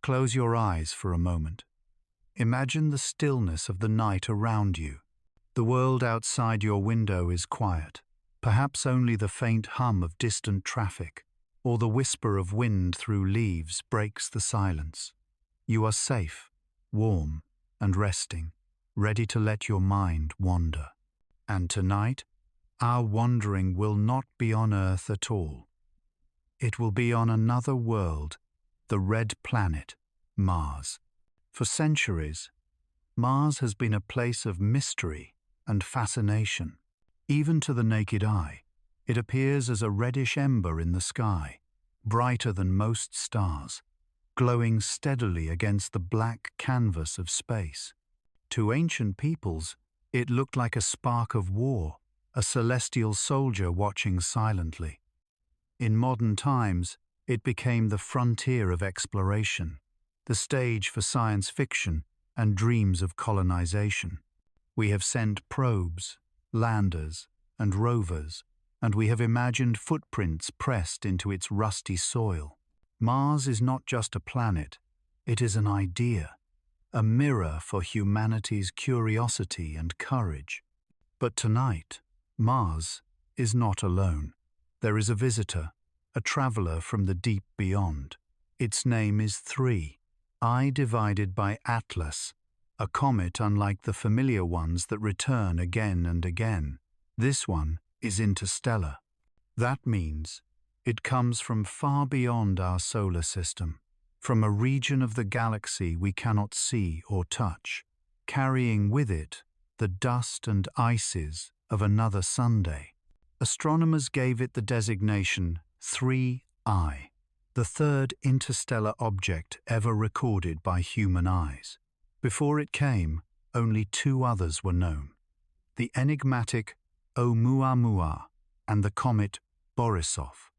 Close your eyes for a moment. Imagine the stillness of the night around you. The world outside your window is quiet. Perhaps only the faint hum of distant traffic or the whisper of wind through leaves breaks the silence. You are safe, warm, and resting, ready to let your mind wander. And tonight, our wandering will not be on Earth at all. It will be on another world, the red planet, Mars. For centuries, Mars has been a place of mystery and fascination. Even to the naked eye, it appears as a reddish ember in the sky, brighter than most stars, glowing steadily against the black canvas of space. To ancient peoples, it looked like a spark of war, a celestial soldier watching silently. In modern times, it became the frontier of exploration, the stage for science fiction and dreams of colonization. We have sent probes, landers, and rovers, and we have imagined footprints pressed into its rusty soil. Mars is not just a planet, it is an idea, a mirror for humanity's curiosity and courage. But tonight, Mars is not alone. There is a visitor, a traveler from the deep beyond. Its name is 3, I divided by Atlas, a comet unlike the familiar ones that return again and again. This one is interstellar. That means it comes from far beyond our solar system, from a region of the galaxy we cannot see or touch, carrying with it the dust and ices of another Sunday. Astronomers gave it the designation 3I, the third interstellar object ever recorded by human eyes. Before it came, only 2 others were known: the enigmatic Oumuamua and the comet Borisov.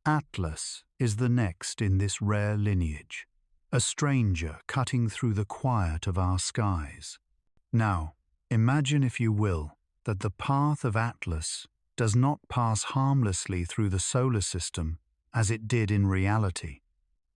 Atlas is the next in this rare lineage, a stranger cutting through the quiet of our skies. Now, imagine, if you will, that the path of Atlas does not pass harmlessly through the solar system as it did in reality.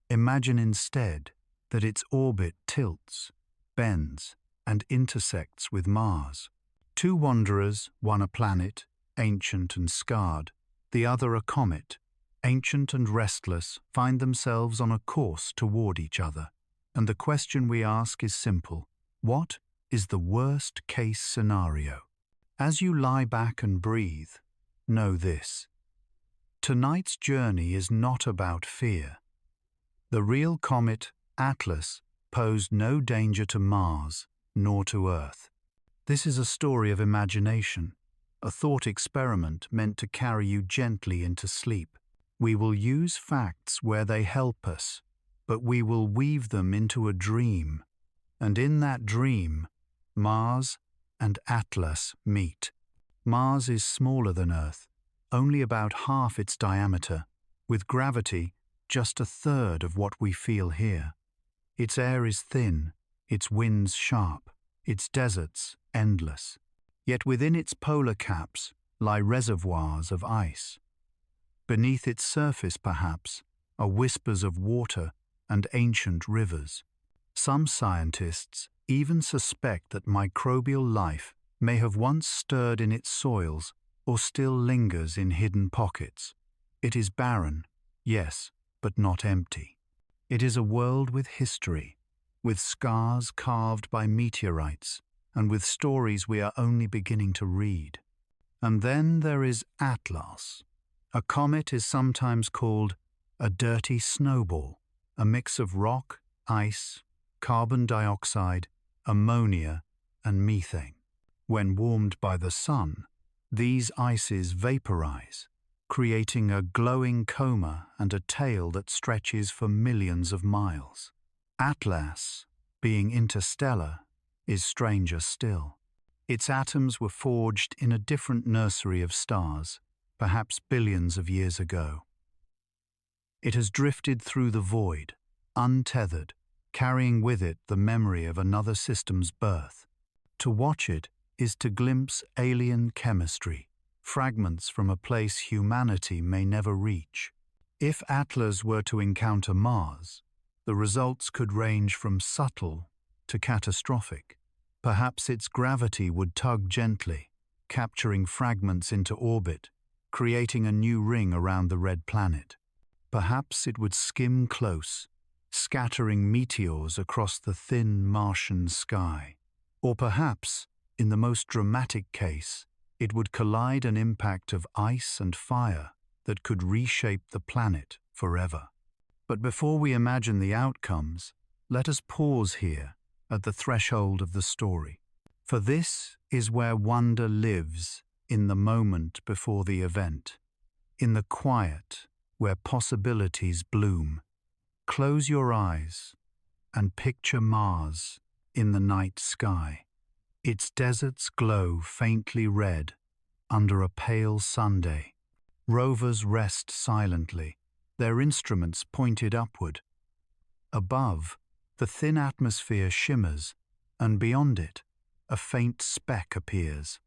Imagine instead that its orbit tilts, bends, and intersects with Mars. 2 wanderers, one a planet, ancient and scarred, the other a comet, ancient and restless, find themselves on a course toward each other. And the question we ask is simple: what is the worst-case scenario? As you lie back and breathe, know this: tonight's journey is not about fear. The real comet, Atlas, posed no danger to Mars nor to Earth. This is a story of imagination, a thought experiment meant to carry you gently into sleep. We will use facts where they help us, but we will weave them into a dream. And in that dream, Mars and Atlas meet. Mars is smaller than Earth, only about half its diameter, with gravity just a third of what we feel here. Its air is thin, its winds sharp, its deserts endless. Yet within its polar caps lie reservoirs of ice. Beneath its surface, perhaps, are whispers of water and ancient rivers. Some scientists even suspect that microbial life may have once stirred in its soils or still lingers in hidden pockets. It is barren, yes, but not empty. It is a world with history, with scars carved by meteorites, and with stories we are only beginning to read. And then there is Atlas. A comet is sometimes called a dirty snowball, a mix of rock, ice, carbon dioxide, ammonia, and methane. When warmed by the sun, these ices vaporize, creating a glowing coma and a tail that stretches for millions of miles. Atlas, being interstellar, is stranger still. Its atoms were forged in a different nursery of stars, perhaps billions of years ago. It has drifted through the void, untethered, carrying with it the memory of another system's birth. To watch it is to glimpse alien chemistry, fragments from a place humanity may never reach. If Atlas were to encounter Mars, The results could range from subtle to catastrophic. Perhaps its gravity would tug gently, capturing fragments into orbit, creating a new ring around the red planet. Perhaps it would skim close, scattering meteors across the thin Martian sky. Or perhaps, in the most dramatic case, it would collide an impact of ice and fire that could reshape the planet forever. But before we imagine the outcomes, let us pause here at the threshold of the story. For this is where wonder lives, in the moment before the event, in the quiet where possibilities bloom. Close your eyes and picture Mars in the night sky. Its deserts glow faintly red under a pale Sunday. Rovers rest silently, their instruments pointed upward. Above, the thin atmosphere shimmers, and beyond it, a faint speck appears.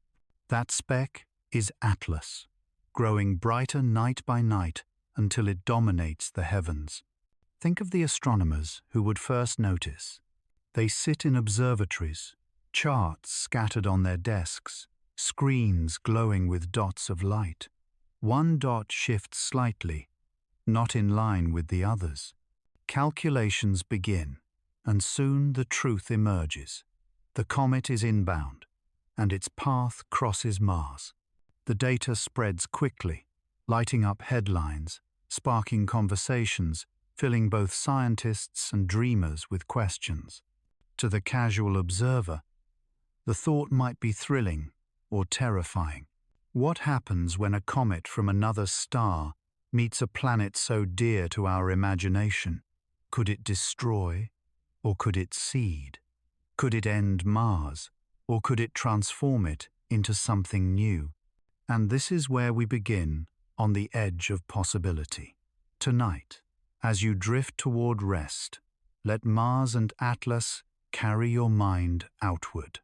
That speck is Atlas, growing brighter night by night until it dominates the heavens. Think of the astronomers who would first notice. They sit in observatories, charts scattered on their desks, screens glowing with dots of light. One dot shifts slightly, not in line with the others. Calculations begin, and soon the truth emerges. The comet is inbound, and its path crosses Mars. The data spreads quickly, lighting up headlines, sparking conversations, filling both scientists and dreamers with questions. To the casual observer, the thought might be thrilling or terrifying. What happens when a comet from another star meets a planet so dear to our imagination? Could it destroy, or could it seed? Could it end Mars, or could it transform it into something new? And this is where we begin on the edge of possibility. Tonight, as you drift toward rest, let Mars and Atlas carry your mind outward.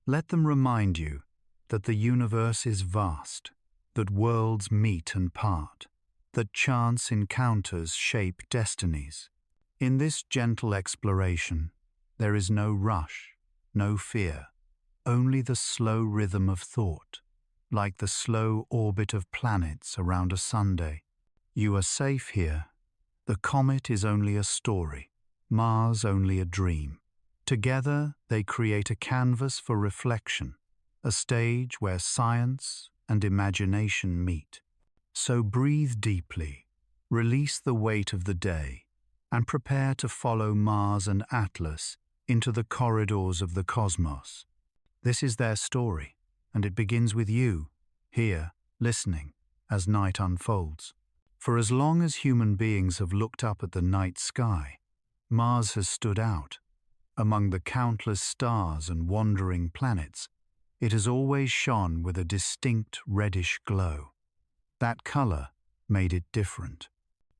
Let them remind you that the universe is vast, that worlds meet and part, that chance encounters shape destinies. In this gentle exploration, there is no rush, no fear, only the slow rhythm of thought, like the slow orbit of planets around a Sunday. You are safe here. The comet is only a story, Mars only a dream. Together, they create a canvas for reflection, a stage where science and imagination meet. So breathe deeply, release the weight of the day, and prepare to follow Mars and Atlas into the corridors of the cosmos. This is their story, and it begins with you, here, listening, as night unfolds. For as long as human beings have looked up at the night sky, Mars has stood out. Among the countless stars and wandering planets, it has always shone with a distinct reddish glow. That color made it different.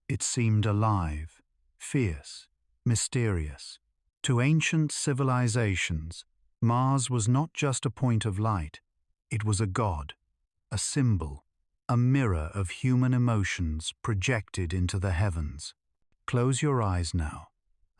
It seemed alive, fierce, mysterious. To ancient civilizations, Mars was not just a point of light, it was a god, a symbol, a mirror of human emotions projected into the heavens. Close your eyes now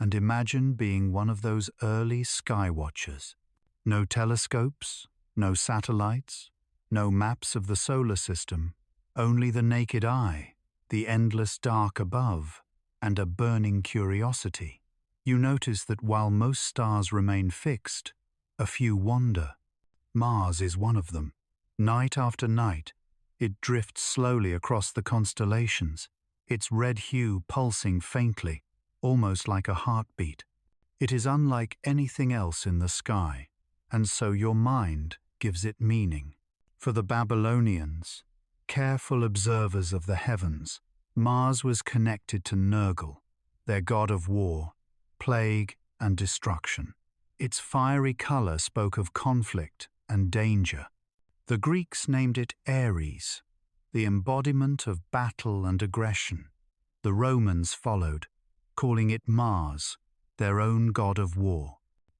and imagine being one of those early sky watchers. No telescopes, no satellites, no maps of the solar system, only the naked eye, the endless dark above, and a burning curiosity. You notice that while most stars remain fixed, a few wander. Mars is one of them. Night after night, it drifts slowly across the constellations, its red hue pulsing faintly, almost like a heartbeat. It is unlike anything else in the sky, and so your mind gives it meaning. For the Babylonians, careful observers of the heavens, Mars was connected to Nergal, their god of war, plague, and destruction. Its fiery color spoke of conflict and danger. The Greeks named it Ares, the embodiment of battle and aggression. The Romans followed, calling it Mars, their own god of war.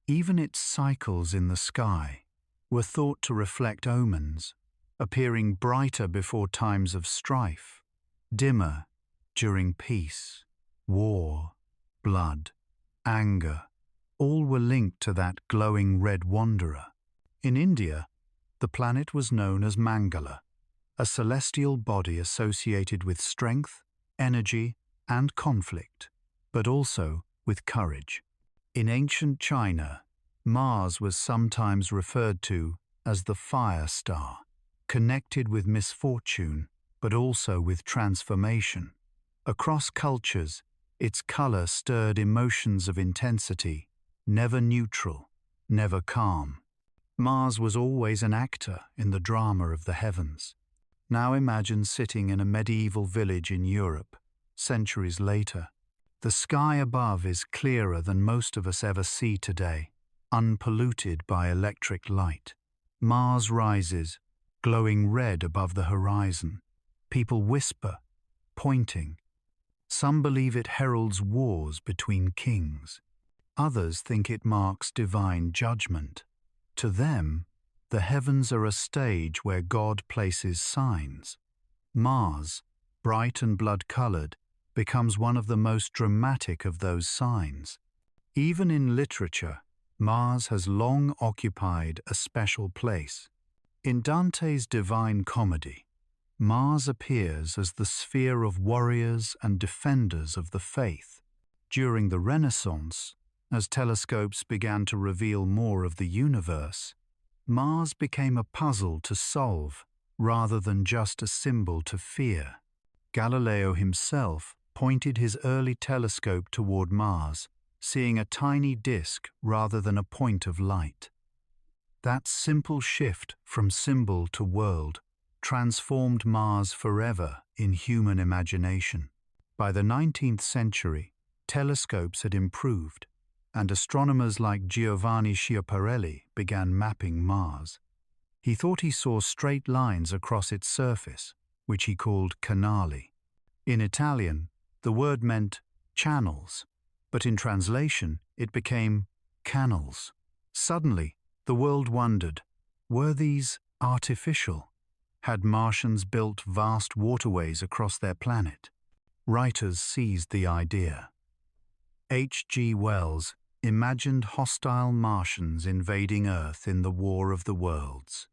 Even its cycles in the sky were thought to reflect omens, appearing brighter before times of strife, dimmer during peace, war, blood, anger, all were linked to that glowing red wanderer. In India, the planet was known as Mangala, a celestial body associated with strength, energy, and conflict, but also with courage. In ancient China, Mars was sometimes referred to as the fire star, connected with misfortune, but also with transformation. Across cultures, its color stirred emotions of intensity, never neutral, never calm. Mars was always an actor in the drama of the heavens. Now imagine sitting in a medieval village in Europe, centuries later. The sky above is clearer than most of us ever see today, unpolluted by electric light. Mars rises, glowing red above the horizon. People whisper, pointing. Some believe it heralds wars between kings. Others think it marks divine judgment. To them, the heavens are a stage where God places signs. Mars, bright and blood-colored, becomes one of the most dramatic of those signs. Even in literature, Mars has long occupied a special place. In Dante's Divine Comedy, Mars appears as the sphere of warriors and defenders of the faith. During the Renaissance, as telescopes began to reveal more of the universe, Mars became a puzzle to solve rather than just a symbol to fear. Galileo himself pointed his early telescope toward Mars, seeing a tiny disk rather than a point of light. That simple shift from symbol to world transformed Mars forever in human imagination. By the 19th century, telescopes had improved, and astronomers like Giovanni Schiaparelli began mapping Mars. He thought he saw straight lines across its surface, which he called canali. In Italian, the word meant channels, but in translation it became canals. Suddenly, the world wondered, were these artificial? Had Martians built vast waterways across their planet? Writers seized the idea. H.G. Wells imagined hostile Martians invading Earth in the War of the Worlds.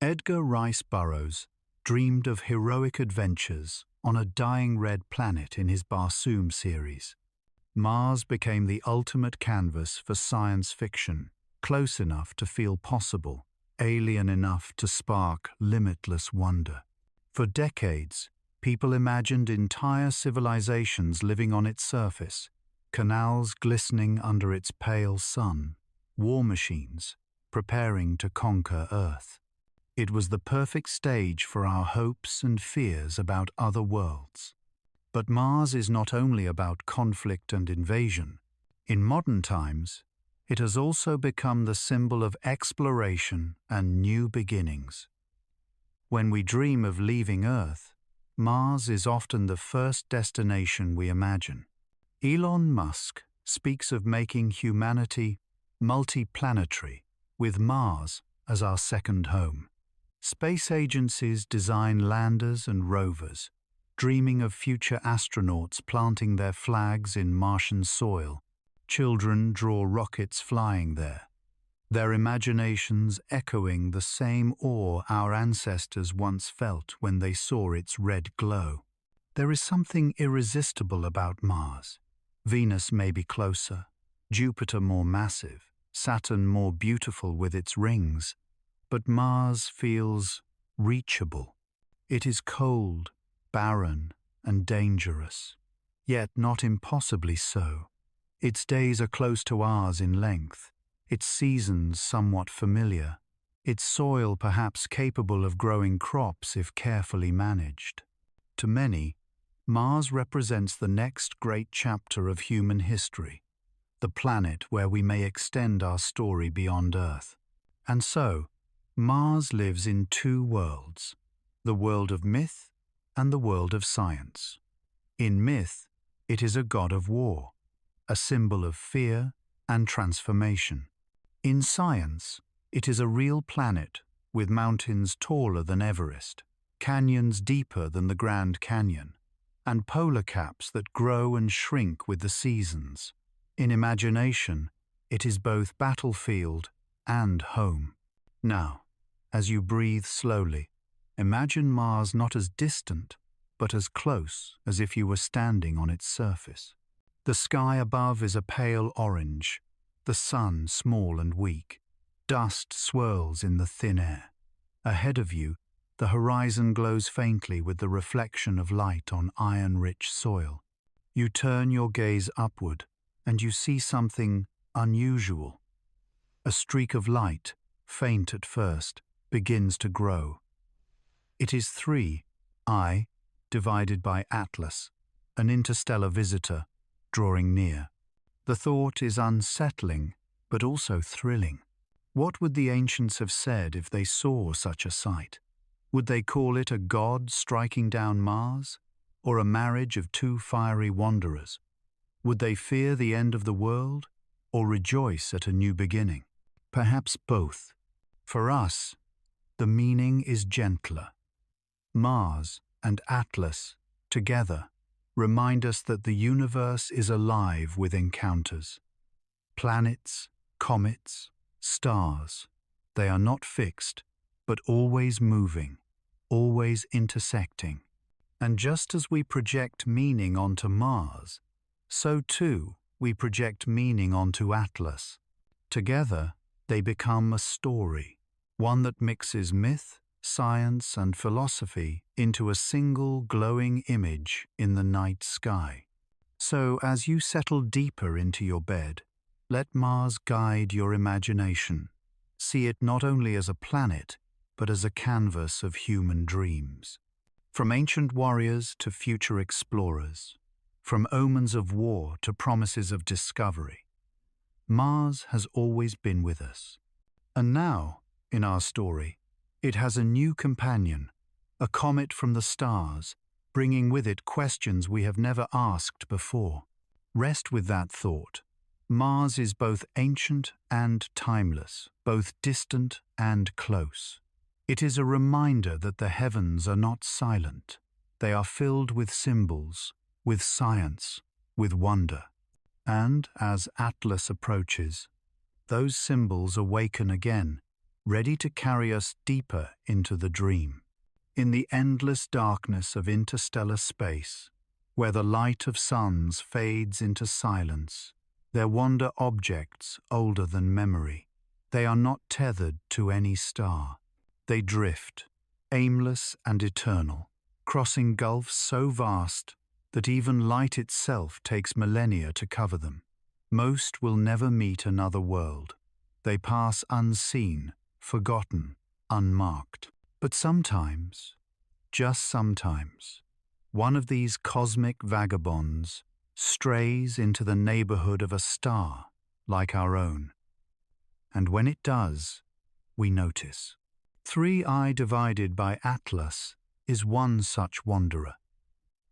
Edgar Rice Burroughs dreamed of heroic adventures on a dying red planet in his Barsoom series. Mars became the ultimate canvas for science fiction, close enough to feel possible, alien enough to spark limitless wonder. For decades, people imagined entire civilizations living on its surface, canals glistening under its pale sun, war machines preparing to conquer Earth. It was the perfect stage for our hopes and fears about other worlds. But Mars is not only about conflict and invasion. In modern times, it has also become the symbol of exploration and new beginnings. When we dream of leaving Earth, Mars is often the first destination we imagine. Elon Musk speaks of making humanity multiplanetary, with Mars as our second home. Space agencies design landers and rovers, dreaming of future astronauts planting their flags in Martian soil. Children draw rockets flying there, their imaginations echoing the same awe our ancestors once felt when they saw its red glow. There is something irresistible about Mars. Venus may be closer, Jupiter more massive, Saturn more beautiful with its rings, but Mars feels reachable. It is cold, barren, and dangerous, yet not impossibly so. Its days are close to ours in length, its seasons somewhat familiar, its soil perhaps capable of growing crops if carefully managed. To many, Mars represents the next great chapter of human history, the planet where we may extend our story beyond Earth. And so, Mars lives in two worlds, the world of myth and the world of science. In myth, it is a god of war, a symbol of fear and transformation. In science, it is a real planet with mountains taller than Everest, canyons deeper than the Grand Canyon, and polar caps that grow and shrink with the seasons. In imagination, it is both battlefield and home. Now, as you breathe slowly, imagine Mars not as distant, but as close as if you were standing on its surface. The sky above is a pale orange, the sun small and weak. Dust swirls in the thin air. Ahead of you, the horizon glows faintly with the reflection of light on iron-rich soil. You turn your gaze upward, and you see something unusual. A streak of light, faint at first, begins to grow. It is 3I divided by Atlas, an interstellar visitor, drawing near. The thought is unsettling, but also thrilling. What would the ancients have said if they saw such a sight? Would they call it a god striking down Mars, or a marriage of two fiery wanderers? Would they fear the end of the world, or rejoice at a new beginning? Perhaps both. For us, the meaning is gentler. Mars and Atlas, together, remind us that the universe is alive with encounters. Planets, comets, stars, they are not fixed, but always moving, always intersecting. And just as we project meaning onto Mars, so too we project meaning onto Atlas. Together, they become a story, one that mixes myth, science, and philosophy into a single glowing image in the night sky. So, as you settle deeper into your bed, let Mars guide your imagination. See it not only as a planet, but as a canvas of human dreams. From ancient warriors to future explorers, from omens of war to promises of discovery, Mars has always been with us. And now, in our story, it has a new companion, a comet from the stars, bringing with it questions we have never asked before. Rest with that thought. Mars is both ancient and timeless, both distant and close. It is a reminder that the heavens are not silent. They are filled with symbols, with science, with wonder. And as Atlas approaches, those symbols awaken again, ready to carry us deeper into the dream. In the endless darkness of interstellar space, where the light of suns fades into silence, there wander objects older than memory. They are not tethered to any star. They drift, aimless and eternal, crossing gulfs so vast that even light itself takes millennia to cover them. Most will never meet another world. They pass unseen, forgotten, unmarked. But sometimes, just sometimes, one of these cosmic vagabonds strays into the neighborhood of a star like our own. And when it does, we notice. 3I divided by Atlas is one such wanderer.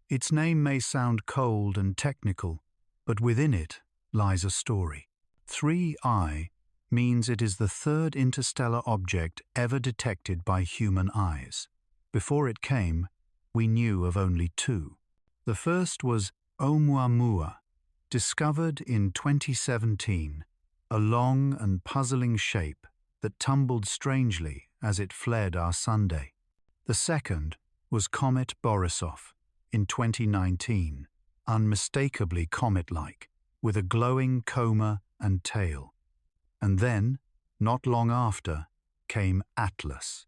Its name may sound cold and technical, but within it lies a story. 3I means it is the third interstellar object ever detected by human eyes. Before it came, we knew of only two. The first was Oumuamua, discovered in 2017, a long and puzzling shape that tumbled strangely as it fled our Sunday. The second was Comet Borisov in 2019, unmistakably comet-like, with a glowing coma and tail. And then, not long after, came Atlas.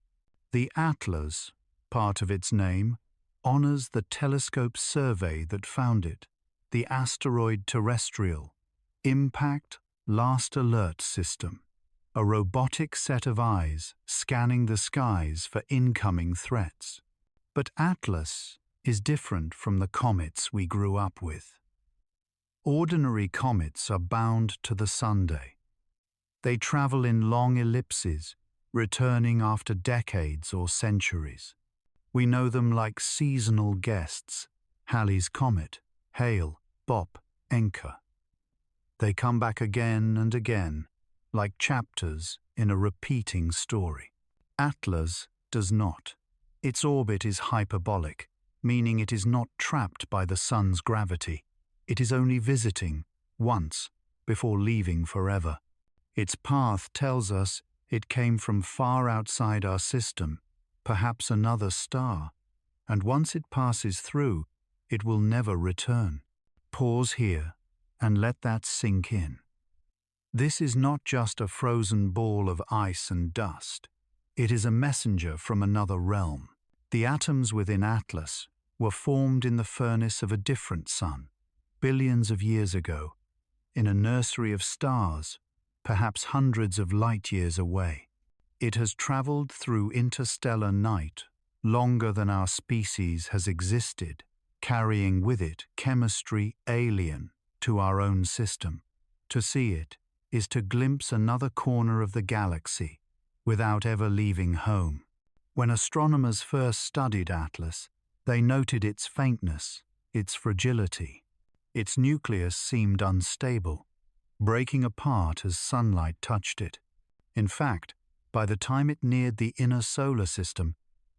The Atlas, part of its name, honors the telescope survey that found it, the Asteroid Terrestrial Impact Last Alert System, a robotic set of eyes scanning the skies for incoming threats. But Atlas is different from the comets we grew up with. Ordinary comets are bound to the Sunday. They travel in long ellipses, returning after decades or centuries. We know them like seasonal guests, Halley's Comet, Hale, Bop, Encke. They come back again and again, like chapters in a repeating story. Atlas does not. Its orbit is hyperbolic, meaning it is not trapped by the sun's gravity. It is only visiting once before leaving forever. Its path tells us it came from far outside our system, perhaps another star, and once it passes through, it will never return. Pause here and let that sink in. This is not just a frozen ball of ice and dust. It is a messenger from another realm. The atoms within Atlas were formed in the furnace of a different sun, billions of years ago, in a nursery of stars, perhaps hundreds of light years away. It has traveled through interstellar night longer than our species has existed, carrying with it chemistry alien to our own system. To see it is to glimpse another corner of the galaxy without ever leaving home. When astronomers first studied Atlas, they noted its faintness, its fragility. Its nucleus seemed unstable, breaking apart as sunlight touched it. In fact, by the time it neared the inner solar system,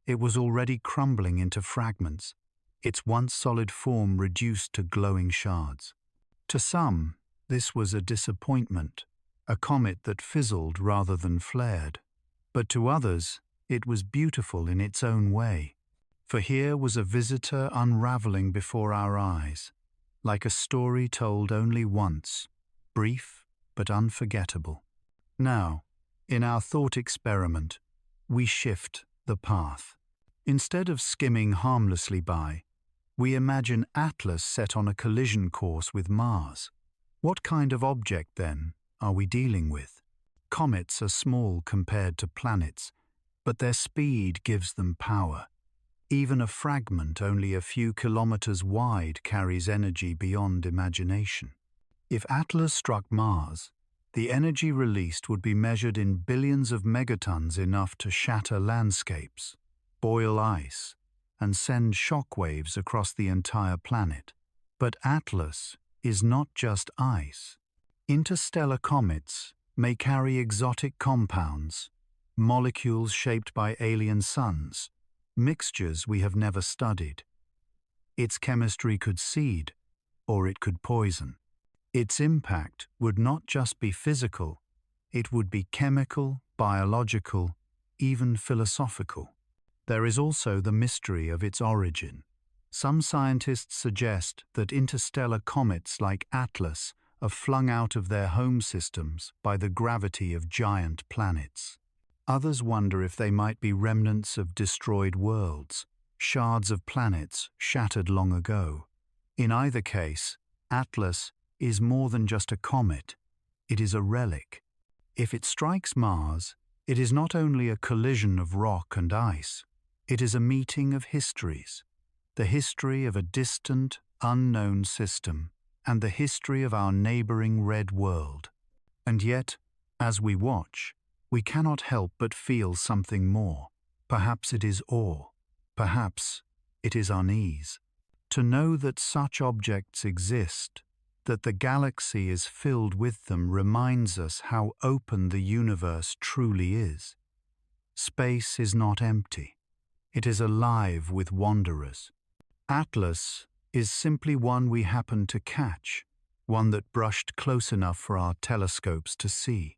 it was already crumbling into fragments, its once solid form reduced to glowing shards. To some, this was a disappointment, a comet that fizzled rather than flared. But to others, it was beautiful in its own way. For here was a visitor unraveling before our eyes, like a story told only once, brief but unforgettable. Now, in our thought experiment, we shift the path. Instead of skimming harmlessly by, we imagine Atlas set on a collision course with Mars. What kind of object, then, are we dealing with? Comets are small compared to planets, but their speed gives them power. Even a fragment only a few kilometers wide carries energy beyond imagination. If Atlas struck Mars, the energy released would be measured in billions of megatons, enough to shatter landscapes, boil ice, and send shockwaves across the entire planet. But Atlas is not just ice. Interstellar comets may carry exotic compounds, molecules shaped by alien suns, mixtures we have never studied. Its chemistry could seed, or it could poison. Its impact would not just be physical, it would be chemical, biological, even philosophical. There is also the mystery of its origin. Some scientists suggest that interstellar comets like Atlas are flung out of their home systems by the gravity of giant planets. Others wonder if they might be remnants of destroyed worlds, shards of planets shattered long ago. In either case, Atlas is more than just a comet, it is a relic. If it strikes Mars, it is not only a collision of rock and ice, it is a meeting of histories, the history of a distant, unknown system, and the history of our neighboring red world. And yet, as we watch, we cannot help but feel something more. Perhaps it is awe, perhaps it is unease. To know that such objects exist, that the galaxy is filled with them, reminds us how open the universe truly is. Space is not empty. It is alive with wanderers. Atlas is simply one we happen to catch, one that brushed close enough for our telescopes to see.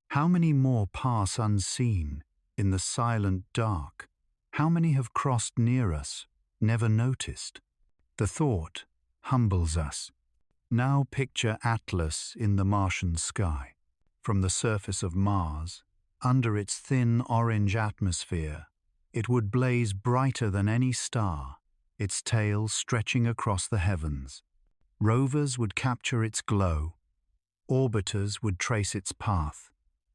How many more pass unseen, in the silent dark? How many have crossed near us, never noticed? The thought humbles us. Now picture Atlas in the Martian sky. From the surface of Mars, under its thin orange atmosphere, it would blaze brighter than any star, its tail stretching across the heavens. Rovers would capture its glow, orbiters would trace its path,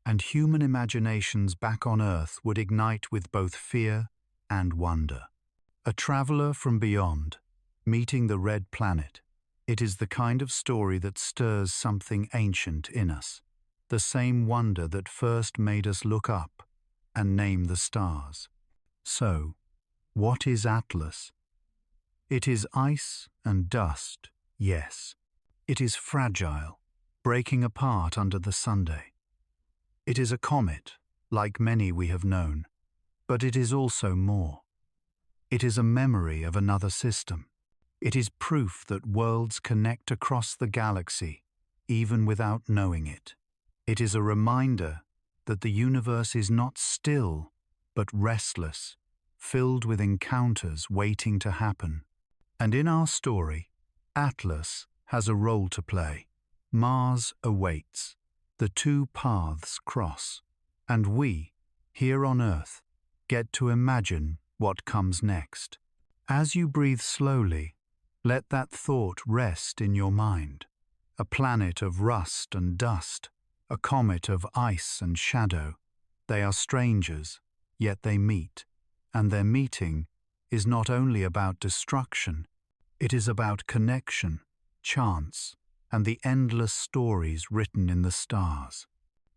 and human imaginations back on Earth would ignite with both fear and wonder. A traveler from beyond, meeting the red planet. It is the kind of story that stirs something ancient in us, the same wonder that first made us look up and name the stars. So, what is Atlas? It is ice and dust, yes. It is fragile, breaking apart under the sunday. It is a comet, like many we have known, but it is also more. It is a memory of another system. It is proof that worlds connect across the galaxy, even without knowing it. It is a reminder that the universe is not still, but restless, filled with encounters waiting to happen. And in our story, Atlas has a role to play. Mars awaits. The two paths cross. And we, here on Earth, get to imagine what comes next. As you breathe slowly, let that thought rest in your mind. A planet of rust and dust, a comet of ice and shadow. They are strangers, yet they meet. And their meeting is not only about destruction, it is about connection, chance, and the endless stories written in the stars.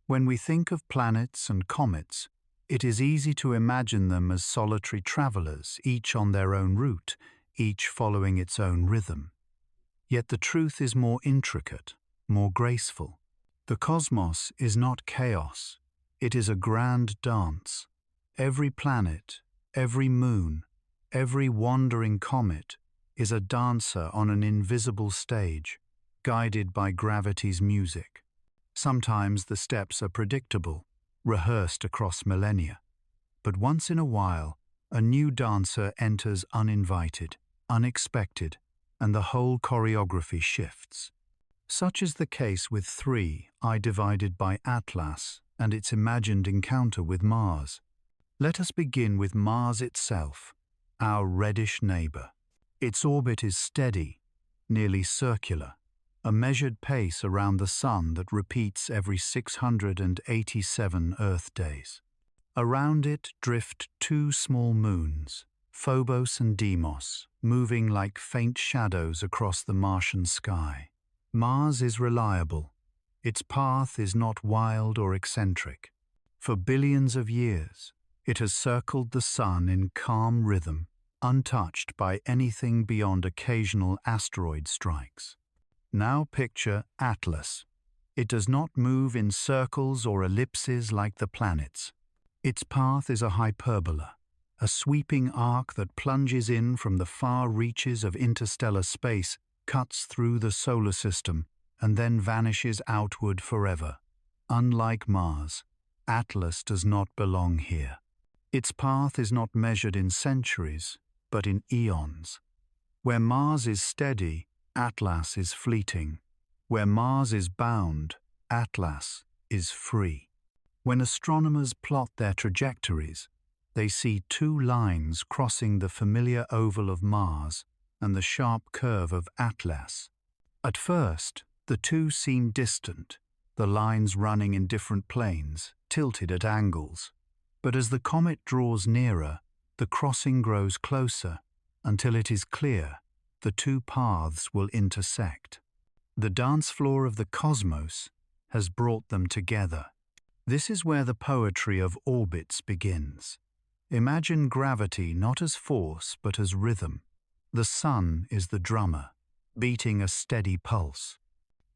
When we think of planets and comets, it is easy to imagine them as solitary travelers, each on their own route, each following its own rhythm. Yet the truth is more intricate, more graceful. The cosmos is not chaos, it is a grand dance. Every planet, every moon, every wandering comet is a dancer on an invisible stage, guided by gravity's music. Sometimes the steps are predictable, rehearsed across millennia. But once in a while, a new dancer enters uninvited, unexpected, and the whole choreography shifts. Such is the case with 3I divided by Atlas and its imagined encounter with Mars. Let us begin with Mars itself, our reddish neighbor. Its orbit is steady, nearly circular, a measured pace around the Sun that repeats every 687 Earth days. Around it drift two small moons, Phobos and Deimos, moving like faint shadows across the Martian sky. Mars is reliable. Its path is not wild or eccentric. For billions of years, it has circled the Sun in calm rhythm, untouched by anything beyond occasional asteroid strikes. Now picture Atlas. It does not move in circles or ellipses like the planets. Its path is a hyperbola, a sweeping arc that plunges in from the far reaches of interstellar space, cuts through the solar system, and then vanishes outward forever. Unlike Mars, Atlas does not belong here. Its path is not measured in centuries, but in eons. Where Mars is steady, Atlas is fleeting. Where Mars is bound, Atlas is free. When astronomers plot their trajectories, they see two lines crossing the familiar oval of Mars and the sharp curve of Atlas. At first, the two seem distant, the lines running in different planes, tilted at angles. But as the comet draws nearer, the crossing grows closer, until it is clear the two paths will intersect. The dance floor of the cosmos has brought them together. This is where the poetry of orbits begins. Imagine gravity not as force but as rhythm. The Sun is the drummer, beating a steady pulse.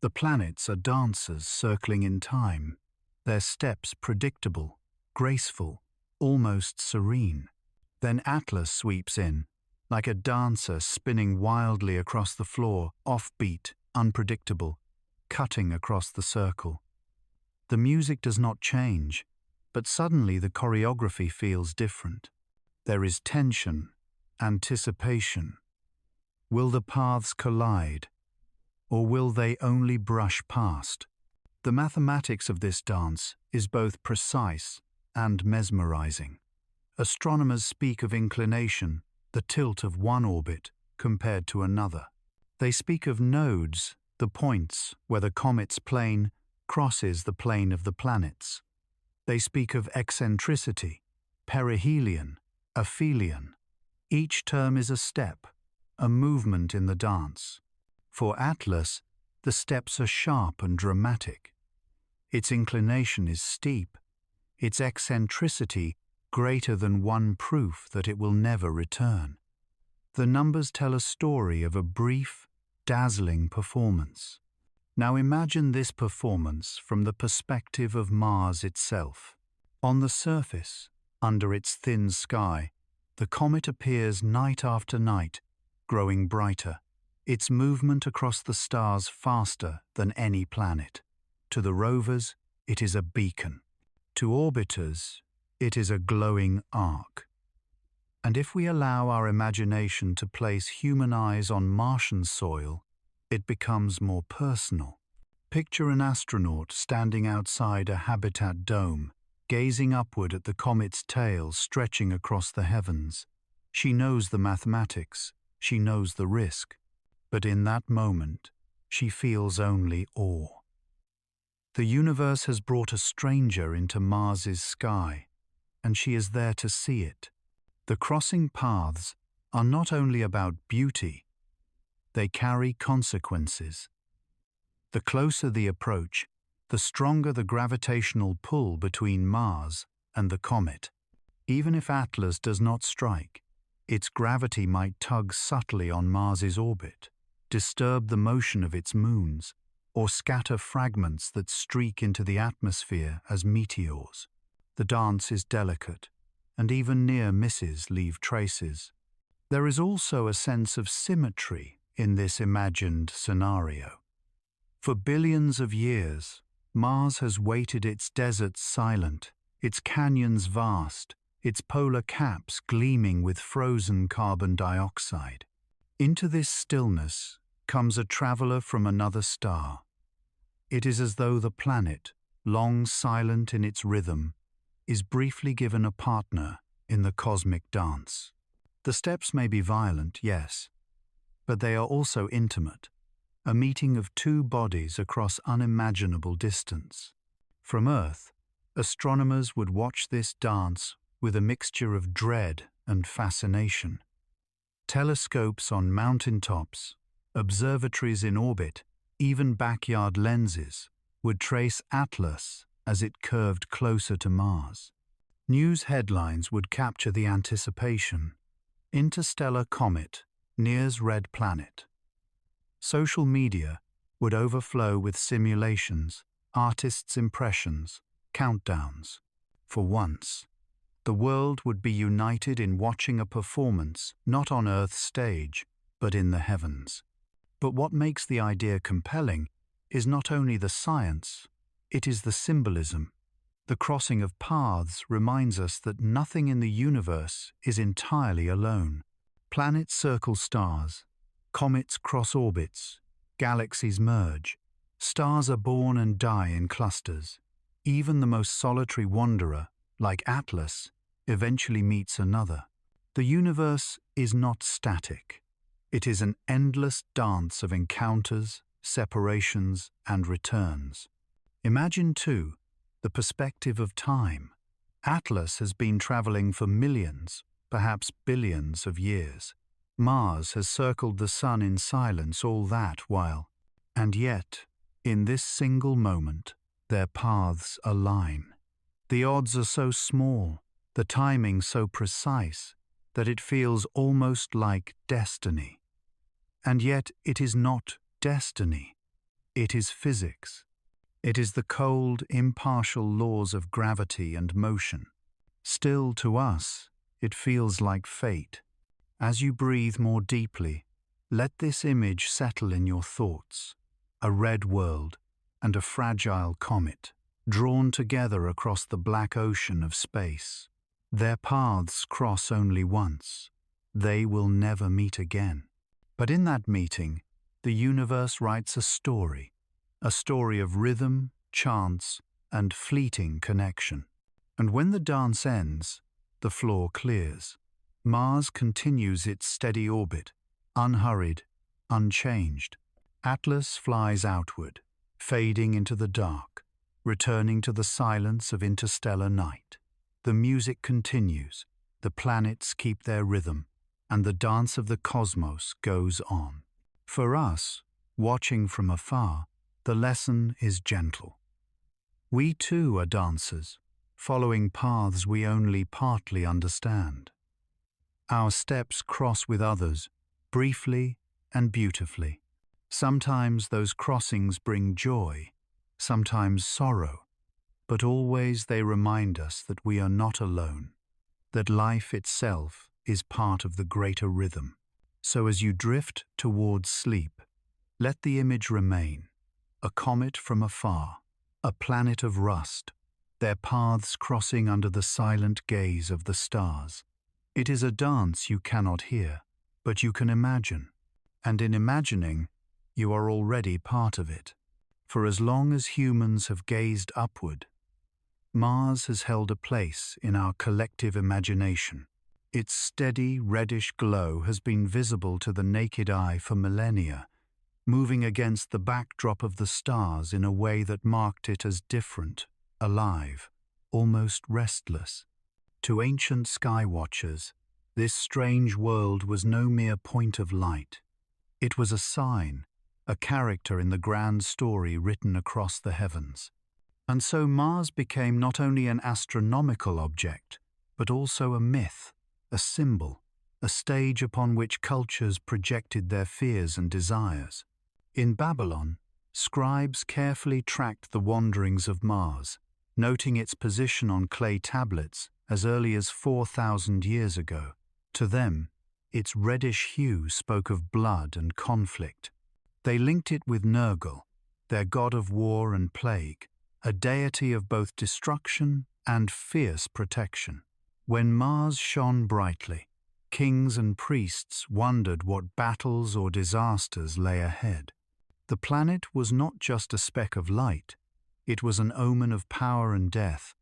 The planets are dancers circling in time, their steps predictable, graceful, almost serene. Then Atlas sweeps in, like a dancer spinning wildly across the floor, offbeat, unpredictable, cutting across the circle. The music does not change, but suddenly the choreography feels different. There is tension, anticipation. Will the paths collide, or will they only brush past? The mathematics of this dance is both precise and mesmerizing. Astronomers speak of inclination, the tilt of one orbit compared to another. They speak of nodes, the points where the comet's plane crosses the plane of the planets. They speak of eccentricity, perihelion, aphelion. Each term is a step, a movement in the dance. For Atlas, the steps are sharp and dramatic. Its inclination is steep, its eccentricity greater than one proof that it will never return. The numbers tell a story of a brief, dazzling performance. Now imagine this performance from the perspective of Mars itself. On the surface, under its thin sky, The comet appears night after night, growing brighter, its movement across the stars faster than any planet. To the rovers, it is a beacon. To orbiters, it is a glowing arc. And if we allow our imagination to place human eyes on Martian soil, it becomes more personal. Picture an astronaut standing outside a habitat dome, gazing upward at the comet's tail stretching across the heavens. She knows the mathematics, she knows the risk, but in that moment, she feels only awe. The universe has brought a stranger into Mars's sky, and she is there to see it. The crossing paths are not only about beauty, they carry consequences. The closer the approach, the stronger the gravitational pull between Mars and the comet. Even if Atlas does not strike, its gravity might tug subtly on Mars's orbit, disturb the motion of its moons, or scatter fragments that streak into the atmosphere as meteors. The dance is delicate, and even near misses leave traces. There is also a sense of symmetry in this imagined scenario. For billions of years, Mars has waited its deserts silent, its canyons vast, its polar caps gleaming with frozen carbon dioxide. Into this stillness comes a traveler from another star. It is as though the planet, long silent in its rhythm, is briefly given a partner in the cosmic dance. The steps may be violent, yes, but they are also intimate, a meeting of two bodies across unimaginable distance. From Earth, astronomers would watch this dance with a mixture of dread and fascination. Telescopes on mountaintops, observatories in orbit, even backyard lenses would trace Atlas as it curved closer to Mars. News headlines would capture the anticipation. Interstellar comet nears red planet. Social media would overflow with simulations, artists' impressions, countdowns. For once, the world would be united in watching a performance not on Earth's stage, but in the heavens. But what makes the idea compelling is not only the science, it is the symbolism. The crossing of paths reminds us that nothing in the universe is entirely alone. Planets circle stars, comets cross orbits, galaxies merge, stars are born and die in clusters. Even the most solitary wanderer, like Atlas, eventually meets another. The universe is not static. It is an endless dance of encounters, separations, and returns. Imagine, too, the perspective of time. Atlas has been traveling for millions, perhaps billions of years. Mars has circled the sun in silence all that while, and yet, in this single moment, their paths align. The odds are so small, the timing so precise, that it feels almost like destiny. And yet it is not destiny. It is physics. It is the cold, impartial laws of gravity and motion. Still, to us, it feels like fate. As you breathe more deeply, let this image settle in your thoughts. A red world and a fragile comet, drawn together across the black ocean of space. Their paths cross only once. They will never meet again. But in that meeting, the universe writes a story of rhythm, chance, and fleeting connection. And when the dance ends, the floor clears. Mars continues its steady orbit, unhurried, unchanged. Atlas flies outward, fading into the dark, returning to the silence of interstellar night. The music continues, the planets keep their rhythm, and the dance of the cosmos goes on. For us, watching from afar, the lesson is gentle. We too are dancers, following paths we only partly understand. Our steps cross with others, briefly and beautifully. Sometimes those crossings bring joy, sometimes sorrow, but always they remind us that we are not alone, that life itself is part of the greater rhythm. So as you drift towards sleep, let the image remain: a comet from afar, a planet of rust, their paths crossing under the silent gaze of the stars. It is a dance you cannot hear, but you can imagine. And in imagining, you are already part of it. For as long as humans have gazed upward, Mars has held a place in our collective imagination. Its steady reddish glow has been visible to the naked eye for millennia, moving against the backdrop of the stars in a way that marked it as different, alive, almost restless. To ancient sky watchers, this strange world was no mere point of light. It was a sign, a character in the grand story written across the heavens. And so Mars became not only an astronomical object, but also a myth, a symbol, a stage upon which cultures projected their fears and desires. In Babylon, scribes carefully tracked the wanderings of Mars, noting its position on clay tablets as early as 4,000 years ago. To them, its reddish hue spoke of blood and conflict. They linked it with Nergal, their god of war and plague, a deity of both destruction and fierce protection. When Mars shone brightly, kings and priests wondered what battles or disasters lay ahead. The planet was not just a speck of light, it was an omen of power and death.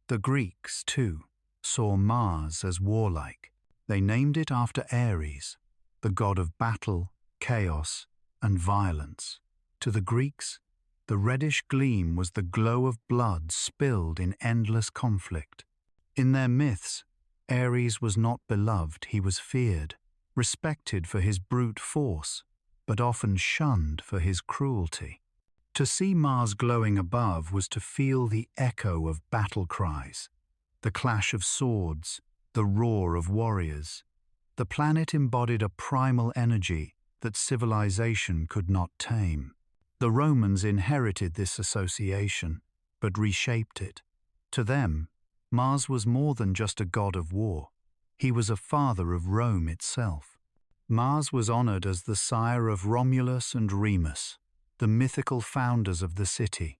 The Greeks, too, saw Mars as warlike. They named it after Ares, the god of battle, chaos, and violence. To the Greeks, the reddish gleam was the glow of blood spilled in endless conflict. In their myths, Ares was not beloved, he was feared, respected for his brute force, but often shunned for his cruelty. To see Mars glowing above was to feel the echo of battle cries, the clash of swords, the roar of warriors. The planet embodied a primal energy that civilization could not tame. The Romans inherited this association, but reshaped it. To them, Mars was more than just a god of war. He was a father of Rome itself. Mars was honored as the sire of Romulus and Remus, the mythical founders of the city.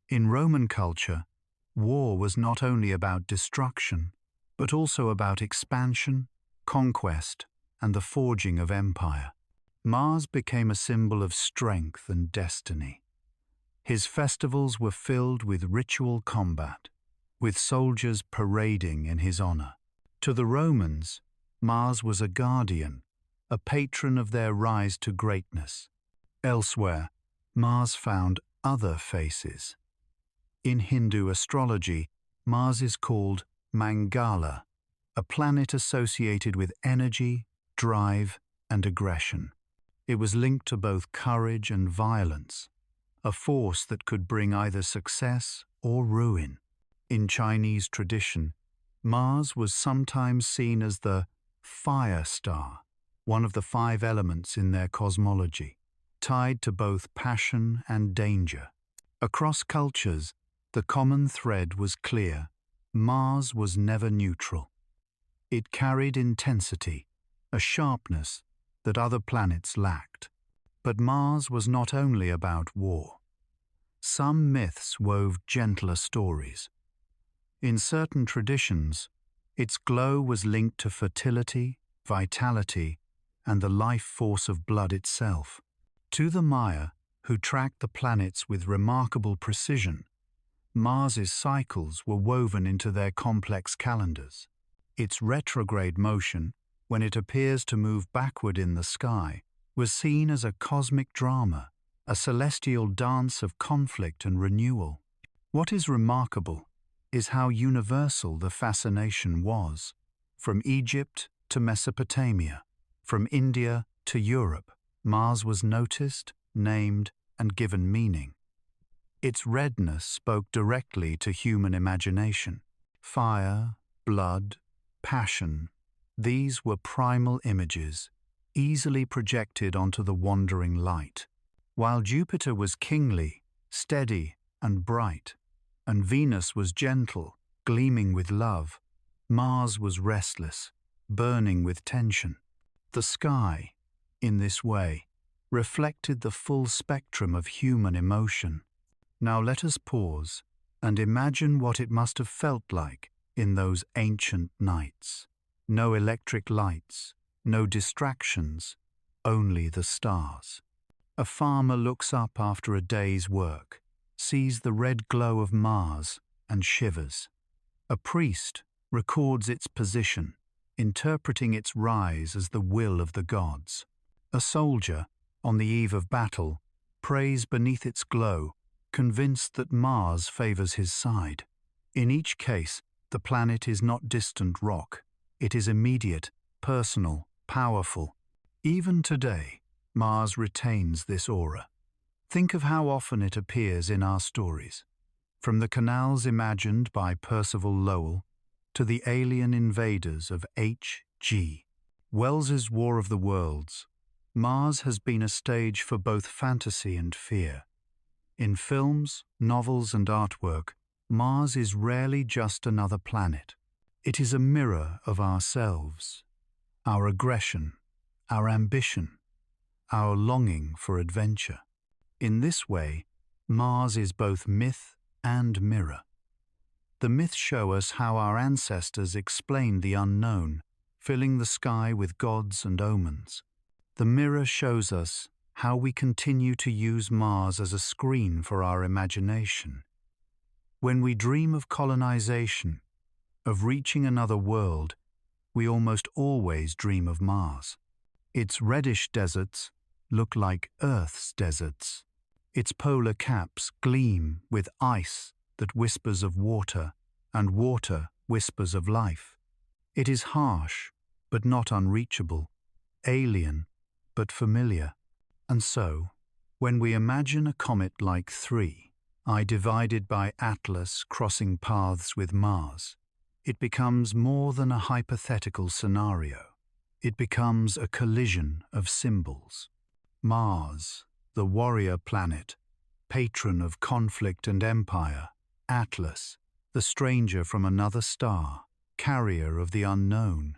In Roman culture, war was not only about destruction, but also about expansion, conquest, and the forging of empire. Mars became a symbol of strength and destiny. His festivals were filled with ritual combat, with soldiers parading in his honor. To the Romans, Mars was a guardian, a patron of their rise to greatness. Elsewhere, Mars found other faces. In Hindu astrology, Mars is called Mangala, a planet associated with energy, drive, and aggression. It was linked to both courage and violence, a force that could bring either success or ruin. In Chinese tradition, Mars was sometimes seen as the fire star, one of the 5 elements in their cosmology, tied to both passion and danger. Across cultures, the common thread was clear: Mars was never neutral. It carried intensity, a sharpness that other planets lacked. But Mars was not only about war. Some myths wove gentler stories. In certain traditions, its glow was linked to fertility, vitality, and the life force of blood itself. To the Maya, who tracked the planets with remarkable precision, Mars's cycles were woven into their complex calendars. Its retrograde motion, when it appears to move backward in the sky, was seen as a cosmic drama, a celestial dance of conflict and renewal. What is remarkable is how universal the fascination was. From Egypt to Mesopotamia, from India to Europe, Mars was noticed, named, and given meaning. Its redness spoke directly to human imagination. Fire, blood, passion, these were primal images, easily projected onto the wandering light. While Jupiter was kingly, steady, and bright, and Venus was gentle, gleaming with love, Mars was restless, burning with tension. The sky, in this way, reflected the full spectrum of human emotion. Now let us pause and imagine what it must have felt like in those ancient nights. No electric lights, no distractions, only the stars. A farmer looks up after a day's work, sees the red glow of Mars, and shivers. A priest records its position, interpreting its rise as the will of the gods. A soldier, on the eve of battle, prays beneath its glow, convinced that Mars favors his side. In each case, the planet is not distant rock. It is immediate, personal, powerful. Even today, Mars retains this aura. Think of how often it appears in our stories. From the canals imagined by Percival Lowell to the alien invaders of H.G. Wells's War of the Worlds, Mars has been a stage for both fantasy and fear. In films, novels, and artwork, Mars is rarely just another planet. It is a mirror of ourselves, our aggression, our ambition, our longing for adventure. In this way, Mars is both myth and mirror. The myths show us how our ancestors explained the unknown, filling the sky with gods and omens. The mirror shows us how we continue to use Mars as a screen for our imagination. When we dream of colonization, of reaching another world, we almost always dream of Mars. Its reddish deserts look like Earth's deserts. Its polar caps gleam with ice that whispers of water, and water whispers of life. It is harsh, but not unreachable, alien, but familiar. And so, when we imagine a comet like 3I divided by Atlas crossing paths with Mars, it becomes more than a hypothetical scenario. It becomes a collision of symbols. Mars, the warrior planet, patron of conflict and empire. Atlas, the stranger from another star, carrier of the unknown.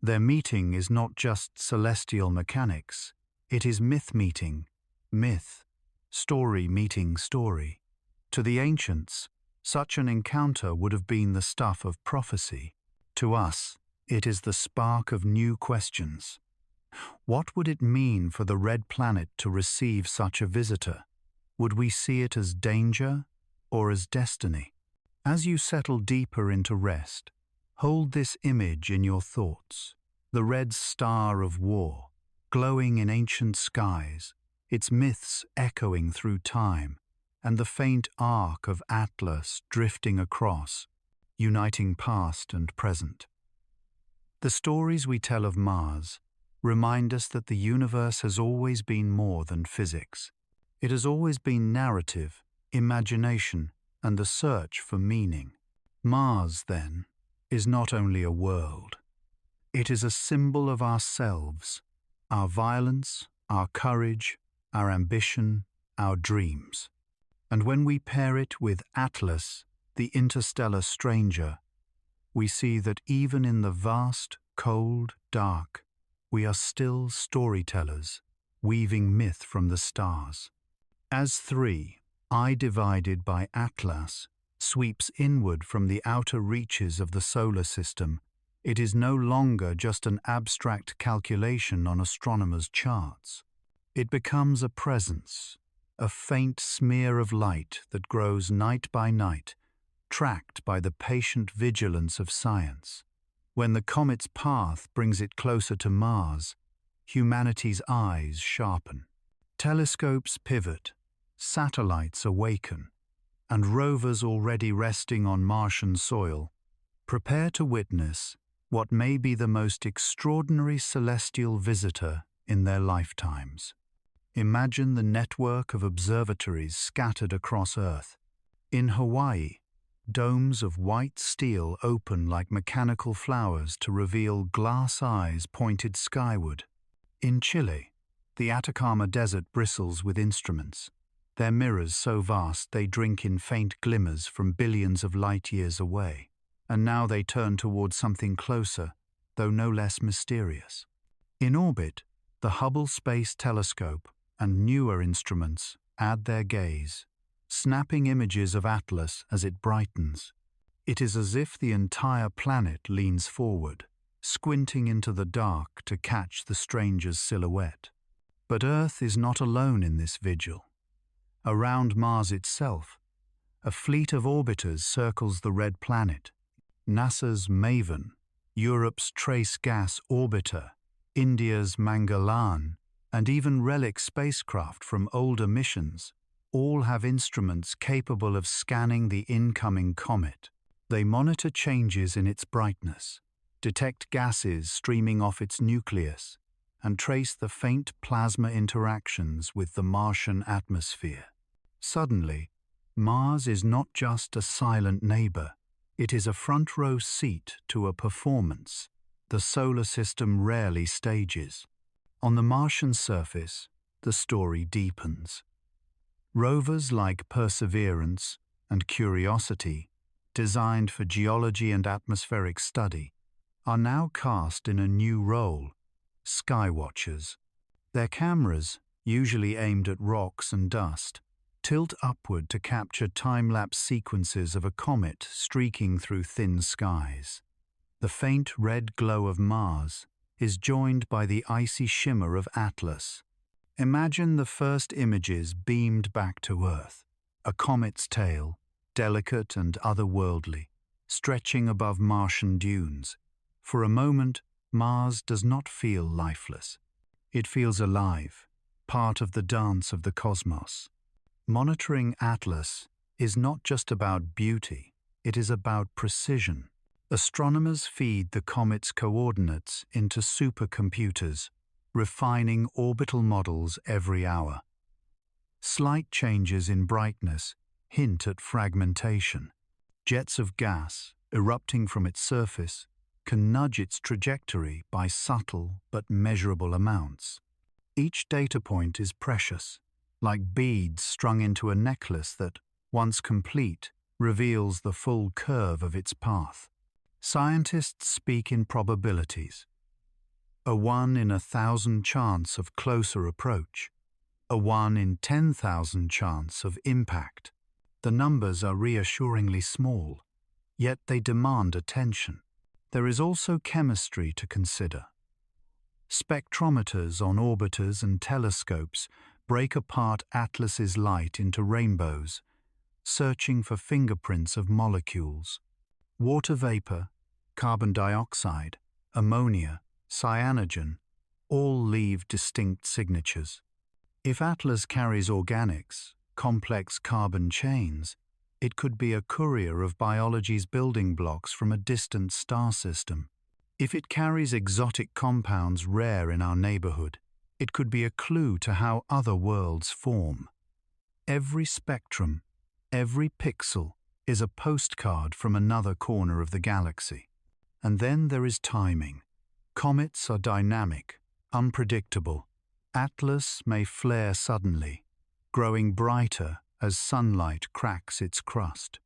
Their meeting is not just celestial mechanics, it is myth meeting myth, story meeting story. To the ancients, such an encounter would have been the stuff of prophecy. To us, it is the spark of new questions. What would it mean for the red planet to receive such a visitor? Would we see it as danger or as destiny? As you settle deeper into rest, hold this image in your thoughts. The red star of war, glowing in ancient skies, its myths echoing through time, and the faint arc of Atlas drifting across, uniting past and present. The stories we tell of Mars remind us that the universe has always been more than physics. It has always been narrative, imagination, and the search for meaning. Mars, then, is not only a world. It is a symbol of ourselves, our violence, our courage, our ambition, our dreams. And when we pair it with Atlas, the interstellar stranger, we see that even in the vast, cold, dark, we are still storytellers, weaving myth from the stars. As 3I divided by Atlas sweeps inward from the outer reaches of the solar system, it is no longer just an abstract calculation on astronomers' charts. It becomes a presence, a faint smear of light that grows night by night, tracked by the patient vigilance of science. When the comet's path brings it closer to Mars, humanity's eyes sharpen. Telescopes pivot, satellites awaken, and rovers already resting on Martian soil prepare to witness what may be the most extraordinary celestial visitor in their lifetimes. Imagine the network of observatories scattered across Earth. In Hawaii, domes of white steel open like mechanical flowers to reveal glass eyes pointed skyward. In Chile, the Atacama Desert bristles with instruments, their mirrors so vast they drink in faint glimmers from billions of light years away. And now they turn towards something closer, though no less mysterious. In orbit, the Hubble Space Telescope and newer instruments add their gaze, snapping images of Atlas as it brightens. It is as if the entire planet leans forward, squinting into the dark to catch the stranger's silhouette. But Earth is not alone in this vigil. Around Mars itself, a fleet of orbiters circles the red planet. NASA's MAVEN, Europe's Trace Gas Orbiter, India's Mangalan, and even relic spacecraft from older missions all have instruments capable of scanning the incoming comet. They monitor changes in its brightness, detect gases streaming off its nucleus, and trace the faint plasma interactions with the Martian atmosphere. Suddenly, Mars is not just a silent neighbor, it is a front-row seat to a performance the solar system rarely stages. On the Martian surface, the story deepens. Rovers like Perseverance and Curiosity, designed for geology and atmospheric study, are now cast in a new role: skywatchers. Their cameras, usually aimed at rocks and dust, tilt upward to capture time-lapse sequences of a comet streaking through thin skies. The faint red glow of Mars is joined by the icy shimmer of Atlas. Imagine the first images beamed back to Earth, a comet's tail, delicate and otherworldly, stretching above Martian dunes. For a moment, Mars does not feel lifeless. It feels alive, part of the dance of the cosmos. Monitoring Atlas is not just about beauty, it is about precision. Astronomers feed the comet's coordinates into supercomputers, refining orbital models every hour. Slight changes in brightness hint at fragmentation. Jets of gas, erupting from its surface, can nudge its trajectory by subtle but measurable amounts. Each data point is precious, like beads strung into a necklace that, once complete, reveals the full curve of its path. Scientists speak in probabilities. A 1 in 1,000 chance of closer approach, a 1 in 10,000 chance of impact. The numbers are reassuringly small, yet they demand attention. There is also chemistry to consider. Spectrometers on orbiters and telescopes break apart Atlas's light into rainbows, searching for fingerprints of molecules. Water vapor, carbon dioxide, ammonia, cyanogen, all leave distinct signatures. If Atlas carries organics, complex carbon chains, it could be a courier of biology's building blocks from a distant star system. If it carries exotic compounds rare in our neighborhood, it could be a clue to how other worlds form. Every spectrum, every pixel, is a postcard from another corner of the galaxy. And then there is timing. Comets are dynamic, unpredictable. Atlas may flare suddenly, growing brighter as sunlight cracks its crust.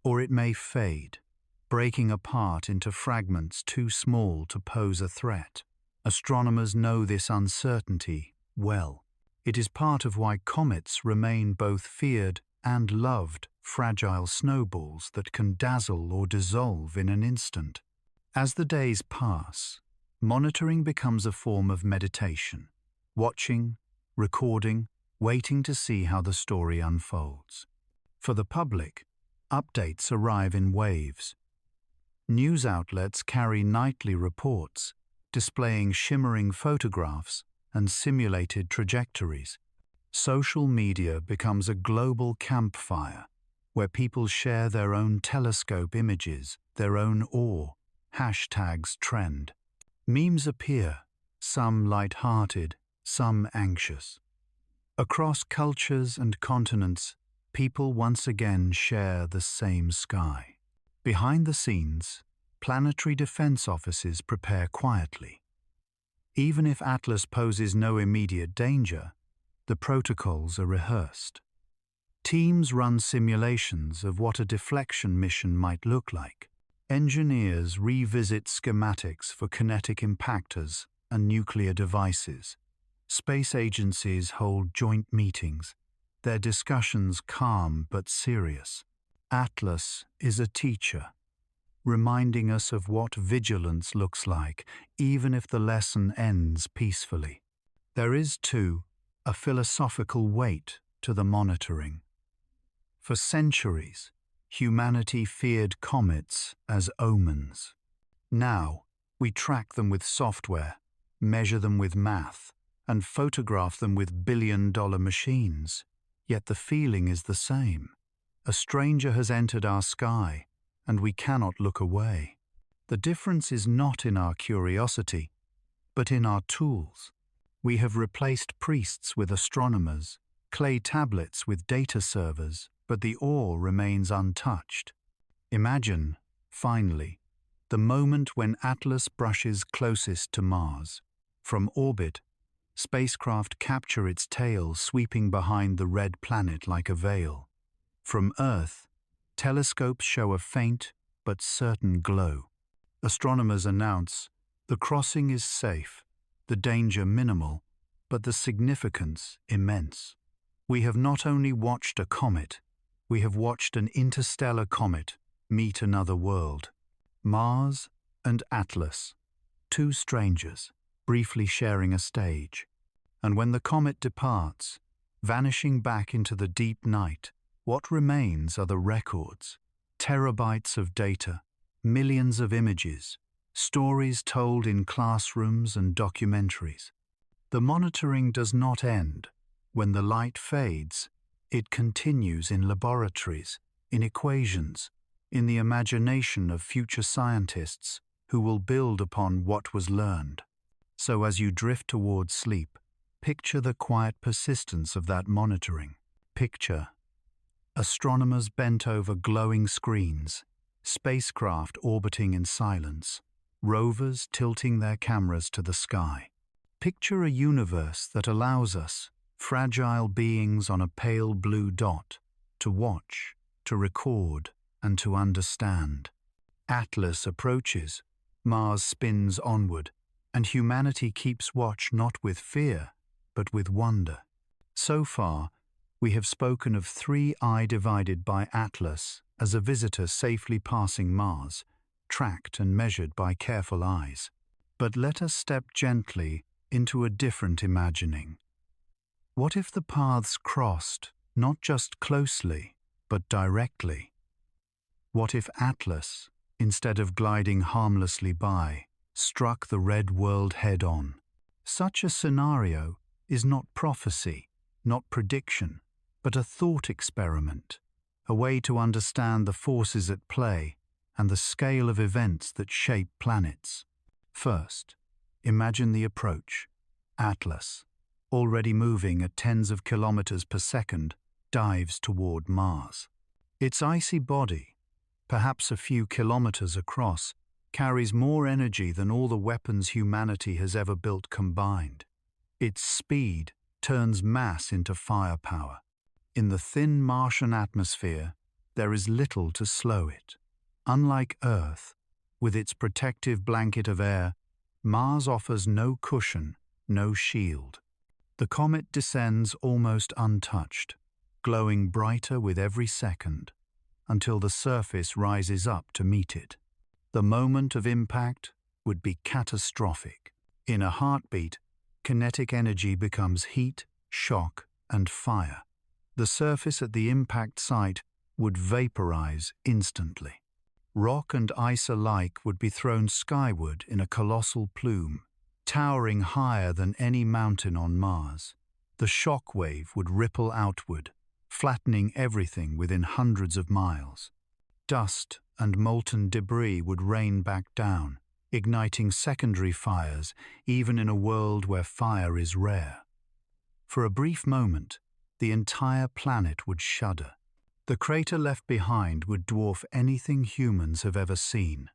Or it may fade, breaking apart into fragments too small to pose a threat. Astronomers know this uncertainty well. It is part of why comets remain both feared and loved, fragile snowballs that can dazzle or dissolve in an instant. As the days pass, monitoring becomes a form of meditation, watching, recording, waiting to see how the story unfolds. For the public, updates arrive in waves. News outlets carry nightly reports, displaying shimmering photographs and simulated trajectories. Social media becomes a global campfire where people share their own telescope images, their own awe. Hashtags trend. Memes appear, some light-hearted, some anxious. Across cultures and continents, people once again share the same sky. Behind the scenes, planetary defense offices prepare quietly. Even if Atlas poses no immediate danger, the protocols are rehearsed. Teams run simulations of what a deflection mission might look like. Engineers revisit schematics for kinetic impactors and nuclear devices. Space agencies hold joint meetings, their discussions calm but serious. Atlas is a teacher, reminding us of what vigilance looks like, even if the lesson ends peacefully. There is, too, a philosophical weight to the monitoring. For centuries, humanity feared comets as omens. Now, we track them with software, measure them with math, and photograph them with billion-dollar machines. Yet the feeling is the same. A stranger has entered our sky, and we cannot look away. The difference is not in our curiosity, but in our tools. We have replaced priests with astronomers, clay tablets with data servers, but the awe remains untouched. Imagine, finally, the moment when Atlas brushes closest to Mars. From orbit, spacecraft capture its tail sweeping behind the red planet like a veil. From Earth, telescopes show a faint but certain glow. Astronomers announce, the crossing is safe, the danger minimal, but the significance immense. We have not only watched a comet, we have watched an interstellar comet meet another world. Mars and Atlas, two strangers, briefly sharing a stage. And when the comet departs, vanishing back into the deep night, what remains are the records, terabytes of data, millions of images, stories told in classrooms and documentaries. The monitoring does not end. When the light fades, it continues in laboratories, in equations, in the imagination of future scientists who will build upon what was learned. So as you drift towards sleep, picture the quiet persistence of that monitoring. Picture astronomers bent over glowing screens, spacecraft orbiting in silence, rovers tilting their cameras to the sky. Picture a universe that allows us, fragile beings on a pale blue dot, to watch, to record, and to understand. Atlas approaches, Mars spins onward, and humanity keeps watch not with fear, but with wonder. So far, we have spoken of 3I divided by Atlas as a visitor safely passing Mars, tracked and measured by careful eyes. But let us step gently into a different imagining. What if the paths crossed, not just closely, but directly? What if Atlas, instead of gliding harmlessly by, struck the red world head-on? Such a scenario is not prophecy, not prediction, but a thought experiment, a way to understand the forces at play and the scale of events that shape planets. First, imagine the approach. Atlas, already moving at tens of kilometers per second, dives toward Mars. Its icy body, perhaps a few kilometers across, carries more energy than all the weapons humanity has ever built combined. Its speed turns mass into firepower. In the thin Martian atmosphere, there is little to slow it. Unlike Earth, with its protective blanket of air, Mars offers no cushion, no shield. The comet descends almost untouched, glowing brighter with every second, until the surface rises up to meet it. The moment of impact would be catastrophic. In a heartbeat, kinetic energy becomes heat, shock, and fire. The surface at the impact site would vaporize instantly. Rock and ice alike would be thrown skyward in a colossal plume, towering higher than any mountain on Mars. The shock wave would ripple outward, flattening everything within hundreds of miles. Dust and molten debris would rain back down, igniting secondary fires even in a world where fire is rare. For a brief moment, the entire planet would shudder. The crater left behind would dwarf anything humans have ever seen.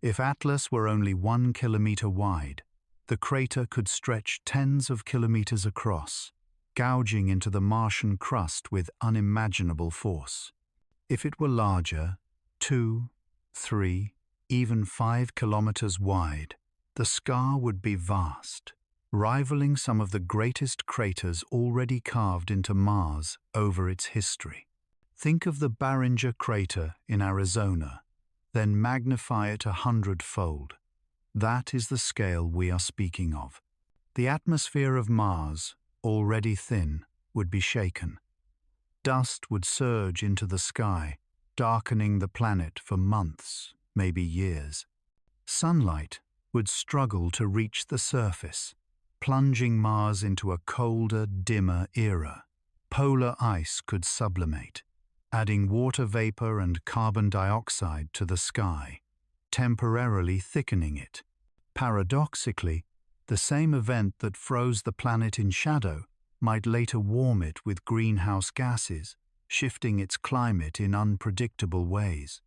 If Atlas were only 1 kilometer wide, the crater could stretch tens of kilometers across, gouging into the Martian crust with unimaginable force. If it were larger, 2, 3, even 5 kilometers wide, the scar would be vast, rivaling some of the greatest craters already carved into Mars over its history. Think of the Barringer crater in Arizona, then magnify it 100-fold. That is the scale we are speaking of. The atmosphere of Mars, already thin, would be shaken. Dust would surge into the sky, darkening the planet for months, maybe years. Sunlight would struggle to reach the surface, plunging Mars into a colder, dimmer era. Polar ice could sublimate, adding water vapor and carbon dioxide to the sky, temporarily thickening it. Paradoxically, the same event that froze the planet in shadow might later warm it with greenhouse gases, shifting its climate in unpredictable ways.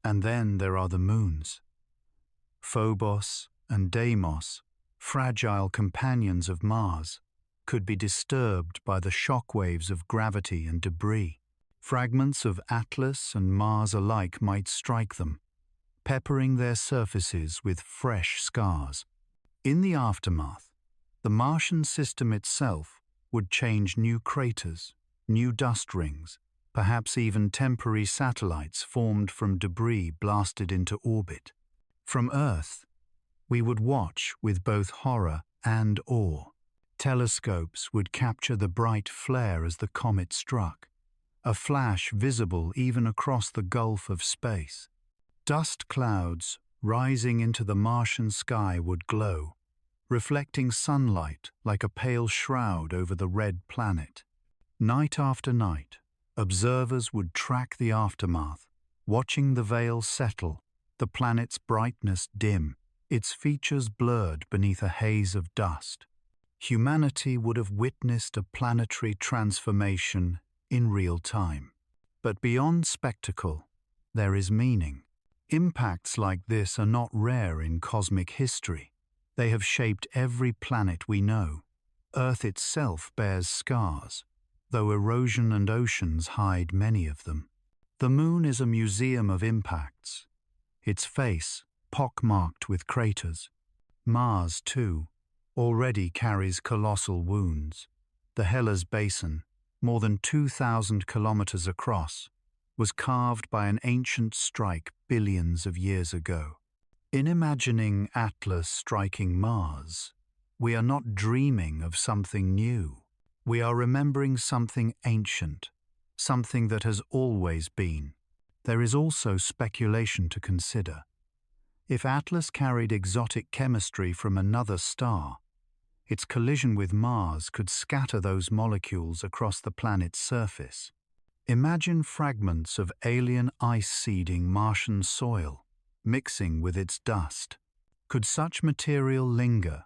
And then there are the moons. Phobos and Deimos, fragile companions of Mars, could be disturbed by the shockwaves of gravity and debris. Fragments of Atlas and Mars alike might strike them, peppering their surfaces with fresh scars. In the aftermath, the Martian system itself would change. New craters, new dust rings, perhaps even temporary satellites formed from debris blasted into orbit. From Earth, we would watch with both horror and awe. Telescopes would capture the bright flare as the comet struck, a flash visible even across the gulf of space. Dust clouds rising into the Martian sky would glow, reflecting sunlight like a pale shroud over the red planet. Night after night, observers would track the aftermath, watching the veil settle, the planet's brightness dim, its features blurred beneath a haze of dust. Humanity would have witnessed a planetary transformation in real time. But beyond spectacle, there is meaning. Impacts like this are not rare in cosmic history. They have shaped every planet we know. Earth itself bears scars, though erosion and oceans hide many of them. The Moon is a museum of impacts, its face pockmarked with craters. Mars, too, already carries colossal wounds. The Hellas Basin, more than 2,000 kilometers across, was carved by an ancient strike billions of years ago. In imagining Atlas striking Mars, we are not dreaming of something new. We are remembering something ancient, something that has always been. There is also speculation to consider. If Atlas carried exotic chemistry from another star, its collision with Mars could scatter those molecules across the planet's surface. Imagine fragments of alien ice seeding Martian soil, mixing with its dust. Could such material linger,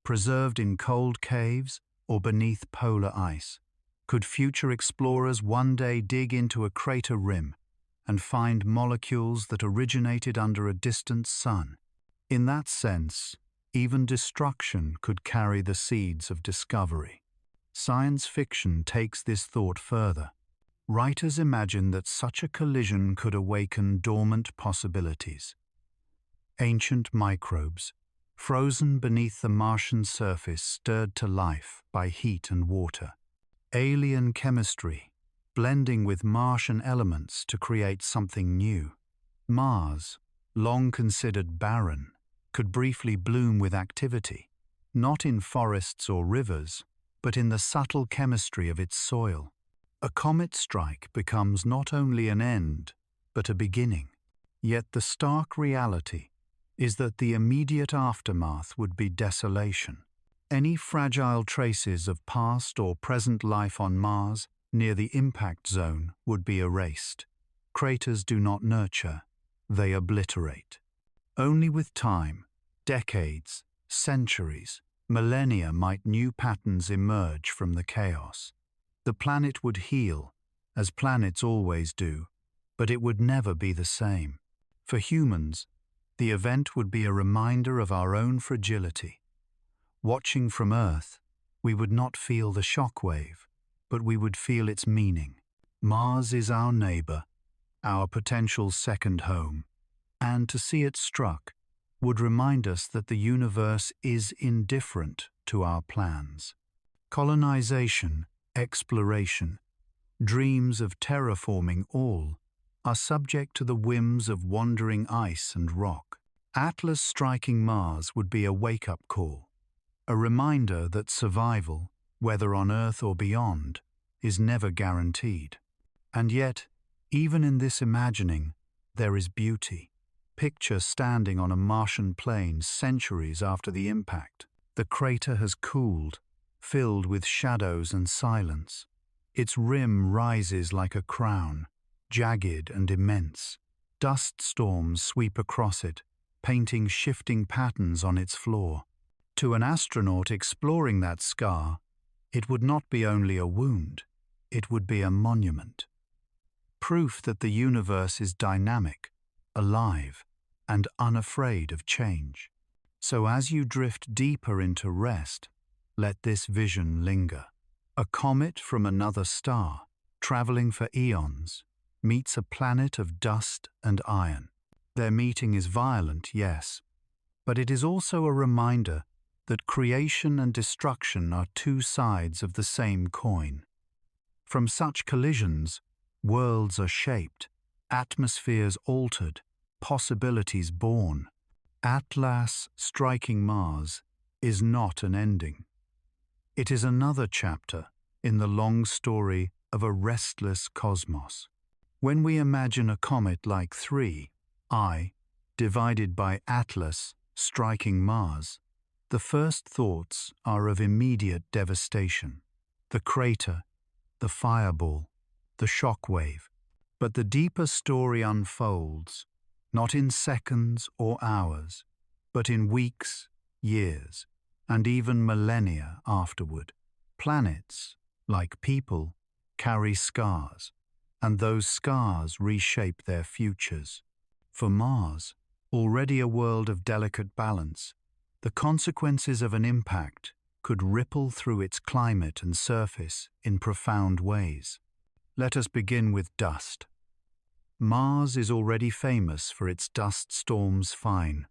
preserved in cold caves or beneath polar ice? Could future explorers one day dig into a crater rim and find molecules that originated under a distant sun? In that sense, even destruction could carry the seeds of discovery. Science fiction takes this thought further. Writers imagine that such a collision could awaken dormant possibilities. Ancient microbes, frozen beneath the Martian surface, stirred to life by heat and water. Alien chemistry, blending with Martian elements to create something new. Mars, long considered barren, could briefly bloom with activity, not in forests or rivers, but in the subtle chemistry of its soil. A comet strike becomes not only an end, but a beginning. Yet the stark reality is that the immediate aftermath would be desolation. Any fragile traces of past or present life on Mars near the impact zone would be erased. Craters do not nurture, they obliterate. Only with time, decades, centuries, millennia might new patterns emerge from the chaos. The planet would heal, as planets always do, but it would never be the same. For humans, the event would be a reminder of our own fragility. Watching from Earth, we would not feel the shockwave, but we would feel its meaning. Mars is our neighbor, our potential second home, and to see it struck would remind us that the universe is indifferent to our plans. Colonization, exploration, dreams of terraforming all are subject to the whims of wandering ice and rock. Atlas striking Mars would be a wake-up call, a reminder that survival, whether on Earth or beyond, is never guaranteed. And yet, even in this imagining, there is beauty. Picture standing on a Martian plain centuries after the impact. The crater has cooled, filled with shadows and silence. Its rim rises like a crown, jagged and immense. Dust storms sweep across it, painting shifting patterns on its floor. To an astronaut exploring that scar, it would not be only a wound, it would be a monument. Proof that the universe is dynamic, alive, and unafraid of change. So as you drift deeper into rest, let this vision linger. A comet from another star, traveling for eons, meets a planet of dust and iron. Their meeting is violent, yes, but it is also a reminder that creation and destruction are two sides of the same coin. From such collisions, worlds are shaped, atmospheres altered, possibilities born. Atlas striking Mars is not an ending. It is another chapter in the long story of a restless cosmos. When we imagine a comet like 3I, divided by Atlas striking Mars, the first thoughts are of immediate devastation. The crater, the fireball, the shockwave. But the deeper story unfolds, not in seconds or hours, but in weeks, years, and even millennia afterward. Planets, like people, carry scars, and those scars reshape their futures. For Mars, already a world of delicate balance, the consequences of an impact could ripple through its climate and surface in profound ways. Let us begin with dust. Mars is already famous for its dust storms fine.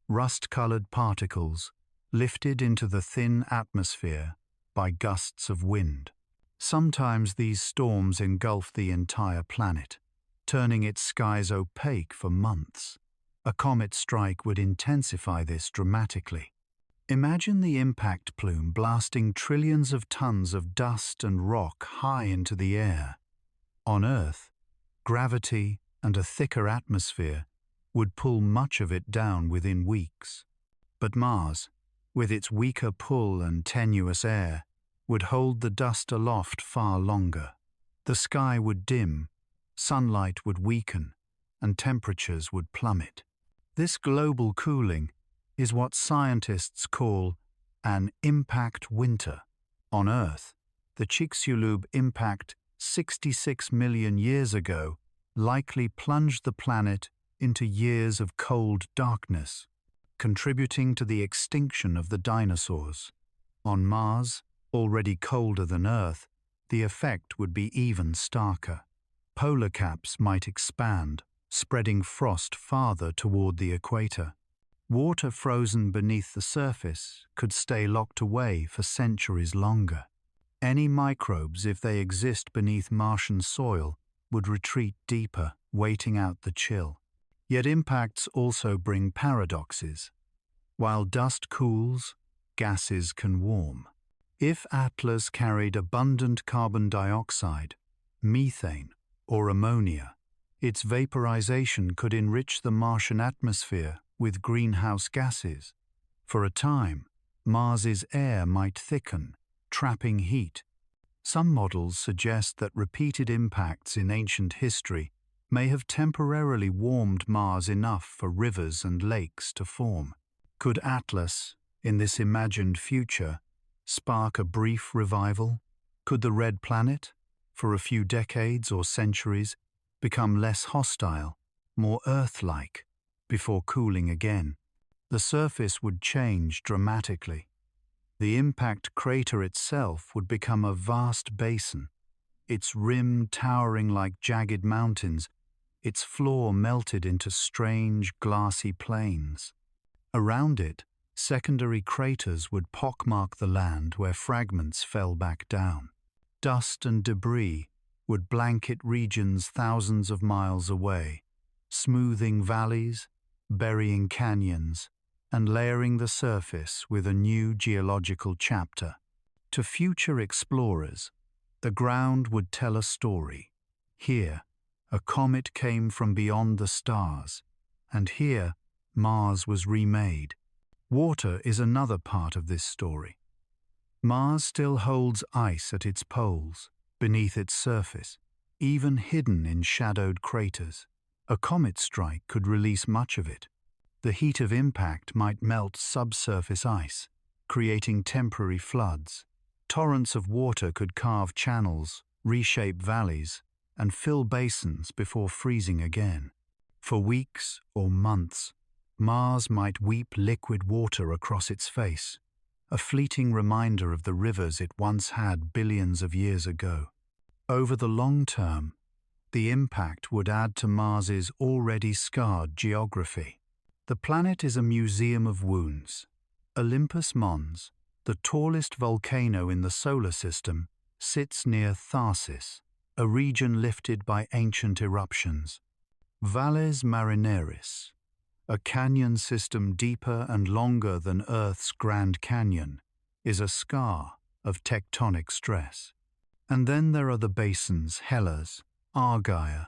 Rust-colored particles lifted into the thin atmosphere by gusts of wind. Sometimes these storms engulf the entire planet, turning its skies opaque for months. A comet strike would intensify this dramatically. Imagine the impact plume blasting trillions of tons of dust and rock high into the air. On Earth, gravity and a thicker atmosphere would pull much of it down within weeks. But Mars, with its weaker pull and tenuous air, would hold the dust aloft far longer. The sky would dim, sunlight would weaken, and temperatures would plummet. This global cooling is what scientists call an impact winter. On Earth, the Chicxulub impact 66 million years ago likely plunged the planet into years of cold darkness, contributing to the extinction of the dinosaurs. On Mars, already colder than Earth, the effect would be even starker. Polar caps might expand, spreading frost farther toward the equator. Water frozen beneath the surface could stay locked away for centuries longer. Any microbes, if they exist beneath Martian soil, would retreat deeper, waiting out the chill. Yet impacts also bring paradoxes. While dust cools, gases can warm. If Atlas carried abundant carbon dioxide, methane, or ammonia, its vaporization could enrich the Martian atmosphere with greenhouse gases. For a time, Mars's air might thicken, trapping heat. Some models suggest that repeated impacts in ancient history may have temporarily warmed Mars enough for rivers and lakes to form. Could Atlas, in this imagined future, spark a brief revival? Could the red planet, for a few decades or centuries, become less hostile, more Earth-like, before cooling again? The surface would change dramatically. The impact crater itself would become a vast basin, its rim towering like jagged mountains, its floor melted into strange, glassy plains. Around it, secondary craters would pockmark the land where fragments fell back down. Dust and debris would blanket regions thousands of miles away, smoothing valleys, burying canyons, and layering the surface with a new geological chapter. To future explorers, the ground would tell a story. Here, a comet came from beyond the stars, and here, Mars was remade. Water is another part of this story. Mars still holds ice at its poles, beneath its surface, even hidden in shadowed craters. A comet strike could release much of it. The heat of impact might melt subsurface ice, creating temporary floods. Torrents of water could carve channels, reshape valleys, and fill basins before freezing again. For weeks or months, Mars might weep liquid water across its face, a fleeting reminder of the rivers it once had billions of years ago. Over the long term, the impact would add to Mars's already scarred geography. The planet is a museum of wounds. Olympus Mons, the tallest volcano in the solar system, sits near Tharsis, a region lifted by ancient eruptions. Valles Marineris, a canyon system deeper and longer than Earth's Grand Canyon, is a scar of tectonic stress. And then there are the basins Hellas, Argyre,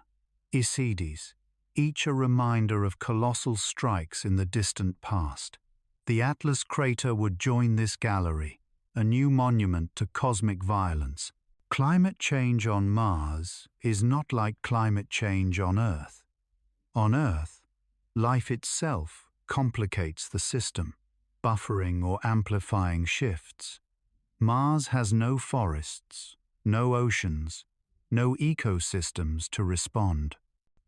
Isides, each a reminder of colossal strikes in the distant past. The Atlas crater would join this gallery, a new monument to cosmic violence. Climate change on Mars is not like climate change on Earth. On Earth, life itself complicates the system, buffering or amplifying shifts. Mars has no forests, no oceans, no ecosystems to respond.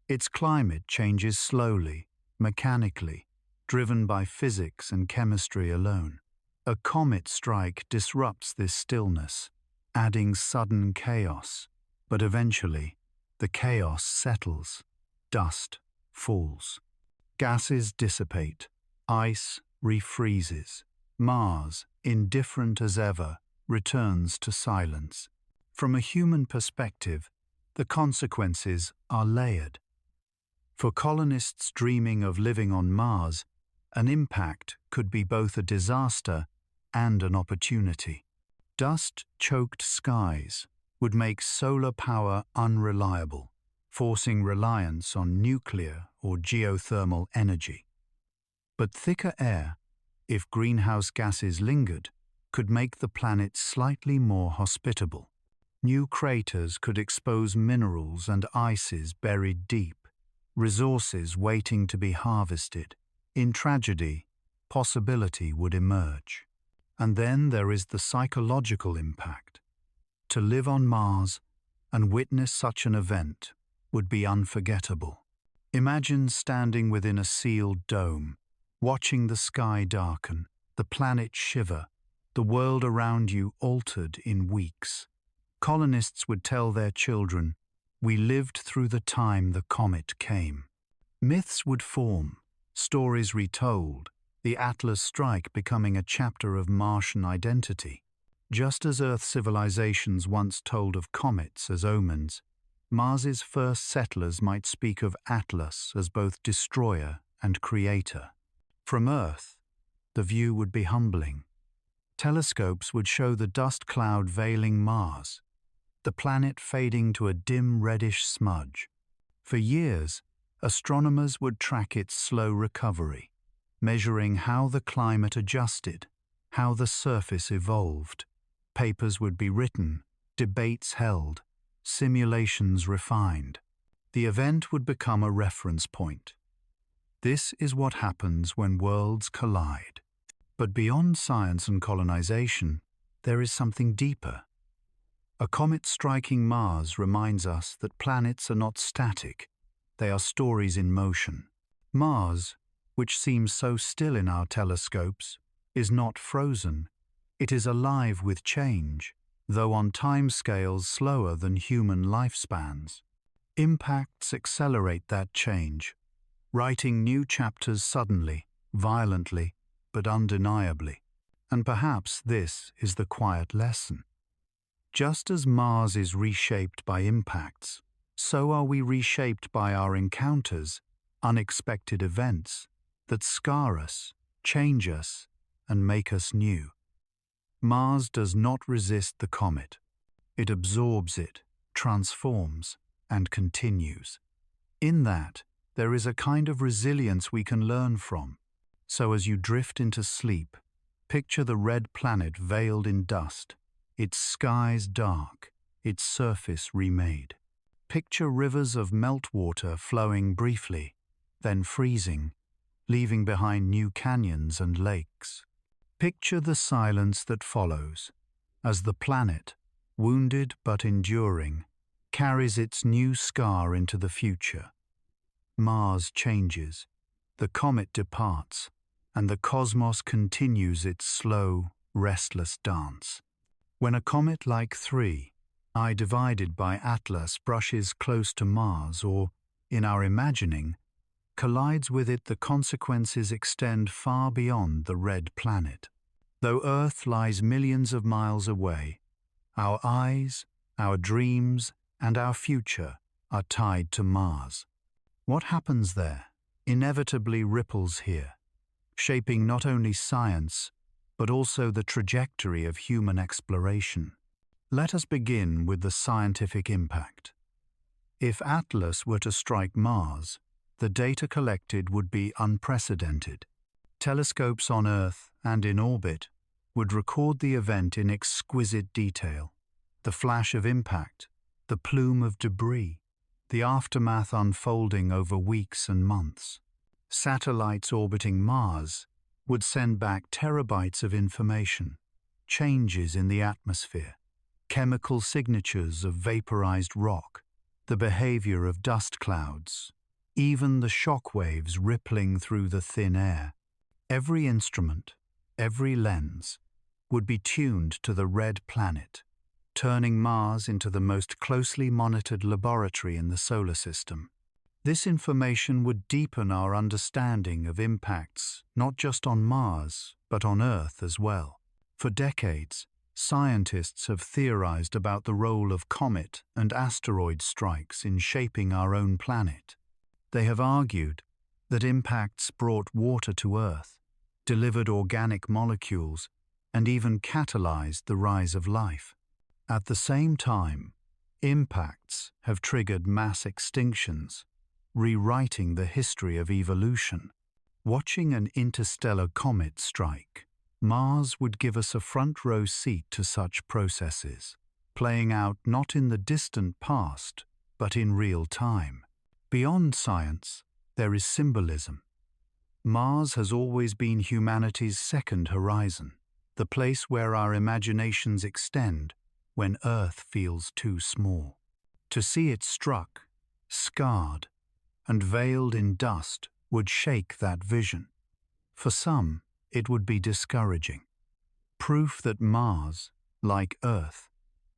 Its climate changes slowly, mechanically, driven by physics and chemistry alone. A comet strike disrupts this stillness, adding sudden chaos, but eventually, the chaos settles. Dust falls. Gases dissipate. Ice refreezes. Mars, indifferent as ever, returns to silence. From a human perspective, the consequences are layered. For colonists dreaming of living on Mars, an impact could be both a disaster and an opportunity. Dust-choked skies would make solar power unreliable, forcing reliance on nuclear or geothermal energy. But thicker air, if greenhouse gases lingered, could make the planet slightly more hospitable. New craters could expose minerals and ices buried deep, resources waiting to be harvested. In tragedy, possibility would emerge. And then there is the psychological impact. To live on Mars and witness such an event would be unforgettable. Imagine standing within a sealed dome, watching the sky darken, the planet shiver, the world around you altered in weeks. Colonists would tell their children, "We lived through the time the comet came." Myths would form, stories retold, the Atlas strike becoming a chapter of Martian identity. Just as Earth civilizations once told of comets as omens, Mars's first settlers might speak of Atlas as both destroyer and creator. From Earth, the view would be humbling. Telescopes would show the dust cloud veiling Mars, the planet fading to a dim reddish smudge. For years, astronomers would track its slow recovery, measuring how the climate adjusted, how the surface evolved. Papers would be written, debates held, simulations refined. The event would become a reference point. This is what happens when worlds collide. But beyond science and colonization, there is something deeper. A comet striking Mars reminds us that planets are not static, they are stories in motion. Mars, which seems so still in our telescopes, is not frozen. It is alive with change, though on timescales slower than human lifespans. Impacts accelerate that change, writing new chapters suddenly, violently, but undeniably. And perhaps this is the quiet lesson. Just as Mars is reshaped by impacts, so are we reshaped by our encounters, unexpected events that scar us, change us, and make us new. Mars does not resist the comet. It absorbs it, transforms, and continues. In that, there is a kind of resilience we can learn from. So as you drift into sleep, picture the red planet veiled in dust, its skies dark, its surface remade. Picture rivers of meltwater flowing briefly, then freezing, leaving behind new canyons and lakes. Picture the silence that follows, as the planet, wounded but enduring, carries its new scar into the future. Mars changes, the comet departs, and the cosmos continues its slow, restless dance. When a comet like 3I divided by Atlas brushes close to Mars or, in our imagining, collides with it, the consequences extend far beyond the red planet. Though Earth lies millions of miles away, our eyes, our dreams, and our future are tied to Mars. What happens there inevitably ripples here, shaping not only science, but also the trajectory of human exploration. Let us begin with the scientific impact. If Atlas were to strike Mars, the data collected would be unprecedented. Telescopes on Earth and in orbit would record the event in exquisite detail. The flash of impact, the plume of debris, the aftermath unfolding over weeks and months. Satellites orbiting Mars would send back terabytes of information, changes in the atmosphere, chemical signatures of vaporized rock, the behavior of dust clouds, even the shock waves rippling through the thin air. Every instrument, every lens, would be tuned to the red planet, turning Mars into the most closely monitored laboratory in the solar system. This information would deepen our understanding of impacts not just on Mars, but on Earth as well. For decades, scientists have theorized about the role of comet and asteroid strikes in shaping our own planet. They have argued that impacts brought water to Earth, delivered organic molecules, and even catalyzed the rise of life. At the same time, impacts have triggered mass extinctions, rewriting the history of evolution. Watching an interstellar comet strike, Mars would give us a front-row seat to such processes, playing out not in the distant past, but in real time. Beyond science, there is symbolism. Mars has always been humanity's second horizon, the place where our imaginations extend when Earth feels too small. To see it struck, scarred, and veiled in dust would shake that vision. For some, it would be discouraging. Proof that Mars, like Earth,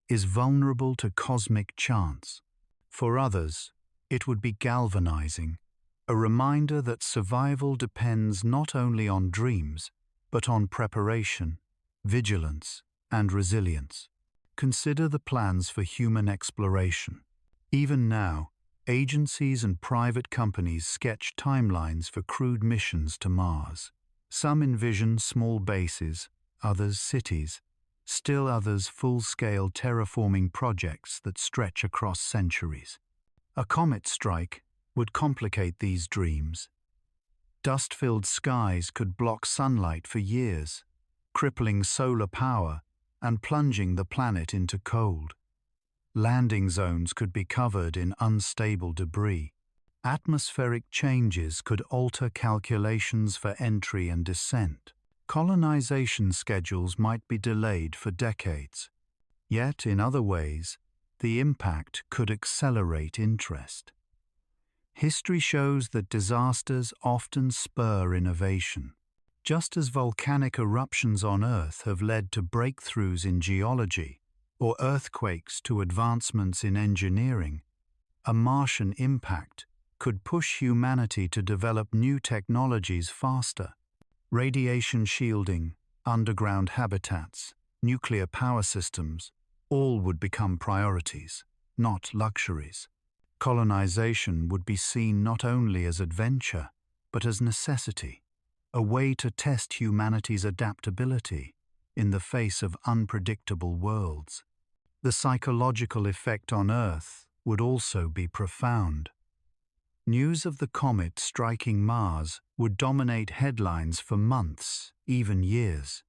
is vulnerable to cosmic chance. For others, it would be galvanizing, a reminder that survival depends not only on dreams, but on preparation, vigilance, and resilience. Consider the plans for human exploration. Even now, agencies and private companies sketch timelines for crewed missions to Mars. Some envision small bases, others cities, still others full-scale terraforming projects that stretch across centuries. A comet strike would complicate these dreams. Dust-filled skies could block sunlight for years, crippling solar power and plunging the planet into cold. Landing zones could be covered in unstable debris. Atmospheric changes could alter calculations for entry and descent. Colonization schedules might be delayed for decades. Yet, in other ways, the impact could accelerate interest. History shows that disasters often spur innovation. Just as volcanic eruptions on Earth have led to breakthroughs in geology, or earthquakes to advancements in engineering, a Martian impact could push humanity to develop new technologies faster. Radiation shielding, underground habitats, nuclear power systems, all would become priorities, not luxuries. Colonization would be seen not only as adventure, but as necessity, a way to test humanity's adaptability in the face of unpredictable worlds. The psychological effect on Earth would also be profound. News of the comet striking Mars would dominate headlines for months, even years.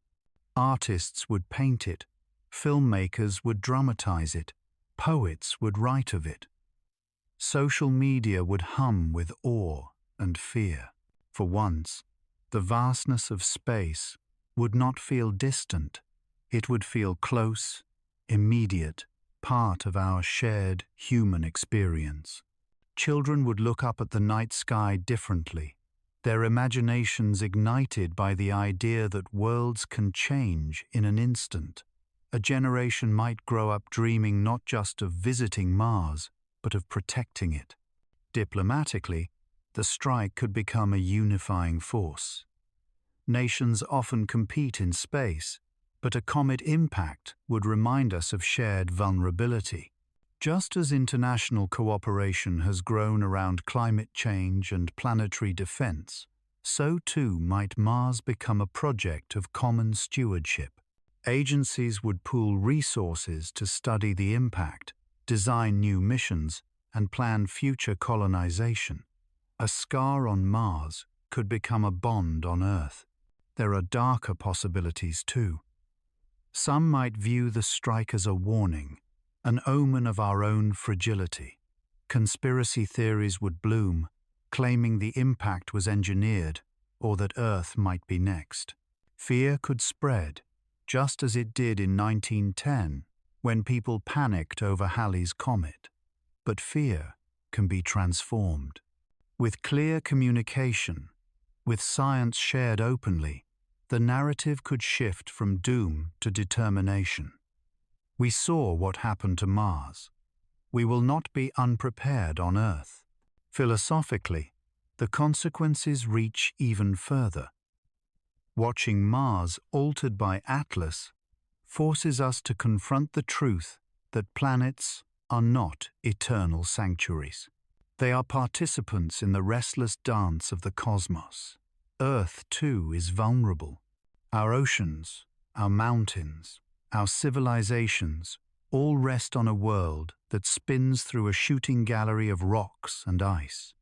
Artists would paint it, filmmakers would dramatize it, poets would write of it. Social media would hum with awe and fear. For once, the vastness of space would not feel distant. It would feel close, immediate, part of our shared human experience. Children would look up at the night sky differently, their imaginations ignited by the idea that worlds can change in an instant. A generation might grow up dreaming not just of visiting Mars, but of protecting it. Diplomatically, the strike could become a unifying force. Nations often compete in space, but a comet impact would remind us of shared vulnerability. Just as international cooperation has grown around climate change and planetary defense, so too might Mars become a project of common stewardship. Agencies would pool resources to study the impact, design new missions, and plan future colonization. A scar on Mars could become a bond on Earth. There are darker possibilities too. Some might view the strike as a warning, an omen of our own fragility. Conspiracy theories would bloom, claiming the impact was engineered or that Earth might be next. Fear could spread, just as it did in 1910 when people panicked over Halley's Comet. But fear can be transformed. With clear communication, with science shared openly, the narrative could shift from doom to determination. We saw what happened to Mars. We will not be unprepared on Earth. Philosophically, the consequences reach even further. Watching Mars altered by Atlas forces us to confront the truth that planets are not eternal sanctuaries. They are participants in the restless dance of the cosmos. Earth, too, is vulnerable. Our oceans, our mountains, our civilizations all rest on a world that spins through a shooting gallery of rocks and ice.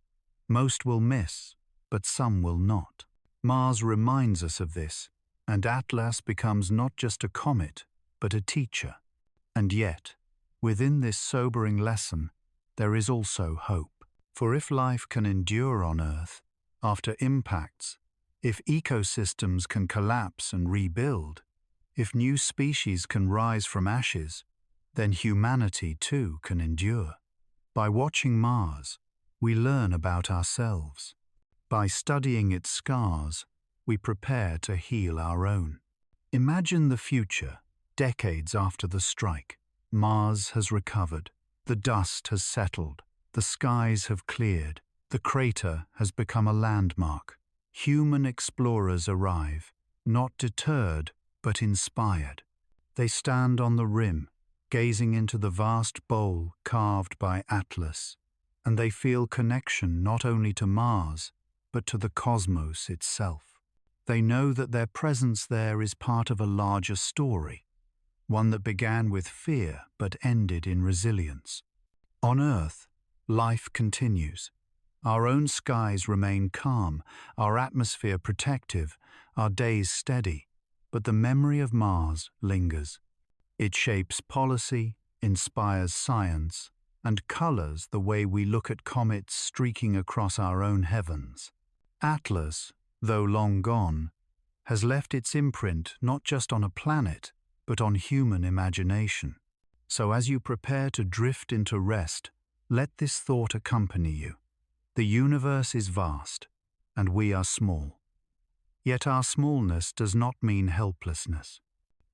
Most will miss, but some will not. Mars reminds us of this, and Atlas becomes not just a comet, but a teacher. And yet, within this sobering lesson, there is also hope. For if life can endure on Earth, after impacts, if ecosystems can collapse and rebuild, if new species can rise from ashes, then humanity too can endure. By watching Mars, we learn about ourselves. By studying its scars, we prepare to heal our own. Imagine the future, decades after the strike. Mars has recovered, the dust has settled, the skies have cleared, the crater has become a landmark. Human explorers arrive, not deterred, but inspired. They stand on the rim, gazing into the vast bowl carved by Atlas, and they feel connection not only to Mars, but to the cosmos itself. They know that their presence there is part of a larger story, one that began with fear but ended in resilience. On Earth, life continues. Our own skies remain calm, our atmosphere protective, our days steady, but the memory of Mars lingers. It shapes policy, inspires science, and colors the way we look at comets streaking across our own heavens. Atlas, though long gone, has left its imprint not just on a planet, but on human imagination. So as you prepare to drift into rest, let this thought accompany you. The universe is vast, and we are small. Yet our smallness does not mean helplessness.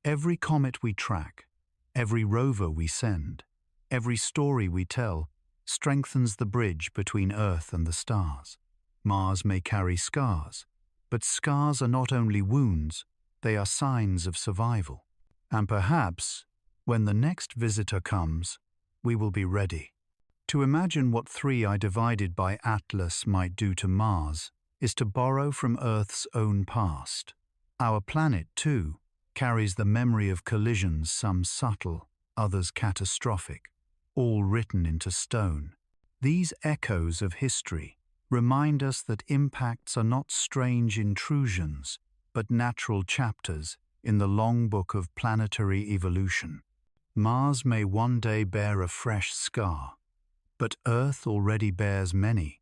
Every comet we track, every rover we send, every story we tell strengthens the bridge between Earth and the stars. Mars may carry scars, but scars are not only wounds, they are signs of survival. And perhaps, when the next visitor comes, we will be ready. To imagine what 3I divided by Atlas might do to Mars is to borrow from Earth's own past. Our planet, too, carries the memory of collisions, some subtle, others catastrophic, all written into stone. These echoes of history remind us that impacts are not strange intrusions, but natural chapters in the long book of planetary evolution. Mars may one day bear a fresh scar, but Earth already bears many,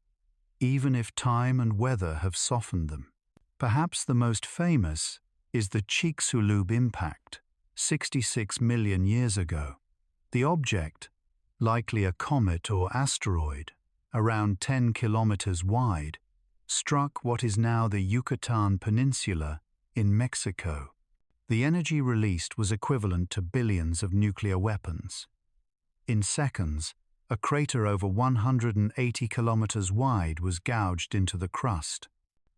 even if time and weather have softened them. Perhaps the most famous is the Chicxulub impact, 66 million years ago. The object, likely a comet or asteroid, around 10 kilometers wide, struck what is now the Yucatan Peninsula in Mexico. The energy released was equivalent to billions of nuclear weapons. In seconds, a crater over 180 kilometers wide was gouged into the crust.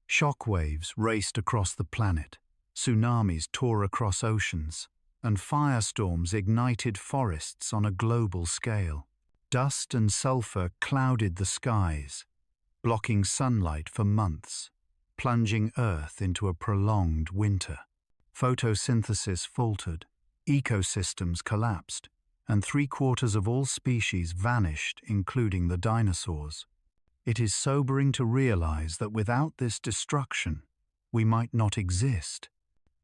Shockwaves raced across the planet, tsunamis tore across oceans, and firestorms ignited forests on a global scale. Dust and sulfur clouded the skies, blocking sunlight for months, plunging Earth into a prolonged winter. Photosynthesis faltered, ecosystems collapsed, and 3/4 of all species vanished, including the dinosaurs. It is sobering to realize that without this destruction, we might not exist.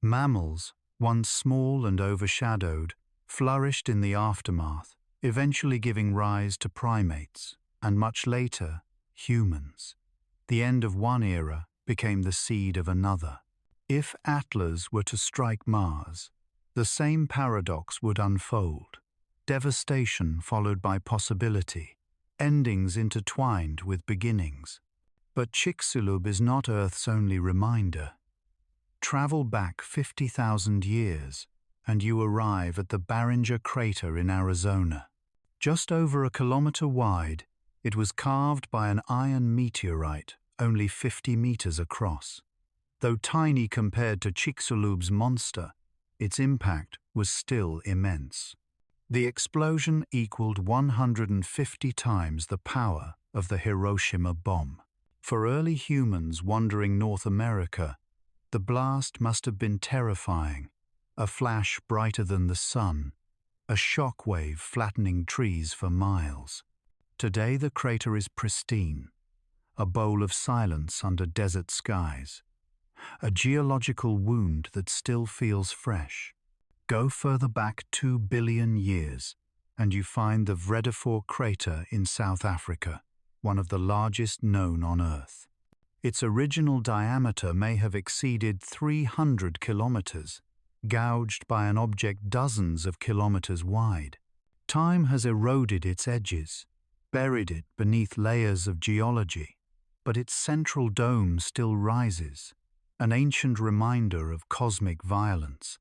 Mammals, once small and overshadowed, flourished in the aftermath, eventually giving rise to primates, and much later, humans. The end of one era became the seed of another. If Atlas were to strike Mars, the same paradox would unfold. Devastation followed by possibility, endings intertwined with beginnings. But Chicxulub is not Earth's only reminder. Travel back 50,000 years, and you arrive at the Barringer crater in Arizona. Just over a kilometer wide, it was carved by an iron meteorite only 50 meters across. Though tiny compared to Chicxulub's monster, its impact was still immense. The explosion equaled 150 times the power of the Hiroshima bomb. For early humans wandering North America, the blast must have been terrifying, a flash brighter than the sun, a shock wave flattening trees for miles. Today the crater is pristine, a bowl of silence under desert skies, a geological wound that still feels fresh. Go further back 2 billion years, and you find the Vredefort crater in South Africa, one of the largest known on Earth. Its original diameter may have exceeded 300 kilometers, gouged by an object dozens of kilometers wide. Time has eroded its edges, buried it beneath layers of geology, but its central dome still rises, an ancient reminder of cosmic violence.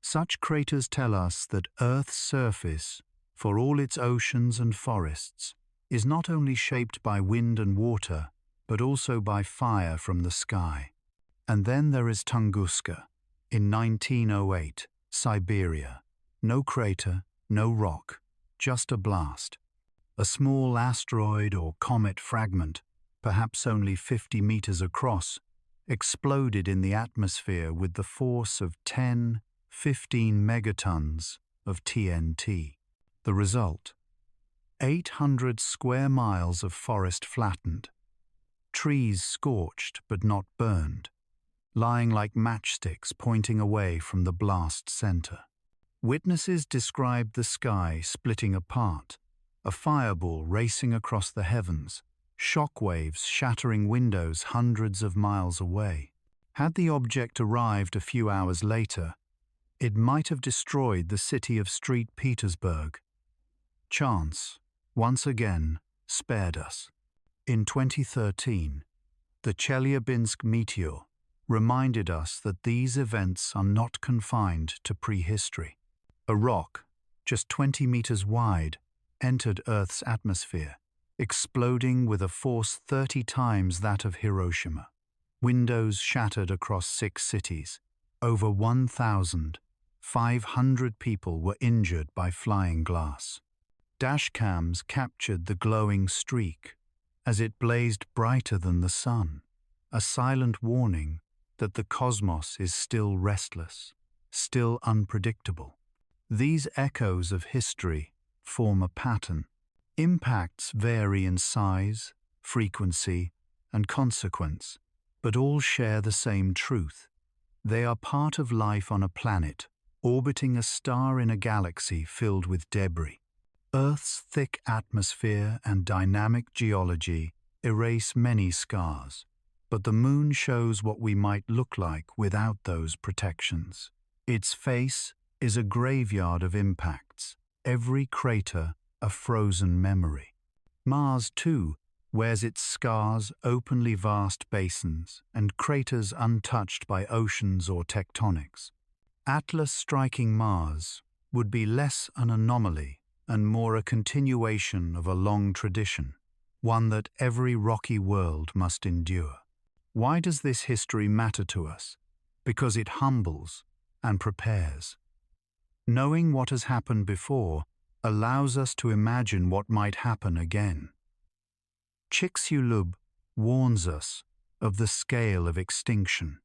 Such craters tell us that Earth's surface, for all its oceans and forests, is not only shaped by wind and water, but also by fire from the sky. And then there is Tunguska, in 1908, Siberia. No crater, no rock, just a blast. A small asteroid or comet fragment, perhaps only 50 meters across, exploded in the atmosphere with the force of 10–15 megatons of TNT. The result: 800 square miles of forest flattened, trees scorched but not burned, lying like matchsticks pointing away from the blast center. Witnesses described the sky splitting apart, a fireball racing across the heavens, shockwaves shattering windows hundreds of miles away. Had the object arrived a few hours later, it might have destroyed the city of St. Petersburg. Chance, once again, spared us. In 2013, the Chelyabinsk meteor reminded us that these events are not confined to prehistory. A rock, just 20 meters wide, entered Earth's atmosphere, exploding with a force 30 times that of Hiroshima. Windows shattered across 6 cities. Over 1,500 people were injured by flying glass. Dashcams captured the glowing streak as it blazed brighter than the sun, a silent warning that the cosmos is still restless, still unpredictable. These echoes of history form a pattern. Impacts vary in size, frequency, and consequence, but all share the same truth. They are part of life on a planet, orbiting a star in a galaxy filled with debris. Earth's thick atmosphere and dynamic geology erase many scars, but the Moon shows what we might look like without those protections. Its face is a graveyard of impacts, every crater a frozen memory. Mars, too, wears its scars, openly vast basins, and craters untouched by oceans or tectonics. Atlas striking Mars would be less an anomaly and more a continuation of a long tradition, one that every rocky world must endure. Why does this history matter to us? Because it humbles and prepares. Knowing what has happened before allows us to imagine what might happen again. Chicxulub warns us of the scale of extinction.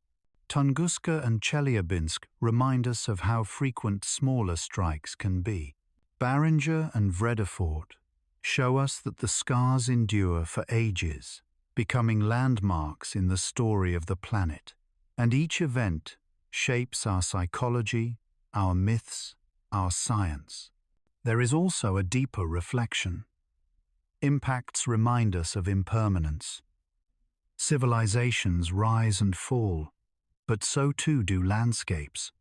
Tunguska and Chelyabinsk remind us of how frequent smaller strikes can be. Barringer and Vredefort show us that the scars endure for ages, becoming landmarks in the story of the planet. And each event shapes our psychology, our myths, our science. There is also a deeper reflection. Impacts remind us of impermanence. Civilizations rise and fall, but so too do landscapes.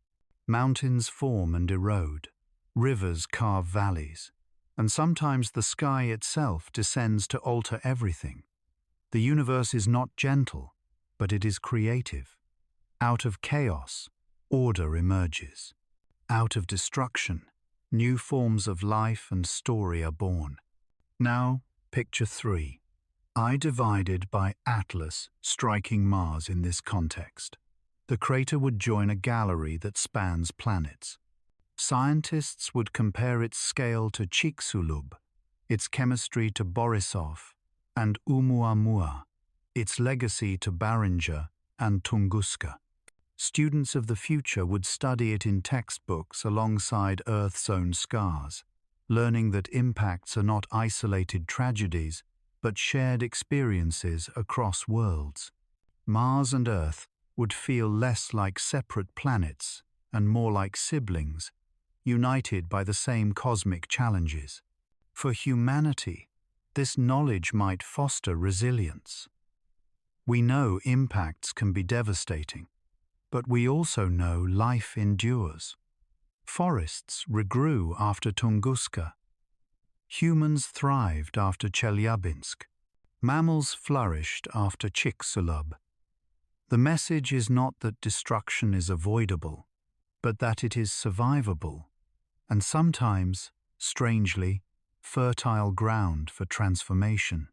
Mountains form and erode, rivers carve valleys, and sometimes the sky itself descends to alter everything. The universe is not gentle, but it is creative. Out of chaos, order emerges. Out of destruction, new forms of life and story are born. Now, picture 3. I divided by Atlas striking Mars in this context. The crater would join a gallery that spans planets. Scientists would compare its scale to Chicxulub, its chemistry to Borisov, and Oumuamua, its legacy to Barringer and Tunguska. Students of the future would study it in textbooks alongside Earth's own scars, learning that impacts are not isolated tragedies, but shared experiences across worlds. Mars and Earth would feel less like separate planets and more like siblings, united by the same cosmic challenges. For humanity, this knowledge might foster resilience. We know impacts can be devastating, but we also know life endures. Forests regrew after Tunguska. Humans thrived after Chelyabinsk. Mammals flourished after Chicxulub. The message is not that destruction is avoidable, but that it is survivable, and sometimes, strangely, fertile ground for transformation.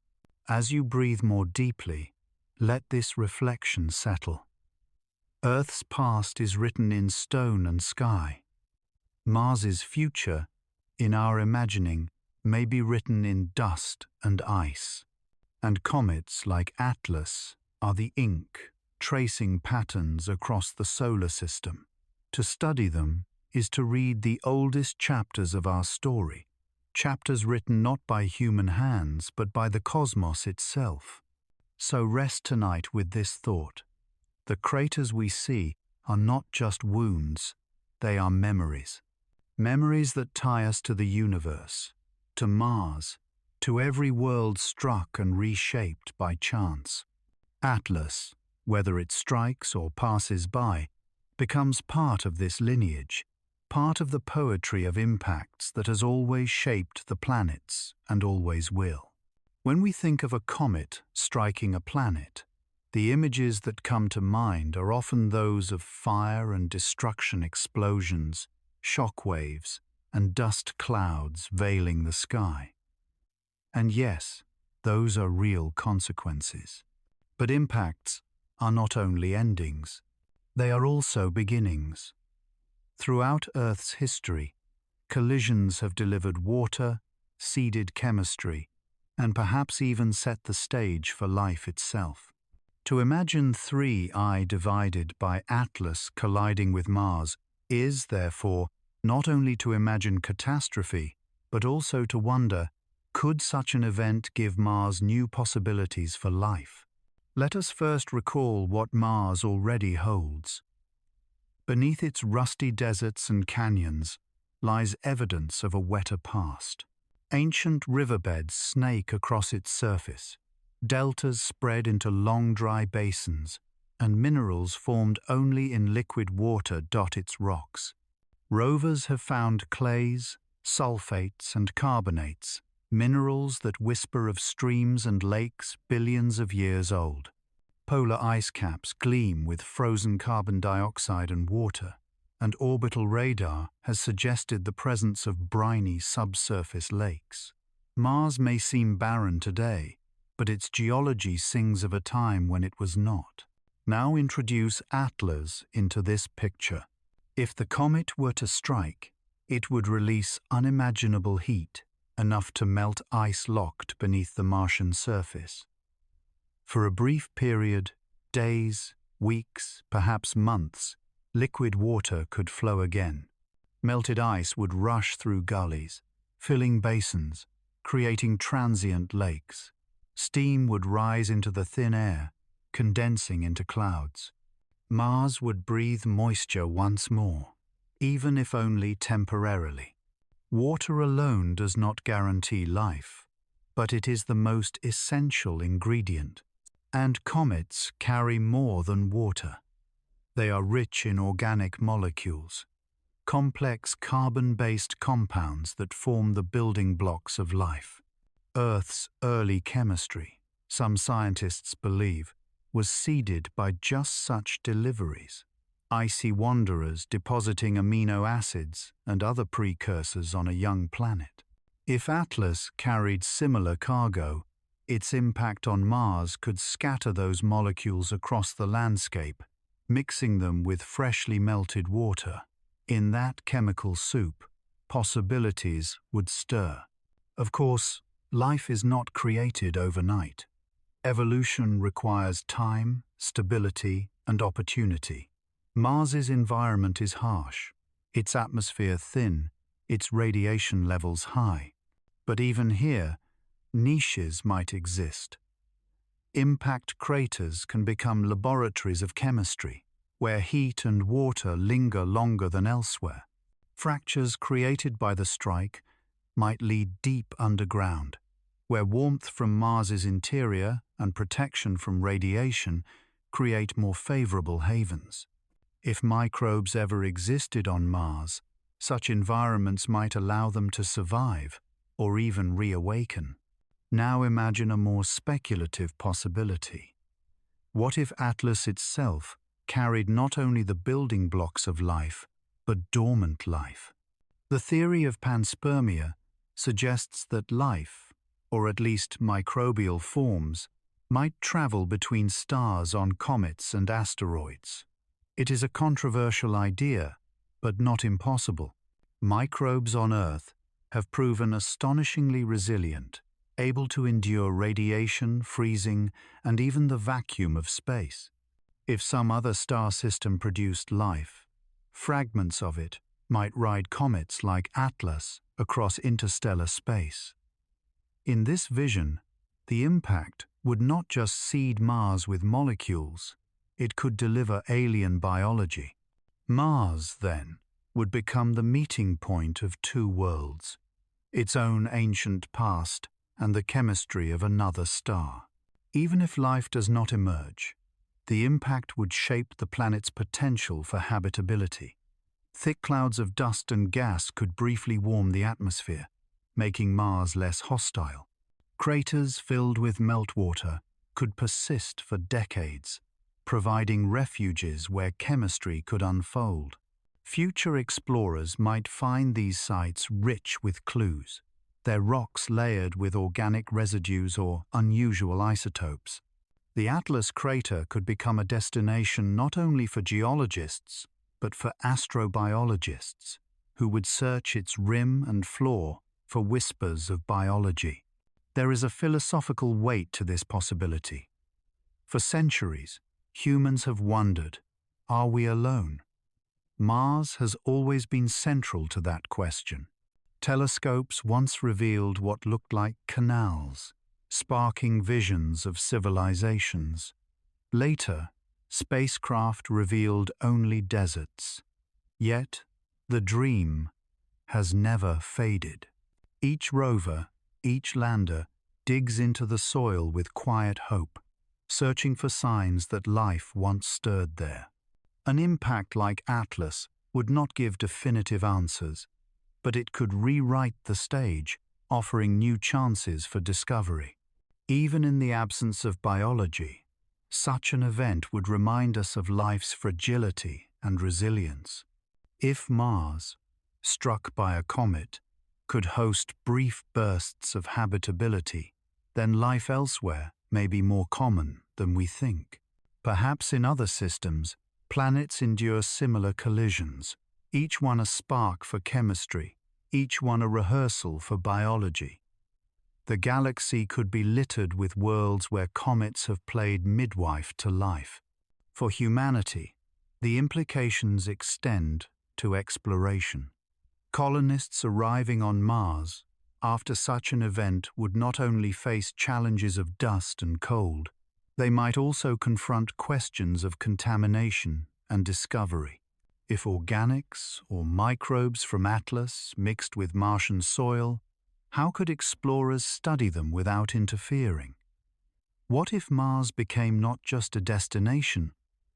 As you breathe more deeply, let this reflection settle. Earth's past is written in stone and sky. Mars's future, in our imagining, may be written in dust and ice. And comets like Atlas are the ink, tracing patterns across the solar system. To study them is to read the oldest chapters of our story, chapters written not by human hands but by the cosmos itself. So rest tonight with this thought. The craters we see are not just wounds, they are memories. Memories that tie us to the universe, to Mars, to every world struck and reshaped by chance. Atlas, whether it strikes or passes by, becomes part of this lineage, part of the poetry of impacts that has always shaped the planets and always will. When we think of a comet striking a planet, the images that come to mind are often those of fire and destruction explosions, shock waves, and dust clouds veiling the sky. And yes, Those are real consequences. But impacts are not only endings, they are also beginnings. Throughout Earth's history, collisions have delivered water, seeded chemistry, and perhaps even set the stage for life itself. To imagine 3I divided by Atlas colliding with Mars is, therefore, not only to imagine catastrophe, but also to wonder, could such an event give Mars new possibilities for life? Let us first recall what Mars already holds. Beneath its rusty deserts and canyons lies evidence of a wetter past. Ancient riverbeds snake across its surface, deltas spread into long dry basins, and minerals formed only in liquid water dot its rocks. Rovers have found clays, sulfates, and carbonates, minerals that whisper of streams and lakes billions of years old. Polar ice caps gleam with frozen carbon dioxide and water, and orbital radar has suggested the presence of briny subsurface lakes. Mars may seem barren today, but its geology sings of a time when it was not. Now introduce Atlas into this picture. If the comet were to strike, it would release unimaginable heat, enough to melt ice locked beneath the Martian surface. For a brief period, days, weeks, perhaps months, liquid water could flow again. Melted ice would rush through gullies, filling basins, creating transient lakes. Steam would rise into the thin air, condensing into clouds. Mars would breathe moisture once more, even if only temporarily. Water alone does not guarantee life, but it is the most essential ingredient. And comets carry more than water. They are rich in organic molecules, complex carbon-based compounds that form the building blocks of life. Earth's early chemistry, some scientists believe, was seeded by just such deliveries. Icy wanderers depositing amino acids and other precursors on a young planet. If Atlas carried similar cargo, its impact on Mars could scatter those molecules across the landscape, mixing them with freshly melted water. In that chemical soup, possibilities would stir. Of course, life is not created overnight. Evolution requires time, stability, and opportunity. Mars's environment is harsh, its atmosphere thin, its radiation levels high. But even here, niches might exist. Impact craters can become laboratories of chemistry, where heat and water linger longer than elsewhere. Fractures created by the strike might lead deep underground, where warmth from Mars's interior and protection from radiation create more favorable havens. If microbes ever existed on Mars, such environments might allow them to survive or even reawaken. Now imagine a more speculative possibility. What if Atlas itself carried not only the building blocks of life, but dormant life? The theory of panspermia suggests that life, or at least microbial forms, might travel between stars on comets and asteroids. It is a controversial idea, but not impossible. Microbes on Earth have proven astonishingly resilient, able to endure radiation, freezing, and even the vacuum of space. If some other star system produced life, fragments of it might ride comets like Atlas across interstellar space. In this vision, the impact would not just seed Mars with molecules, it could deliver alien biology. Mars, then, would become the meeting point of two worlds, its own ancient past and the chemistry of another star. Even if life does not emerge, the impact would shape the planet's potential for habitability. Thick clouds of dust and gas could briefly warm the atmosphere, making Mars less hostile. Craters filled with meltwater could persist for decades, providing refuges where chemistry could unfold. Future explorers might find these sites rich with clues, their rocks layered with organic residues or unusual isotopes. The Atlas crater could become a destination not only for geologists, but for astrobiologists, who would search its rim and floor for whispers of biology. There is a philosophical weight to this possibility. For centuries, humans have wondered, are we alone? Mars has always been central to that question. Telescopes once revealed what looked like canals, sparking visions of civilizations. Later, spacecraft revealed only deserts. Yet, the dream has never faded. Each rover, each lander, digs into the soil with quiet hope, searching for signs that life once stirred there. An impact like Atlas would not give definitive answers, but it could rewrite the stage, offering new chances for discovery. Even in the absence of biology, such an event would remind us of life's fragility and resilience. If Mars, struck by a comet, could host brief bursts of habitability, then life elsewhere may be more common than we think. Perhaps in other systems, planets endure similar collisions, each one a spark for chemistry, each one a rehearsal for biology. The galaxy could be littered with worlds where comets have played midwife to life. For humanity, the implications extend to exploration. Colonists arriving on Mars after such an event would not only face challenges of dust and cold, they might also confront questions of contamination and discovery. If organics or microbes from Atlas mixed with Martian soil, how could explorers study them without interfering? What if Mars became not just a destination,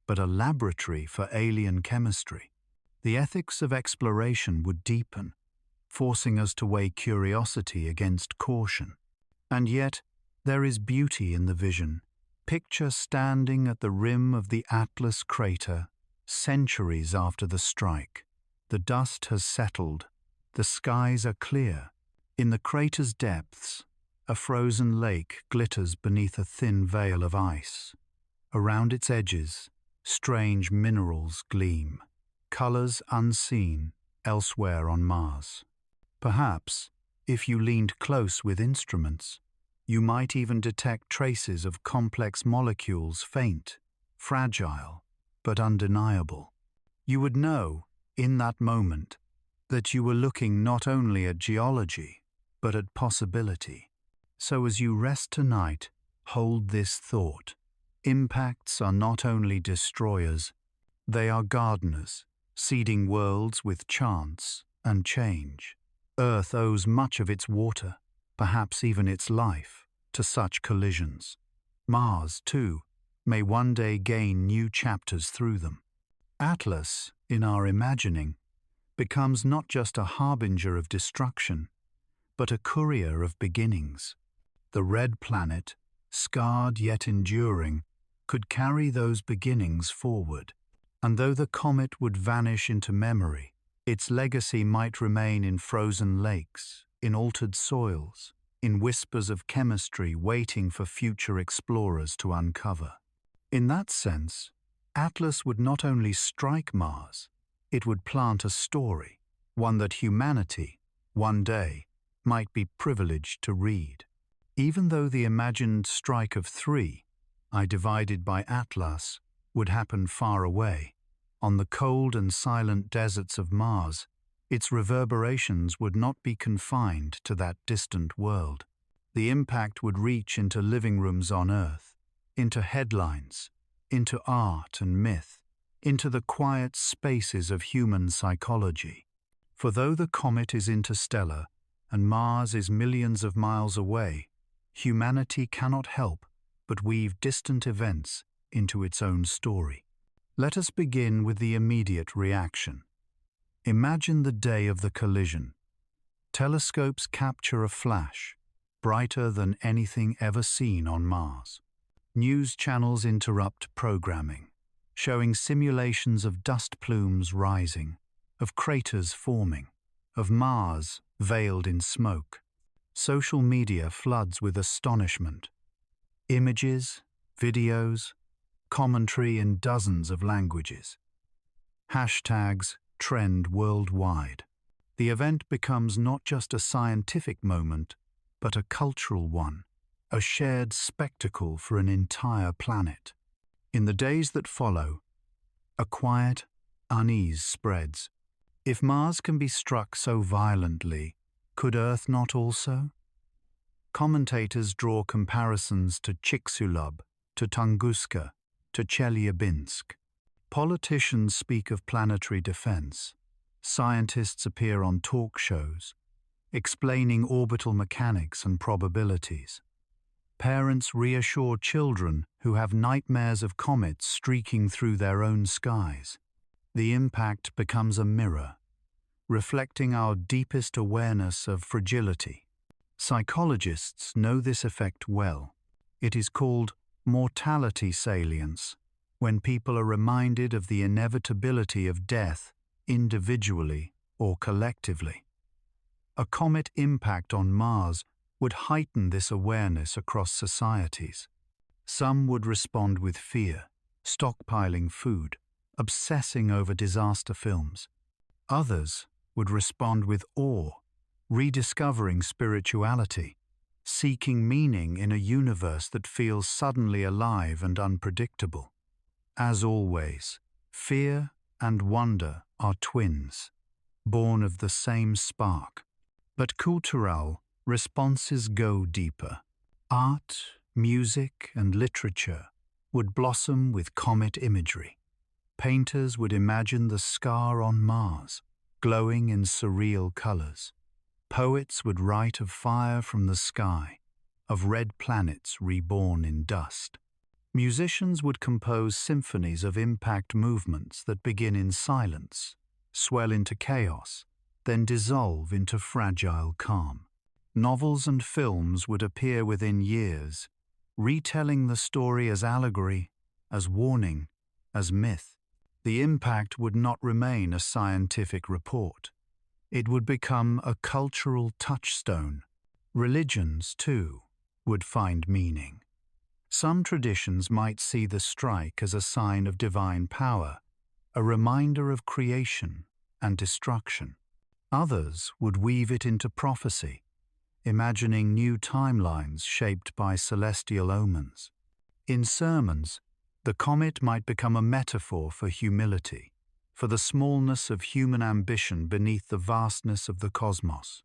but a laboratory for alien chemistry? The ethics of exploration would deepen, forcing us to weigh curiosity against caution. And yet, there is beauty in the vision. Picture standing at the rim of the Atlas crater, centuries after the strike. The dust has settled, the skies are clear. In the crater's depths, a frozen lake glitters beneath a thin veil of ice. Around its edges, strange minerals gleam, colors unseen elsewhere on Mars. Perhaps, if you leaned close with instruments, you might even detect traces of complex molecules, faint, fragile, but undeniable. You would know, in that moment, that you were looking not only at geology, but at possibility. So as you rest tonight, hold this thought. Impacts are not only destroyers, they are gardeners, seeding worlds with chance and change. Earth owes much of its water, perhaps even its life, to such collisions. Mars, too, may one day gain new chapters through them. Atlas, in our imagining, becomes not just a harbinger of destruction, but a courier of beginnings. The red planet, scarred yet enduring, could carry those beginnings forward. And though the comet would vanish into memory, its legacy might remain in frozen lakes, in altered soils, in whispers of chemistry waiting for future explorers to uncover. In that sense, Atlas would not only strike Mars, it would plant a story, one that humanity, one day, might be privileged to read. Even though the imagined strike of 3, divided by Atlas, would happen far away, on the cold and silent deserts of Mars, its reverberations would not be confined to that distant world. The impact would reach into living rooms on Earth, into headlines, into art and myth, into the quiet spaces of human psychology. For though the comet is interstellar and Mars is millions of miles away, humanity cannot help but weave distant events into its own story. Let us begin with the immediate reaction. Imagine the day of the collision. Telescopes capture a flash, brighter than anything ever seen on Mars. News channels interrupt programming, showing simulations of dust plumes rising, of craters forming, of Mars veiled in smoke. Social media floods with astonishment. Images, videos, commentary in dozens of languages. Hashtags trend worldwide. The event becomes not just a scientific moment, but a cultural one, a shared spectacle for an entire planet. In the days that follow, a quiet unease spreads. If Mars can be struck so violently, could Earth not also? Commentators draw comparisons to Chicxulub, to Tunguska, to Chelyabinsk. Politicians speak of planetary defense. Scientists appear on talk shows, explaining orbital mechanics and probabilities. Parents reassure children who have nightmares of comets streaking through their own skies. The impact becomes a mirror, reflecting our deepest awareness of fragility. Psychologists know this effect well. It is called mortality salience, when people are reminded of the inevitability of death individually or collectively. A comet impact on Mars would heighten this awareness across societies. Some would respond with fear, stockpiling food, obsessing over disaster films. Others would respond with awe, rediscovering spirituality, seeking meaning in a universe that feels suddenly alive and unpredictable. As always, fear and wonder are twins, born of the same spark. But cultural responses go deeper. Art, music, and literature would blossom with comet imagery. Painters would imagine the scar on Mars, glowing in surreal colors. Poets would write of fire from the sky, of red planets reborn in dust. Musicians would compose symphonies of impact movements that begin in silence, swell into chaos, then dissolve into fragile calm. Novels and films would appear within years, retelling the story as allegory, as warning, as myth. The impact would not remain a scientific report. It would become a cultural touchstone. Religions, too, would find meaning. Some traditions might see the strike as a sign of divine power, a reminder of creation and destruction. Others would weave it into prophecy, imagining new timelines shaped by celestial omens. In sermons, the comet might become a metaphor for humility, for the smallness of human ambition beneath the vastness of the cosmos.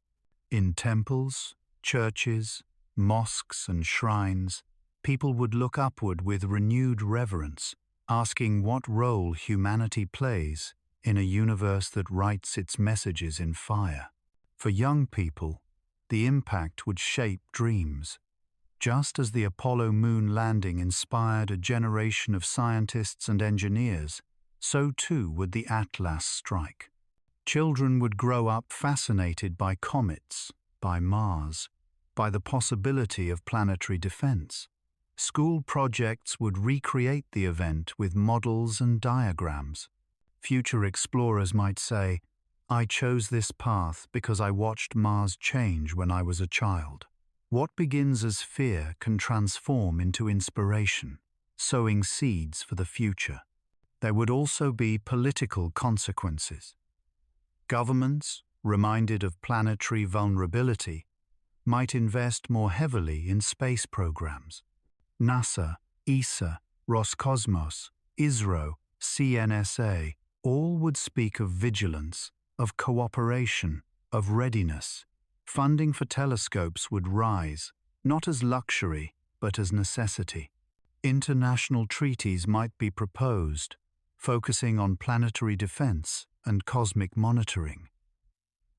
In temples, churches, mosques, and shrines, people would look upward with renewed reverence, asking what role humanity plays in a universe that writes its messages in fire. For young people, the impact would shape dreams. Just as the Apollo moon landing inspired a generation of scientists and engineers, so too would the Atlas strike. Children would grow up fascinated by comets, by Mars, by the possibility of planetary defense. School projects would recreate the event with models and diagrams. Future explorers might say, "I chose this path because I watched Mars change when I was a child." What begins as fear can transform into inspiration, sowing seeds for the future. There would also be political consequences. Governments, reminded of planetary vulnerability, might invest more heavily in space programs. NASA, ESA, Roscosmos, ISRO, CNSA, all would speak of vigilance, of cooperation, of readiness. Funding for telescopes would rise, not as luxury, but as necessity. International treaties might be proposed, focusing on planetary defense and cosmic monitoring.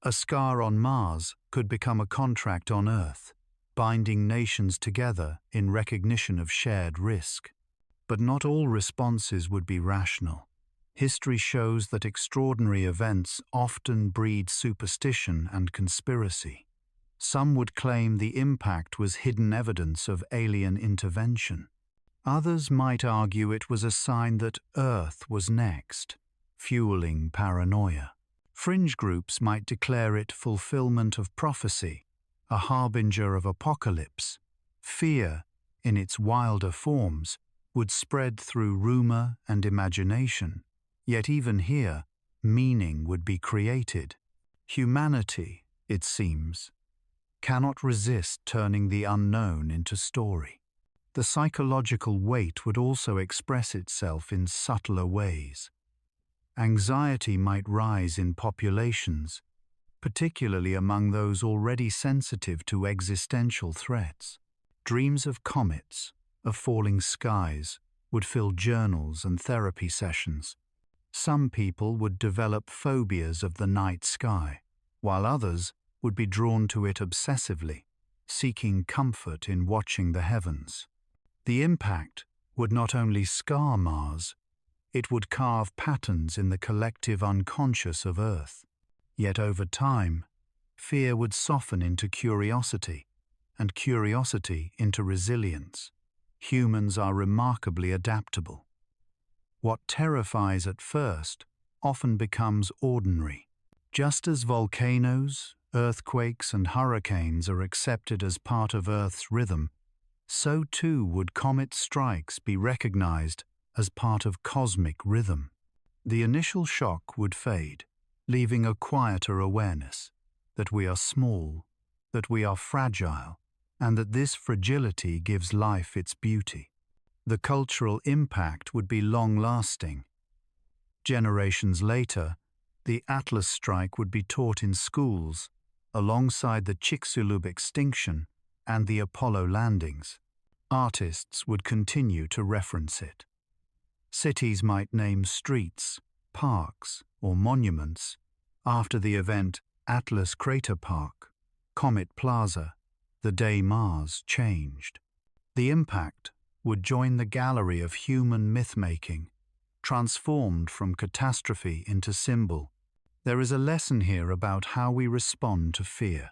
A scar on Mars could become a contract on Earth, binding nations together in recognition of shared risk. But not all responses would be rational. History shows that extraordinary events often breed superstition and conspiracy. Some would claim the impact was hidden evidence of alien intervention. Others might argue it was a sign that Earth was next, fueling paranoia. Fringe groups might declare it fulfillment of prophecy, a harbinger of apocalypse. Fear, in its wilder forms, would spread through rumor and imagination. Yet even here, meaning would be created. Humanity, it seems, cannot resist turning the unknown into story. The psychological weight would also express itself in subtler ways. Anxiety might rise in populations, particularly among those already sensitive to existential threats. Dreams of comets, of falling skies, would fill journals and therapy sessions. Some people would develop phobias of the night sky, while others would be drawn to it obsessively, seeking comfort in watching the heavens. The impact would not only scar Mars, it would carve patterns in the collective unconscious of Earth. Yet over time, fear would soften into curiosity, and curiosity into resilience. Humans are remarkably adaptable. What terrifies at first often becomes ordinary. Just as volcanoes, earthquakes, and hurricanes are accepted as part of Earth's rhythm, so too would comet strikes be recognized as part of cosmic rhythm. The initial shock would fade, leaving a quieter awareness that we are small, that we are fragile, and that this fragility gives life its beauty. The cultural impact would be long-lasting. Generations later, the Atlas strike would be taught in schools, alongside the Chicxulub extinction and the Apollo landings. Artists would continue to reference it. Cities might name streets, parks, or monuments after the event Atlas Crater Park, Comet Plaza, the day Mars changed. The impact would join the gallery of human myth-making, transformed from catastrophe into symbol. There is a lesson here about how we respond to fear.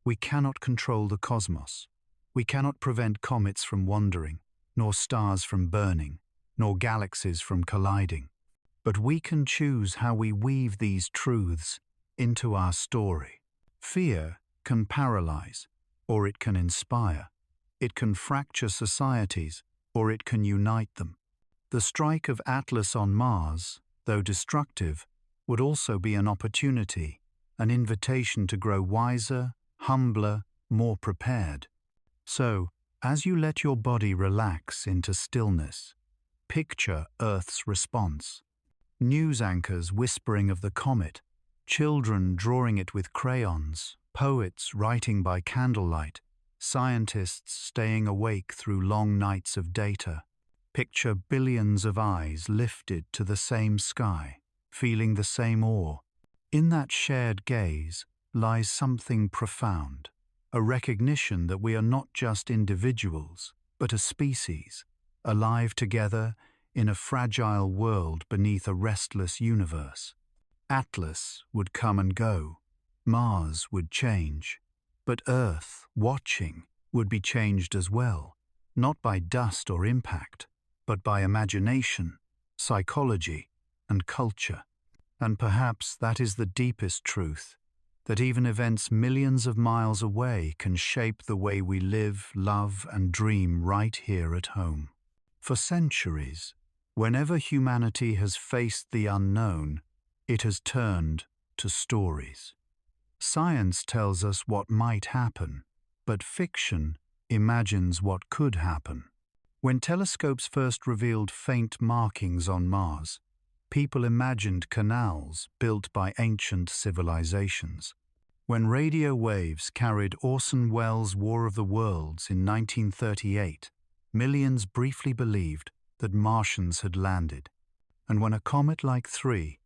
We cannot control the cosmos. We cannot prevent comets from wandering, nor stars from burning, nor galaxies from colliding. But we can choose how we weave these truths into our story. Fear can paralyze, or it can inspire. It can fracture societies, or it can unite them. The strike of Atlas on Mars, though destructive, would also be an opportunity, an invitation to grow wiser, humbler, more prepared. So, as you let your body relax into stillness, picture Earth's response. News anchors whispering of the comet, children drawing it with crayons, poets writing by candlelight, scientists staying awake through long nights of data. Picture billions of eyes lifted to the same sky, feeling the same awe. In that shared gaze lies something profound, a recognition that we are not just individuals, but a species, alive together in a fragile world beneath a restless universe. Atlas would come and go, Mars would change, but Earth, watching, would be changed as well, not by dust or impact, but by imagination, psychology, and culture. And perhaps that is the deepest truth, that even events millions of miles away can shape the way we live, love, and dream right here at home. For centuries, whenever humanity has faced the unknown, it has turned to stories. Science tells us what might happen, but fiction imagines what could happen. When telescopes first revealed faint markings on Mars, people imagined canals built by ancient civilizations. When radio waves carried Orson Welles' War of the Worlds in 1938, millions briefly believed that Martians had landed. And when a comet like 3,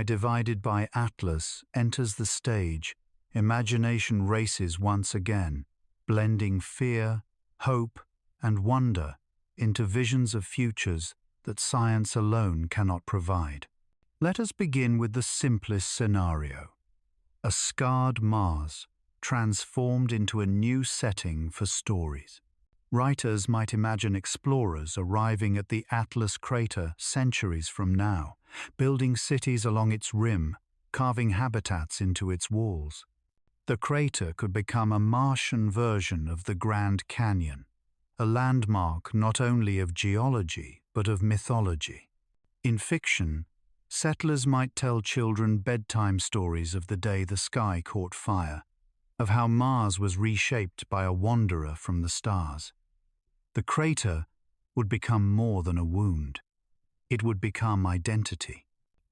divided by Atlas, enters the stage, imagination races once again, blending fear, hope, and wonder into visions of futures that science alone cannot provide. Let us begin with the simplest scenario: a scarred Mars transformed into a new setting for stories. Writers might imagine explorers arriving at the Atlas crater centuries from now, building cities along its rim, carving habitats into its walls. The crater could become a Martian version of the Grand Canyon, a landmark not only of geology but of mythology. In fiction, settlers might tell children bedtime stories of the day the sky caught fire, of how Mars was reshaped by a wanderer from the stars. The crater would become more than a wound. It would become identity.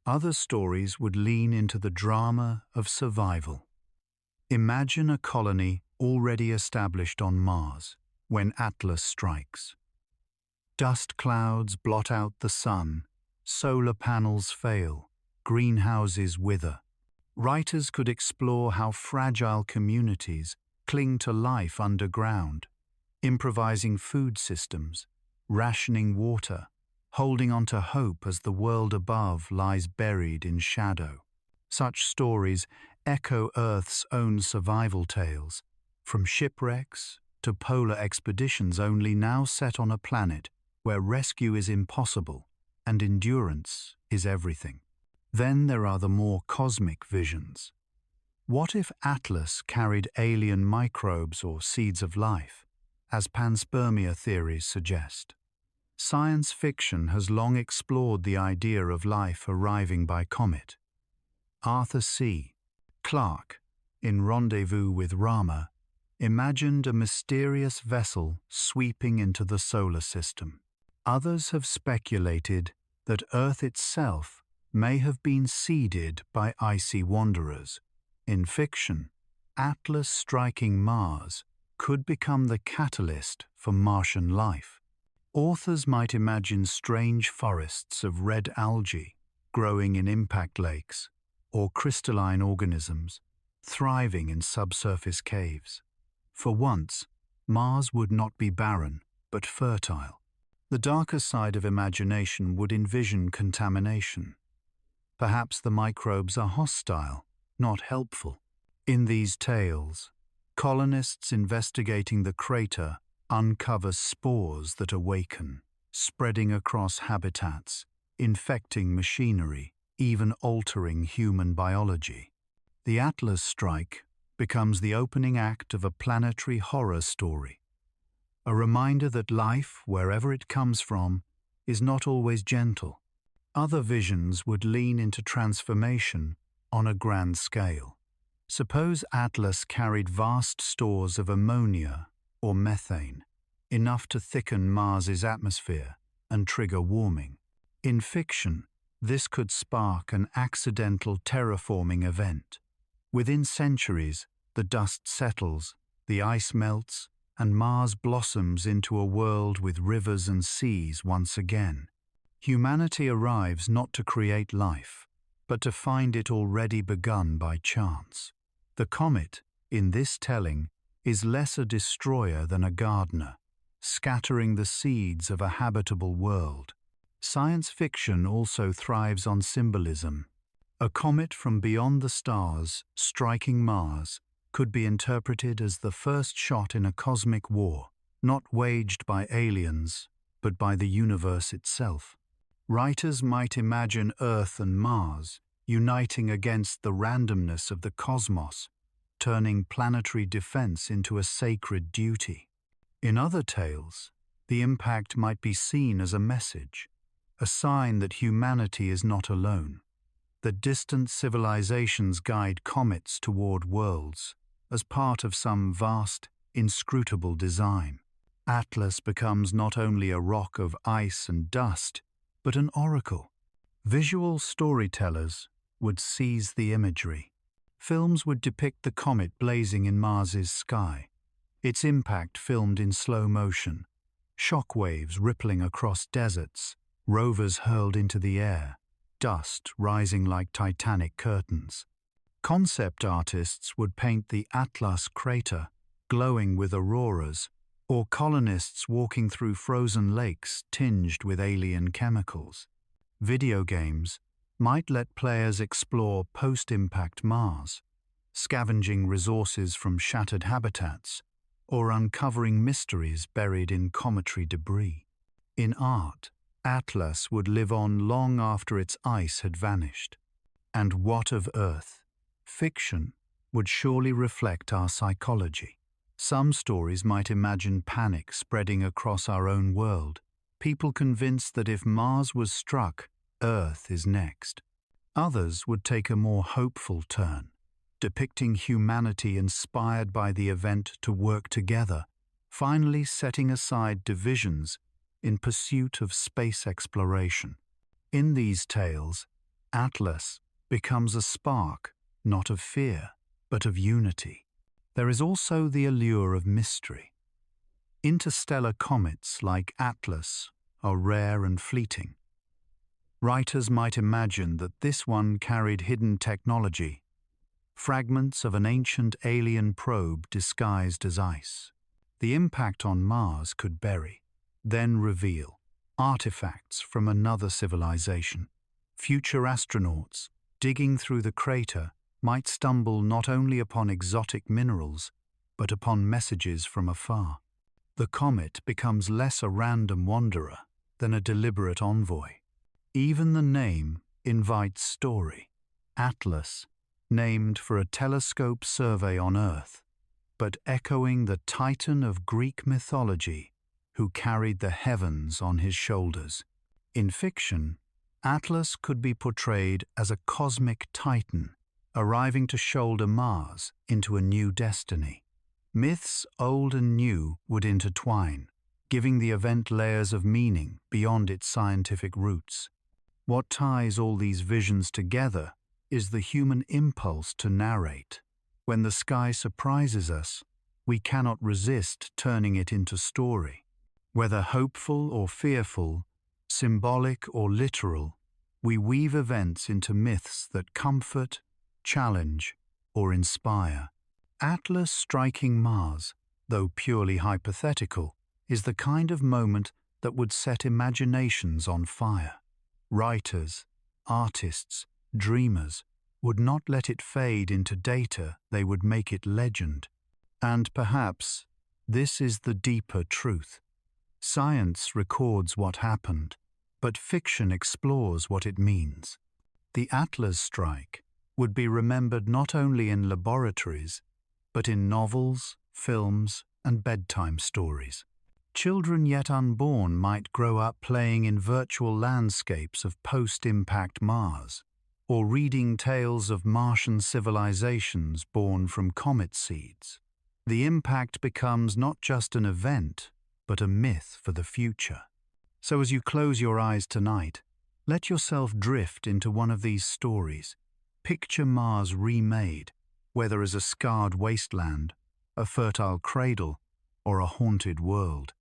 Other stories would lean into the drama of survival. Imagine a colony already established on Mars when Atlas strikes. Dust clouds blot out the sun, solar panels fail, greenhouses wither. Writers could explore how fragile communities cling to life underground, improvising food systems, rationing water, holding on to hope as the world above lies buried in shadow. Such stories echo Earth's own survival tales, from shipwrecks to polar expeditions, only now set on a planet where rescue is impossible and endurance is everything. Then there are the more cosmic visions. What if Atlas carried alien microbes or seeds of life, as panspermia theories suggest? Science fiction has long explored the idea of life arriving by comet. Arthur C. Clarke, in Rendezvous with Rama, imagined a mysterious vessel sweeping into the solar system. Others have speculated that Earth itself may have been seeded by icy wanderers. In fiction, Atlas striking Mars could become the catalyst for Martian life. Authors might imagine strange forests of red algae growing in impact lakes, or crystalline organisms thriving in subsurface caves. For once, Mars would not be barren, but fertile. The darker side of imagination would envision contamination. Perhaps the microbes are hostile, not helpful. In these tales, colonists investigating the crater uncover spores that awaken, spreading across habitats, infecting machinery, even altering human biology. The Atlas strike becomes the opening act of a planetary horror story, a reminder that life, wherever it comes from, is not always gentle. Other visions would lean into transformation on a grand scale. Suppose Atlas carried vast stores of ammonia or methane, enough to thicken Mars's atmosphere and trigger warming. In fiction, this could spark an accidental terraforming event. Within centuries, the dust settles, the ice melts, and Mars blossoms into a world with rivers and seas once again. Humanity arrives not to create life, but to find it already begun by chance. The comet, in this telling, is less a destroyer than a gardener, scattering the seeds of a habitable world. Science fiction also thrives on symbolism. A comet from beyond the stars striking Mars could be interpreted as the first shot in a cosmic war, not waged by aliens, but by the universe itself. Writers might imagine Earth and Mars uniting against the randomness of the cosmos, turning planetary defense into a sacred duty. In other tales, the impact might be seen as a message, a sign that humanity is not alone, that distant civilizations guide comets toward worlds as part of some vast, inscrutable design. Atlas becomes not only a rock of ice and dust, but an oracle. Visual storytellers would seize the imagery. Films would depict the comet blazing in Mars's sky, its impact filmed in slow motion, shock waves rippling across deserts, rovers hurled into the air, dust rising like titanic curtains. Concept artists would paint the Atlas crater glowing with auroras, or colonists walking through frozen lakes tinged with alien chemicals. Video games might let players explore post-impact Mars, scavenging resources from shattered habitats, or uncovering mysteries buried in cometary debris. In art, Atlas would live on long after its ice had vanished. And what of Earth? Fiction would surely reflect our psychology. Some stories might imagine panic spreading across our own world, people convinced that if Mars was struck, Earth is next. Others would take a more hopeful turn, depicting humanity inspired by the event to work together, finally setting aside divisions in pursuit of space exploration. In these tales, Atlas becomes a spark, not of fear, but of unity. There is also the allure of mystery. Interstellar comets like Atlas are rare and fleeting. Writers might imagine that this one carried hidden technology, fragments of an ancient alien probe disguised as ice. The impact on Mars could bury, then reveal, artifacts from another civilization. Future astronauts, digging through the crater, might stumble not only upon exotic minerals, but upon messages from afar. The comet becomes less a random wanderer than a deliberate envoy. Even the name invites story. Atlas, named for a telescope survey on Earth, but echoing the Titan of Greek mythology who carried the heavens on his shoulders. In fiction, Atlas could be portrayed as a cosmic titan, arriving to shoulder Mars into a new destiny. Myths old and new would intertwine, giving the event layers of meaning beyond its scientific roots. What ties all these visions together is the human impulse to narrate. When the sky surprises us, we cannot resist turning it into story. Whether hopeful or fearful, symbolic or literal, we weave events into myths that comfort, challenge, or inspire. Atlas striking Mars, though purely hypothetical, is the kind of moment that would set imaginations on fire. Writers, artists, dreamers would not let it fade into data, they would make it legend. And perhaps this is the deeper truth. Science records what happened, but fiction explores what it means. The Atlas strike would be remembered not only in laboratories, but in novels, films, and bedtime stories. Children yet unborn might grow up playing in virtual landscapes of post-impact Mars, or reading tales of Martian civilizations born from comet seeds. The impact becomes not just an event, but a myth for the future. So as you close your eyes tonight, let yourself drift into one of these stories. Picture Mars remade, whether as a scarred wasteland, a fertile cradle, or a haunted world.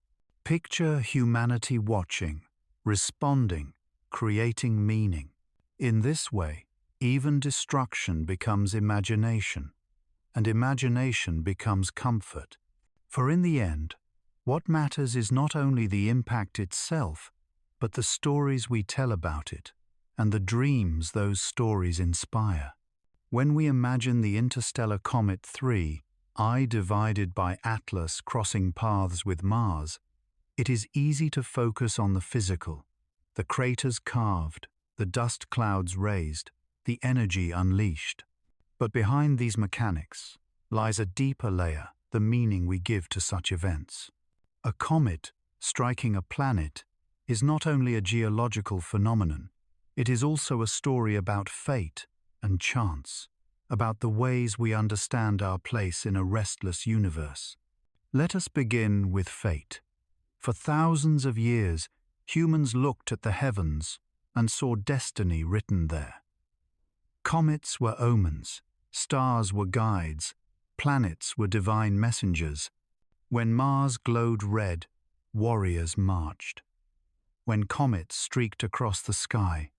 Picture humanity watching, responding, creating meaning. In this way, even destruction becomes imagination, and imagination becomes comfort. For in the end, what matters is not only the impact itself, but the stories we tell about it, and the dreams those stories inspire. When we imagine the interstellar comet 3, I divided by Atlas crossing paths with Mars, it is easy to focus on the physical, the craters carved, the dust clouds raised, the energy unleashed. But behind these mechanics lies a deeper layer, the meaning we give to such events. A comet striking a planet is not only a geological phenomenon, it is also a story about fate and chance, about the ways we understand our place in a restless universe. Let us begin with fate. For thousands of years, humans looked at the heavens and saw destiny written there. Comets were omens, stars were guides, planets were divine messengers. When Mars glowed red, warriors marched. When comets streaked across the sky,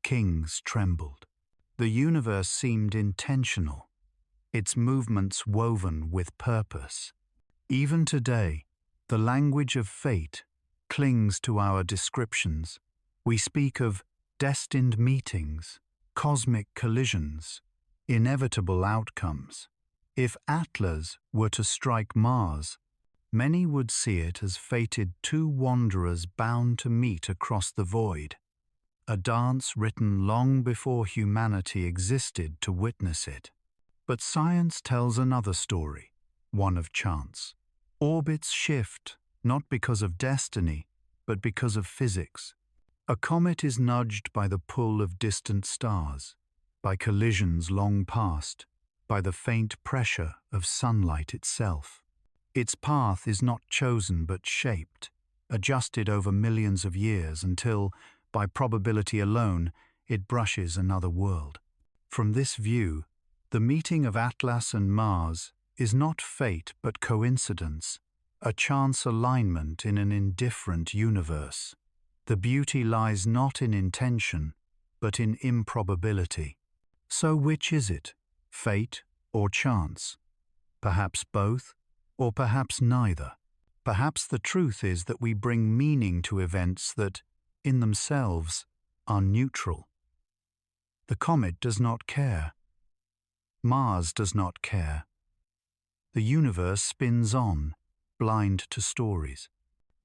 kings trembled. The universe seemed intentional, its movements woven with purpose. Even today, the language of fate clings to our descriptions. We speak of destined meetings, cosmic collisions, inevitable outcomes. If Atlas were to strike Mars, many would see it as fated two wanderers bound to meet across the void, a dance written long before humanity existed to witness it. But science tells another story, one of chance. Orbits shift, not because of destiny, but because of physics. A comet is nudged by the pull of distant stars, by collisions long past, by the faint pressure of sunlight itself. Its path is not chosen but shaped, adjusted over millions of years until, by probability alone, it brushes another world. From this view, the meeting of Atlas and Mars is not fate but coincidence, a chance alignment in an indifferent universe. The beauty lies not in intention, but in improbability. So which is it, fate or chance? Perhaps both, or perhaps neither. Perhaps the truth is that we bring meaning to events that, in themselves, are neutral. The comet does not care. Mars does not care. The universe spins on, blind to stories.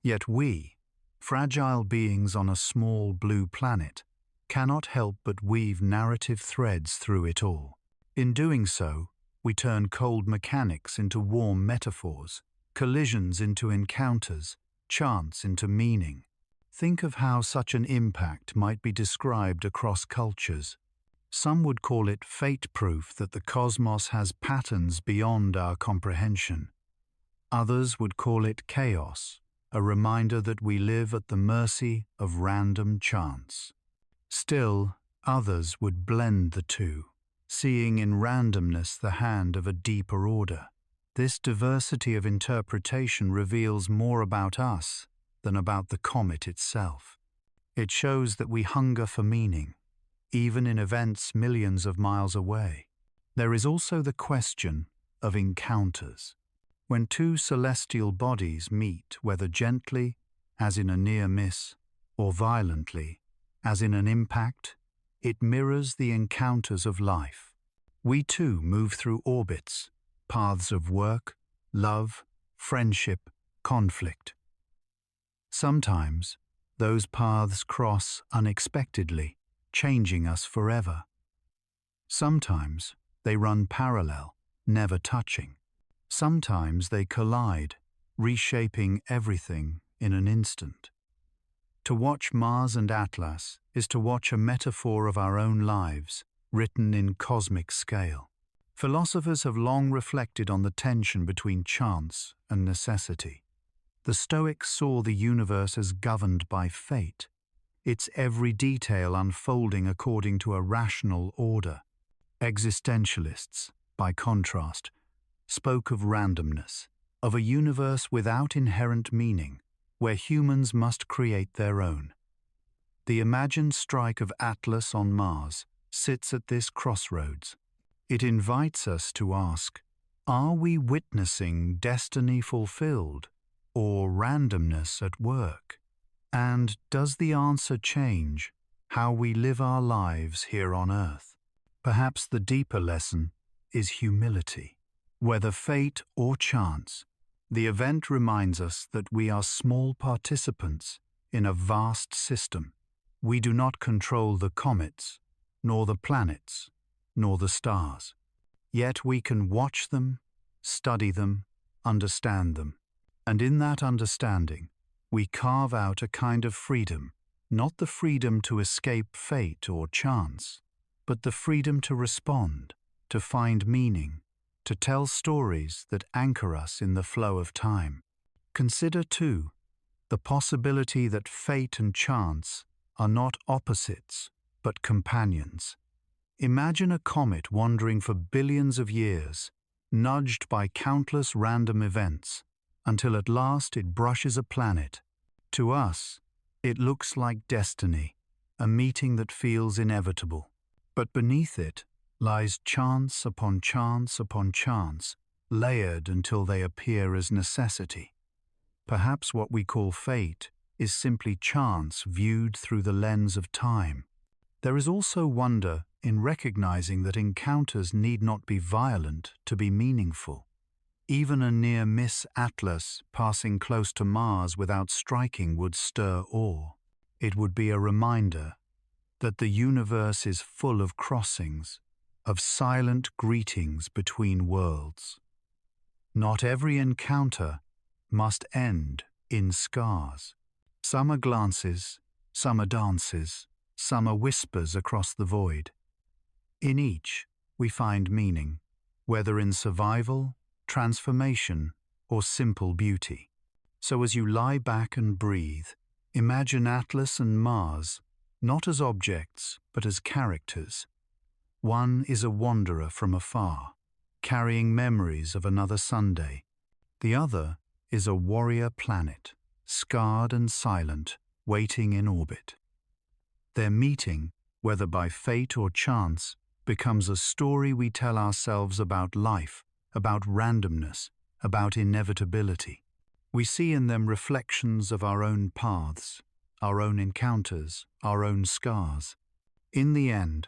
Yet we, fragile beings on a small blue planet, cannot help but weave narrative threads through it all. In doing so, we turn cold mechanics into warm metaphors, collisions into encounters, chance into meaning. Think of how such an impact might be described across cultures. Some would call it fate-proof that the cosmos has patterns beyond our comprehension. Others would call it chaos, a reminder that we live at the mercy of random chance. Still, others would blend the two, seeing in randomness the hand of a deeper order. This diversity of interpretation reveals more about us than about the comet itself. It shows that we hunger for meaning, even in events millions of miles away. There is also the question of encounters. When two celestial bodies meet, whether gently, as in a near miss, or violently, as in an impact, it mirrors the encounters of life. We too move through orbits, paths of work, love, friendship, conflict. Sometimes, those paths cross unexpectedly, changing us forever. Sometimes, they run parallel, never touching. Sometimes they collide, reshaping everything in an instant. To watch Mars and Atlas is to watch a metaphor of our own lives, written in cosmic scale. Philosophers have long reflected on the tension between chance and necessity. The Stoics saw the universe as governed by fate, its every detail unfolding according to a rational order. Existentialists, by contrast, spoke of randomness, of a universe without inherent meaning, where humans must create their own. The imagined strike of Atlas on Mars sits at this crossroads. It invites us to ask, are we witnessing destiny fulfilled or randomness at work? And does the answer change how we live our lives here on Earth? Perhaps the deeper lesson is humility. Whether fate or chance, the event reminds us that we are small participants in a vast system. We do not control the comets, nor the planets, nor the stars. Yet we can watch them, study them, understand them. And in that understanding, we carve out a kind of freedom, not the freedom to escape fate or chance, but the freedom to respond, to find meaning, to tell stories that anchor us in the flow of time. Consider, too, the possibility that fate and chance are not opposites, but companions. Imagine a comet wandering for billions of years, nudged by countless random events, until at last it brushes a planet. To us, it looks like destiny, a meeting that feels inevitable. But beneath it lies chance upon chance upon chance, layered until they appear as necessity. Perhaps what we call fate is simply chance viewed through the lens of time. There is also wonder in recognizing that encounters need not be violent to be meaningful. Even a near-miss Atlas passing close to Mars without striking would stir awe. It would be a reminder that the universe is full of crossings, of silent greetings between worlds. Not every encounter must end in scars. Some are glances, some are dances, some are whispers across the void. In each, we find meaning, whether in survival, transformation, or simple beauty. So as you lie back and breathe, imagine Atlas and Mars not as objects but as characters. One is a wanderer from afar, carrying memories of another Sunday. The other is a warrior planet, scarred and silent, waiting in orbit. Their meeting, whether by fate or chance, becomes a story we tell ourselves about life, about randomness, about inevitability. We see in them reflections of our own paths, our own encounters, our own scars. In the end,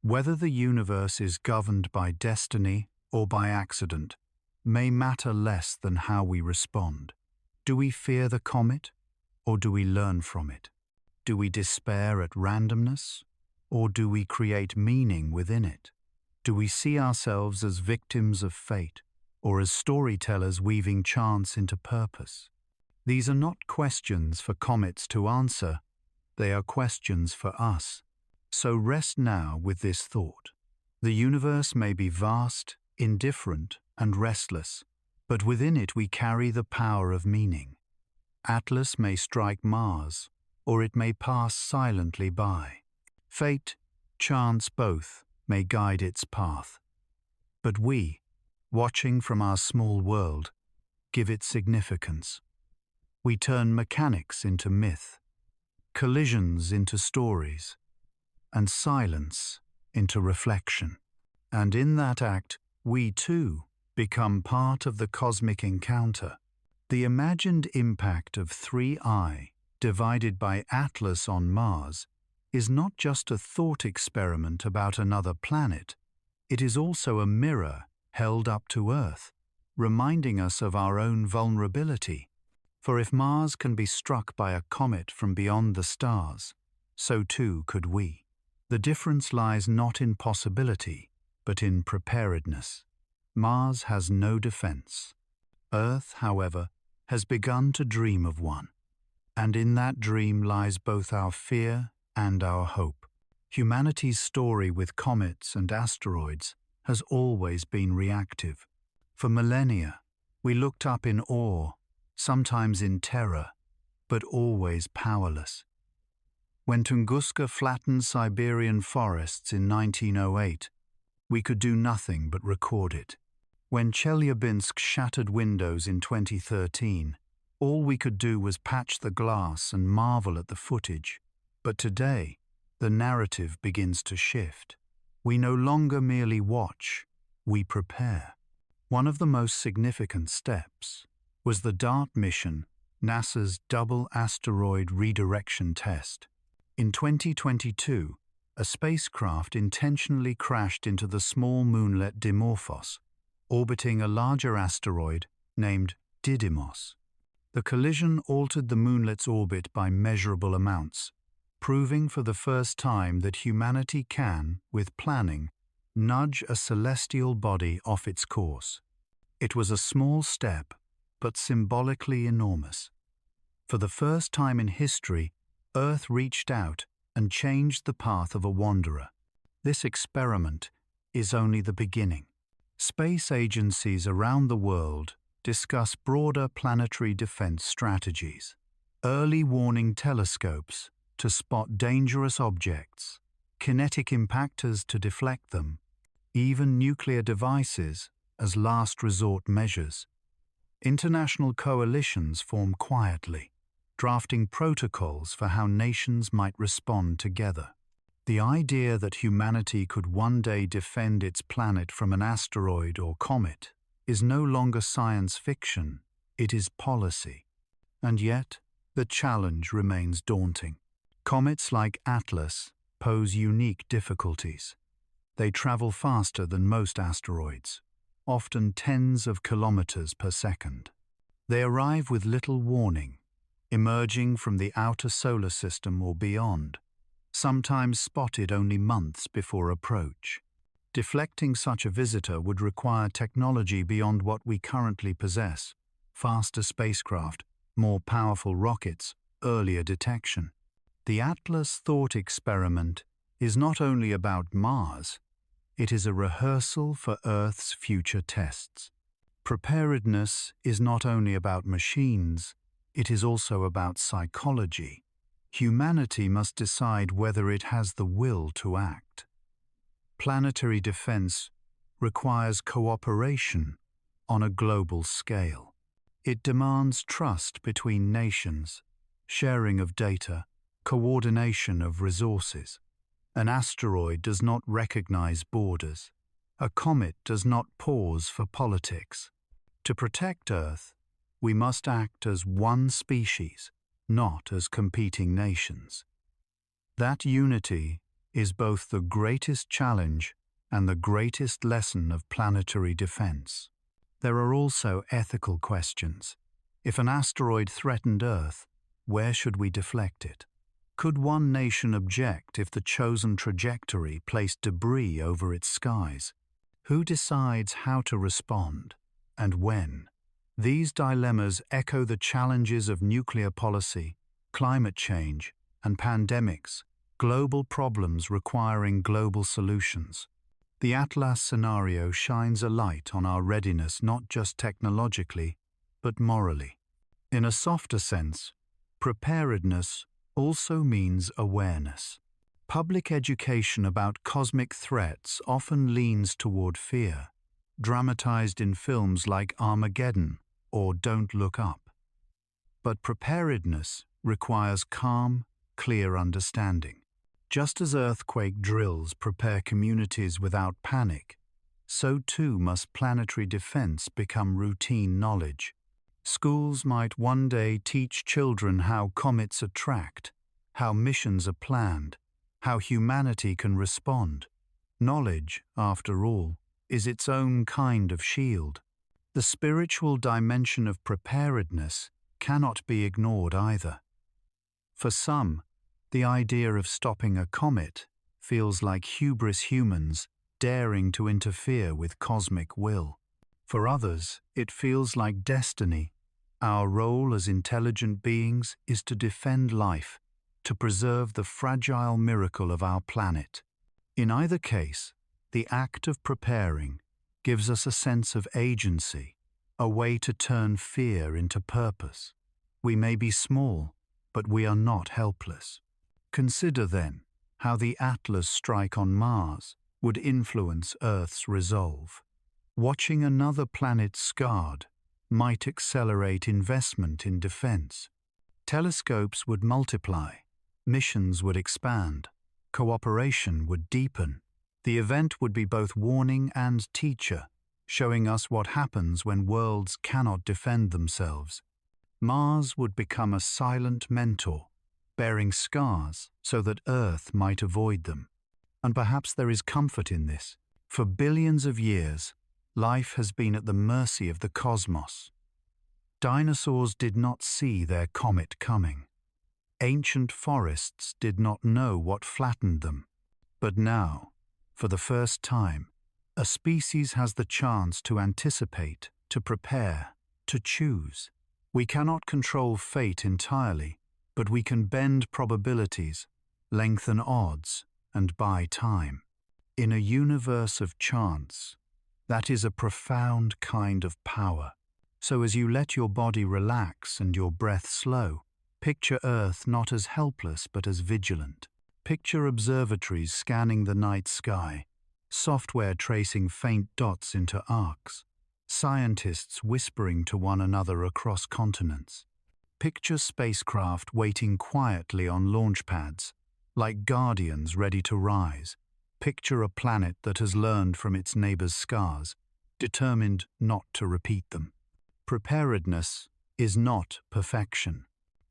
whether the universe is governed by destiny or by accident may matter less than how we respond. Do we fear the comet, or do we learn from it? Do we despair at randomness, or do we create meaning within it? Do we see ourselves as victims of fate, or as storytellers weaving chance into purpose? These are not questions for comets to answer, they are questions for us. So rest now with this thought. The universe may be vast, indifferent, and restless, but within it we carry the power of meaning. Atlas may strike Mars, or it may pass silently by. Fate, chance, both may guide its path. But we, watching from our small world, give it significance. We turn mechanics into myth, collisions into stories, and silence into reflection. And in that act, we too become part of the cosmic encounter. The imagined impact of 3I divided by Atlas on Mars is not just a thought experiment about another planet, it is also a mirror held up to Earth, reminding us of our own vulnerability. For if Mars can be struck by a comet from beyond the stars, so too could we. The difference lies not in possibility, but in preparedness. Mars has no defense. Earth, however, has begun to dream of one. And in that dream lies both our fear and our hope. Humanity's story with comets and asteroids has always been reactive. For millennia, we looked up in awe, sometimes in terror, but always powerless. When Tunguska flattened Siberian forests in 1908, we could do nothing but record it. When Chelyabinsk shattered windows in 2013, all we could do was patch the glass and marvel at the footage. But today, the narrative begins to shift. We no longer merely watch, we prepare. One of the most significant steps was the DART mission, NASA's Double Asteroid Redirection Test. In 2022, a spacecraft intentionally crashed into the small moonlet Dimorphos, orbiting a larger asteroid named Didymos. The collision altered the moonlet's orbit by measurable amounts, proving for the first time that humanity can, with planning, nudge a celestial body off its course. It was a small step, but symbolically enormous. For the first time in history, Earth reached out and changed the path of a wanderer. This experiment is only the beginning. Space agencies around the world discuss broader planetary defense strategies, early warning telescopes to spot dangerous objects, kinetic impactors to deflect them, even nuclear devices as last resort measures. International coalitions form quietly, drafting protocols for how nations might respond together. The idea that humanity could one day defend its planet from an asteroid or comet is no longer science fiction, it is policy. And yet, the challenge remains daunting. Comets like Atlas pose unique difficulties. They travel faster than most asteroids, often tens of kilometers per second. They arrive with little warning, emerging from the outer solar system or beyond, sometimes spotted only months before approach. Deflecting such a visitor would require technology beyond what we currently possess: faster spacecraft, more powerful rockets, earlier detection. The Atlas thought experiment is not only about Mars, it is a rehearsal for Earth's future tests. Preparedness is not only about machines, it is also about psychology. Humanity must decide whether it has the will to act. Planetary defense requires cooperation on a global scale. It demands trust between nations, sharing of data, coordination of resources. An asteroid does not recognize borders. A comet does not pause for politics. To protect Earth, we must act as one species, not as competing nations. That unity is both the greatest challenge and the greatest lesson of planetary defense. There are also ethical questions. If an asteroid threatened Earth, where should we deflect it? Could one nation object if the chosen trajectory placed debris over its skies? Who decides how to respond, and when? These dilemmas echo the challenges of nuclear policy, climate change, and pandemics, global problems requiring global solutions. The Atlas scenario shines a light on our readiness not just technologically, but morally. In a softer sense, preparedness also means awareness. Public education about cosmic threats often leans toward fear, dramatized in films like Armageddon or Don't Look Up. But preparedness requires calm, clear understanding. Just as earthquake drills prepare communities without panic, so too must planetary defense become routine knowledge. Schools might one day teach children how comets are tracked, how missions are planned, how humanity can respond. Knowledge, after all, is its own kind of shield. The spiritual dimension of preparedness cannot be ignored either. For some, the idea of stopping a comet feels like hubris humans daring to interfere with cosmic will. For others, it feels like destiny. Our role as intelligent beings is to defend life, to preserve the fragile miracle of our planet. In either case, the act of preparing gives us a sense of agency, a way to turn fear into purpose. We may be small, but we are not helpless. Consider then how the Atlas strike on Mars would influence Earth's resolve. Watching another planet scarred might accelerate investment in defense. Telescopes would multiply, missions would expand, cooperation would deepen. The event would be both warning and teacher, showing us what happens when worlds cannot defend themselves. Mars would become a silent mentor, bearing scars so that Earth might avoid them. And perhaps there is comfort in this. For billions of years, life has been at the mercy of the cosmos. Dinosaurs did not see their comet coming. Ancient forests did not know what flattened them. But now, for the first time, a species has the chance to anticipate, to prepare, to choose. We cannot control fate entirely, but we can bend probabilities, lengthen odds, and buy time. In a universe of chance, that is a profound kind of power. So as you let your body relax and your breath slow, picture Earth not as helpless but as vigilant. Picture observatories scanning the night sky, software tracing faint dots into arcs, scientists whispering to one another across continents. Picture spacecraft waiting quietly on launch pads, like guardians ready to rise. Picture a planet that has learned from its neighbors' scars, determined not to repeat them. Preparedness is not perfection.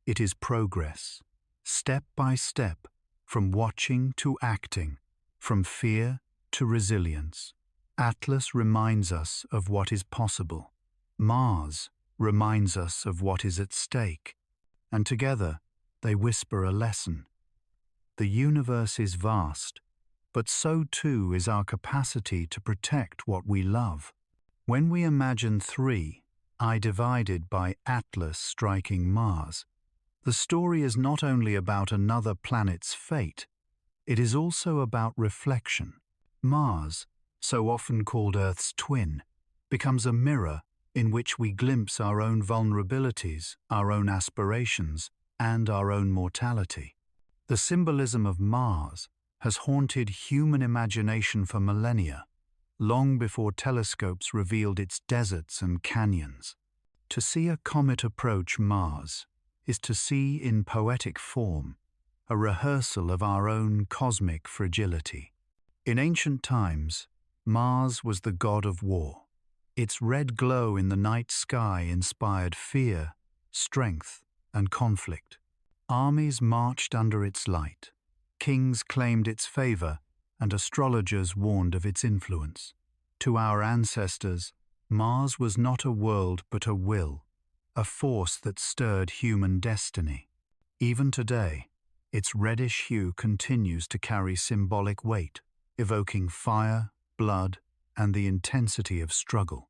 It is progress, step by step, from watching to acting, from fear to resilience. Atlas reminds us of what is possible. Mars reminds us of what is at stake. And together, they whisper a lesson. The universe is vast, but so too is our capacity to protect what we love. When we imagine 3I divided by Atlas striking Mars, the story is not only about another planet's fate, it is also about reflection. Mars, so often called Earth's twin, becomes a mirror in which we glimpse our own vulnerabilities, our own aspirations, and our own mortality. The symbolism of Mars has haunted human imagination for millennia, long before telescopes revealed its deserts and canyons. To see a comet approach Mars is to see in poetic form a rehearsal of our own cosmic fragility. In ancient times, Mars was the god of war. Its red glow in the night sky inspired fear, strength, and conflict. Armies marched under its light, kings claimed its favor, and astrologers warned of its influence. To our ancestors, Mars was not a world but a will, a force that stirred human destiny. Even today, its reddish hue continues to carry symbolic weight, evoking fire, blood, and the intensity of struggle.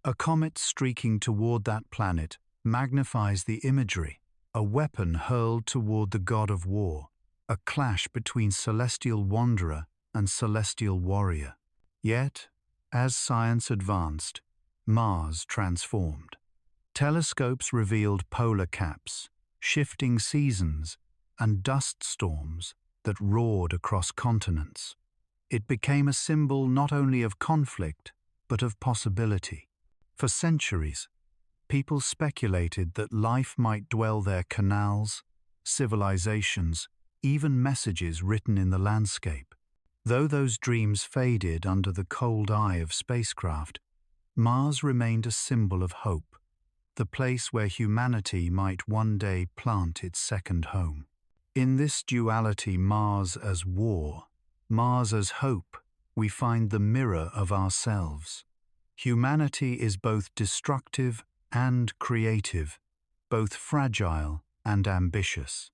A comet streaking toward that planet magnifies the imagery, a weapon hurled toward the god of war, a clash between celestial wanderer and celestial warrior. Yet, as science advanced, Mars transformed. Telescopes revealed polar caps, shifting seasons, and dust storms that roared across continents. It became a symbol not only of conflict, but of possibility. For centuries, people speculated that life might dwell there: canals, civilizations, even messages written in the landscape. Though those dreams faded under the cold eye of spacecraft, Mars remained a symbol of hope, the place where humanity might one day plant its second home. In this duality, Mars as war, Mars as hope, we find the mirror of ourselves. Humanity is both destructive and creative, both fragile and ambitious.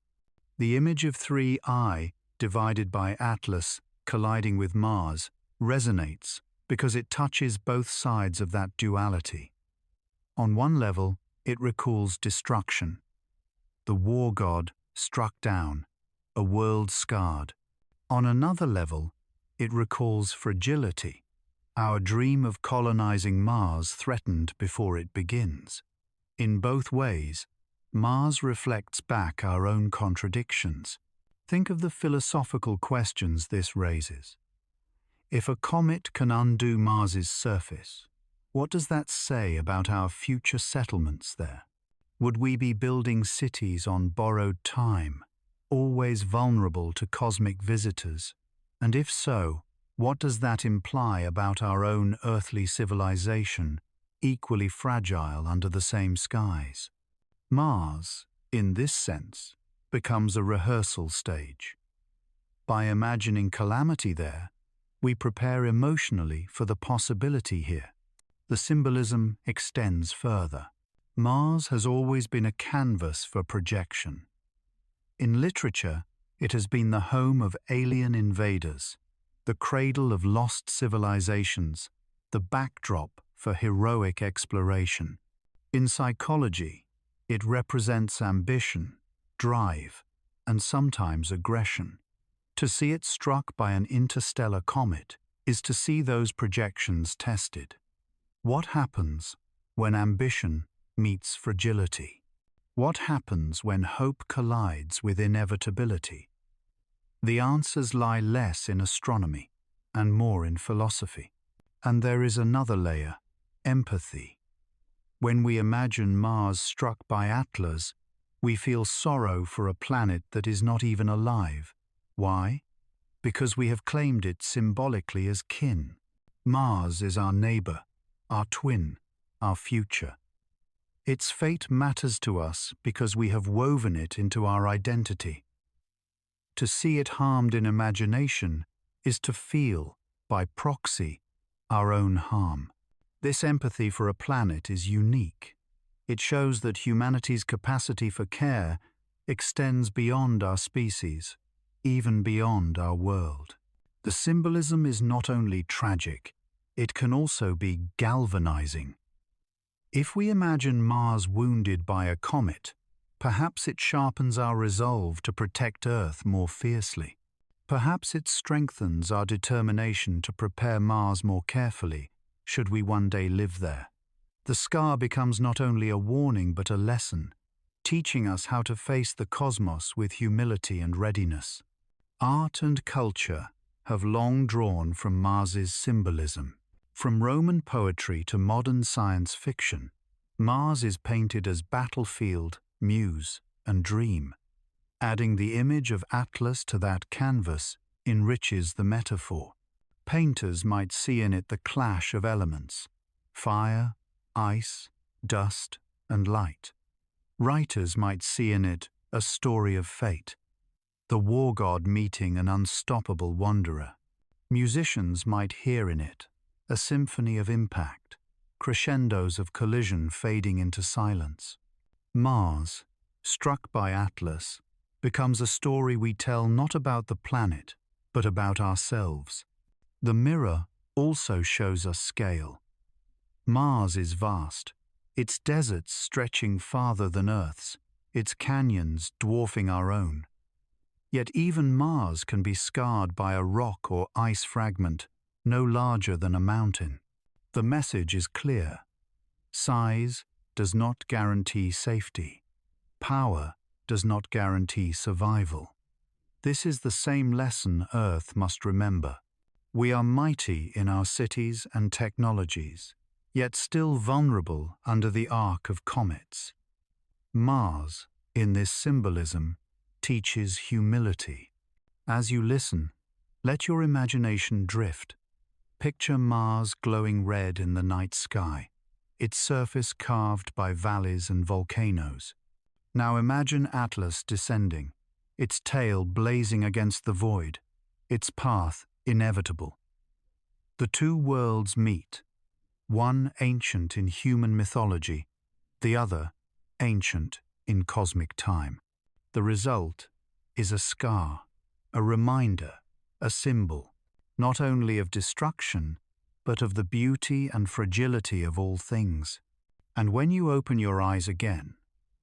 The image of 3I divided by Atlas colliding with Mars resonates because it touches both sides of that duality. On one level, it recalls destruction. The war god struck down, a world scarred. On another level, it recalls fragility, our dream of colonizing Mars threatened before it begins. In both ways, Mars reflects back our own contradictions. Think of the philosophical questions this raises. If a comet can undo Mars's surface, what does that say about our future settlements there? Would we be building cities on borrowed time, always vulnerable to cosmic visitors? And if so, what does that imply about our own earthly civilization, equally fragile under the same skies? Mars, in this sense, becomes a rehearsal stage. By imagining calamity there, we prepare emotionally for the possibility here. The symbolism extends further. Mars has always been a canvas for projection. In literature, it has been the home of alien invaders, the cradle of lost civilizations, the backdrop for heroic exploration. In psychology, it represents ambition, drive, and sometimes aggression. To see it struck by an interstellar comet is to see those projections tested. What happens when ambition meets fragility? What happens when hope collides with inevitability? The answers lie less in astronomy and more in philosophy. And there is another layer, empathy. When we imagine Mars struck by Atlas, we feel sorrow for a planet that is not even alive. Why? Because we have claimed it symbolically as kin. Mars is our neighbor, our twin, our future. Its fate matters to us because we have woven it into our identity. To see it harmed in imagination is to feel, by proxy, our own harm. This empathy for a planet is unique. It shows that humanity's capacity for care extends beyond our species, even beyond our world. The symbolism is not only tragic, it can also be galvanizing. If we imagine Mars wounded by a comet, perhaps it sharpens our resolve to protect Earth more fiercely. Perhaps it strengthens our determination to prepare Mars more carefully, should we one day live there. The scar becomes not only a warning but a lesson, teaching us how to face the cosmos with humility and readiness. Art and culture have long drawn from Mars's symbolism. From Roman poetry to modern science fiction, Mars is painted as battlefield, muse, and dream. Adding the image of Atlas to that canvas enriches the metaphor. Painters might see in it the clash of elements: fire, ice, dust, and light. Writers might see in it a story of fate, the war god meeting an unstoppable wanderer. Musicians might hear in it a symphony of impact, crescendos of collision fading into silence. Mars, struck by Atlas, becomes a story we tell not about the planet, but about ourselves. The mirror also shows us scale. Mars is vast, its deserts stretching farther than Earth's, its canyons dwarfing our own. Yet even Mars can be scarred by a rock or ice fragment no larger than a mountain. The message is clear. Size does not guarantee safety. Power does not guarantee survival. This is the same lesson Earth must remember. We are mighty in our cities and technologies, yet still vulnerable under the arc of comets. Mars, in this symbolism, teaches humility. As you listen, let your imagination drift. Picture Mars glowing red in the night sky, its surface carved by valleys and volcanoes. Now imagine Atlas descending, its tail blazing against the void, its path inevitable. The two worlds meet, one ancient in human mythology, the other ancient in cosmic time. The result is a scar, a reminder, a symbol, not only of destruction, but of the beauty and fragility of all things. And when you open your eyes again,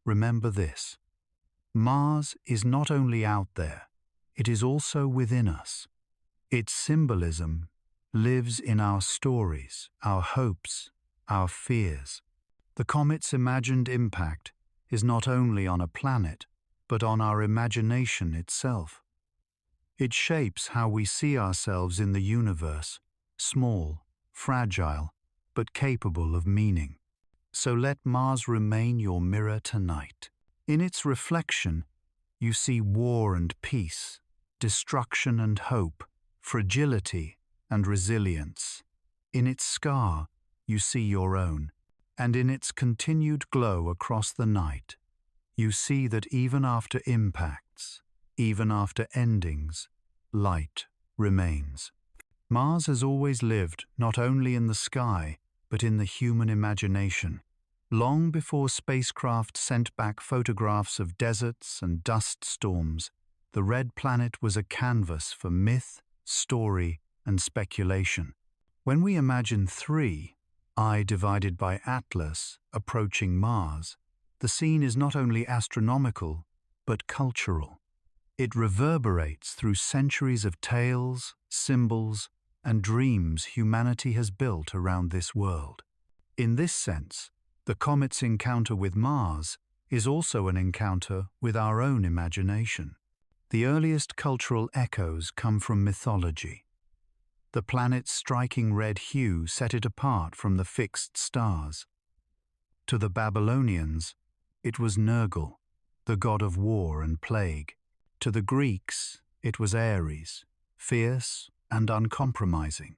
remember this: Mars is not only out there, it is also within us. Its symbolism lives in our stories, our hopes, our fears. The comet's imagined impact is not only on a planet, but on our imagination itself. It shapes how we see ourselves in the universe, small, fragile, but capable of meaning. So let Mars remain your mirror tonight. In its reflection, you see war and peace, destruction and hope, fragility and resilience. In its scar, you see your own, and in its continued glow across the night, you see that even after impacts, even after endings, light remains. Mars has always lived not only in the sky, but in the human imagination. Long before spacecraft sent back photographs of deserts and dust storms, the red planet was a canvas for myth, story, and speculation. When we imagine three, I divided by Atlas, approaching Mars, the scene is not only astronomical, but cultural. It reverberates through centuries of tales, symbols, and dreams humanity has built around this world. In this sense, the comet's encounter with Mars is also an encounter with our own imagination. The earliest cultural echoes come from mythology. The planet's striking red hue set it apart from the fixed stars. To the Babylonians, it was Nergal, the god of war and plague. To the Greeks, it was Ares, fierce and uncompromising.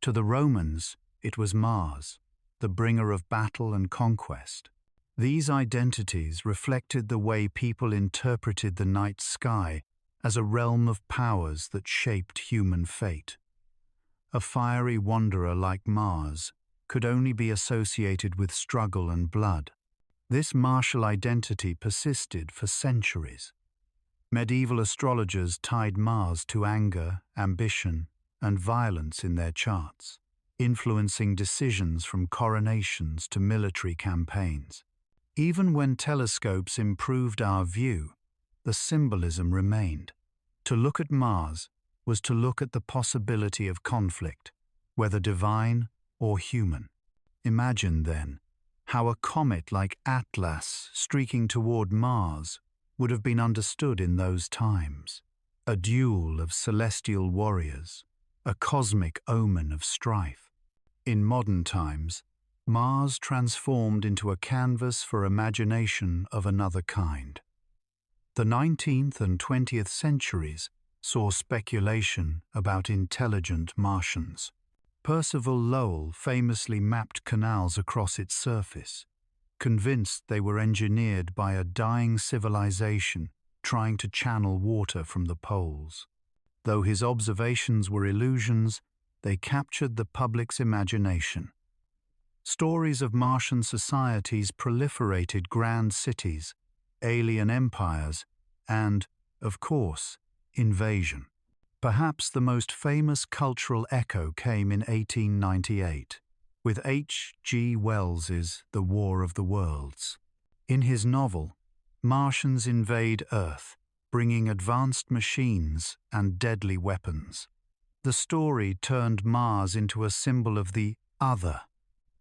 To the Romans, it was Mars, the bringer of battle and conquest. These identities reflected the way people interpreted the night sky as a realm of powers that shaped human fate. A fiery wanderer like Mars could only be associated with struggle and blood. This martial identity persisted for centuries. Medieval astrologers tied Mars to anger, ambition, and violence in their charts, influencing decisions from coronations to military campaigns. Even when telescopes improved our view, the symbolism remained. To look at Mars was to look at the possibility of conflict, whether divine or human. Imagine, then, how a comet like Atlas streaking toward Mars would have been understood in those times. A duel of celestial warriors, a cosmic omen of strife. In modern times, Mars transformed into a canvas for imagination of another kind. The 19th and 20th centuries saw speculation about intelligent Martians. Percival Lowell famously mapped canals across its surface, convinced they were engineered by a dying civilization trying to channel water from the poles. Though his observations were illusions, they captured the public's imagination. Stories of Martian societies proliferated grand cities, alien empires, and, of course, invasion. Perhaps the most famous cultural echo came in 1898, with H. G. Wells's The War of the Worlds. In his novel, Martians invade Earth, bringing advanced machines and deadly weapons. The story turned Mars into a symbol of the other,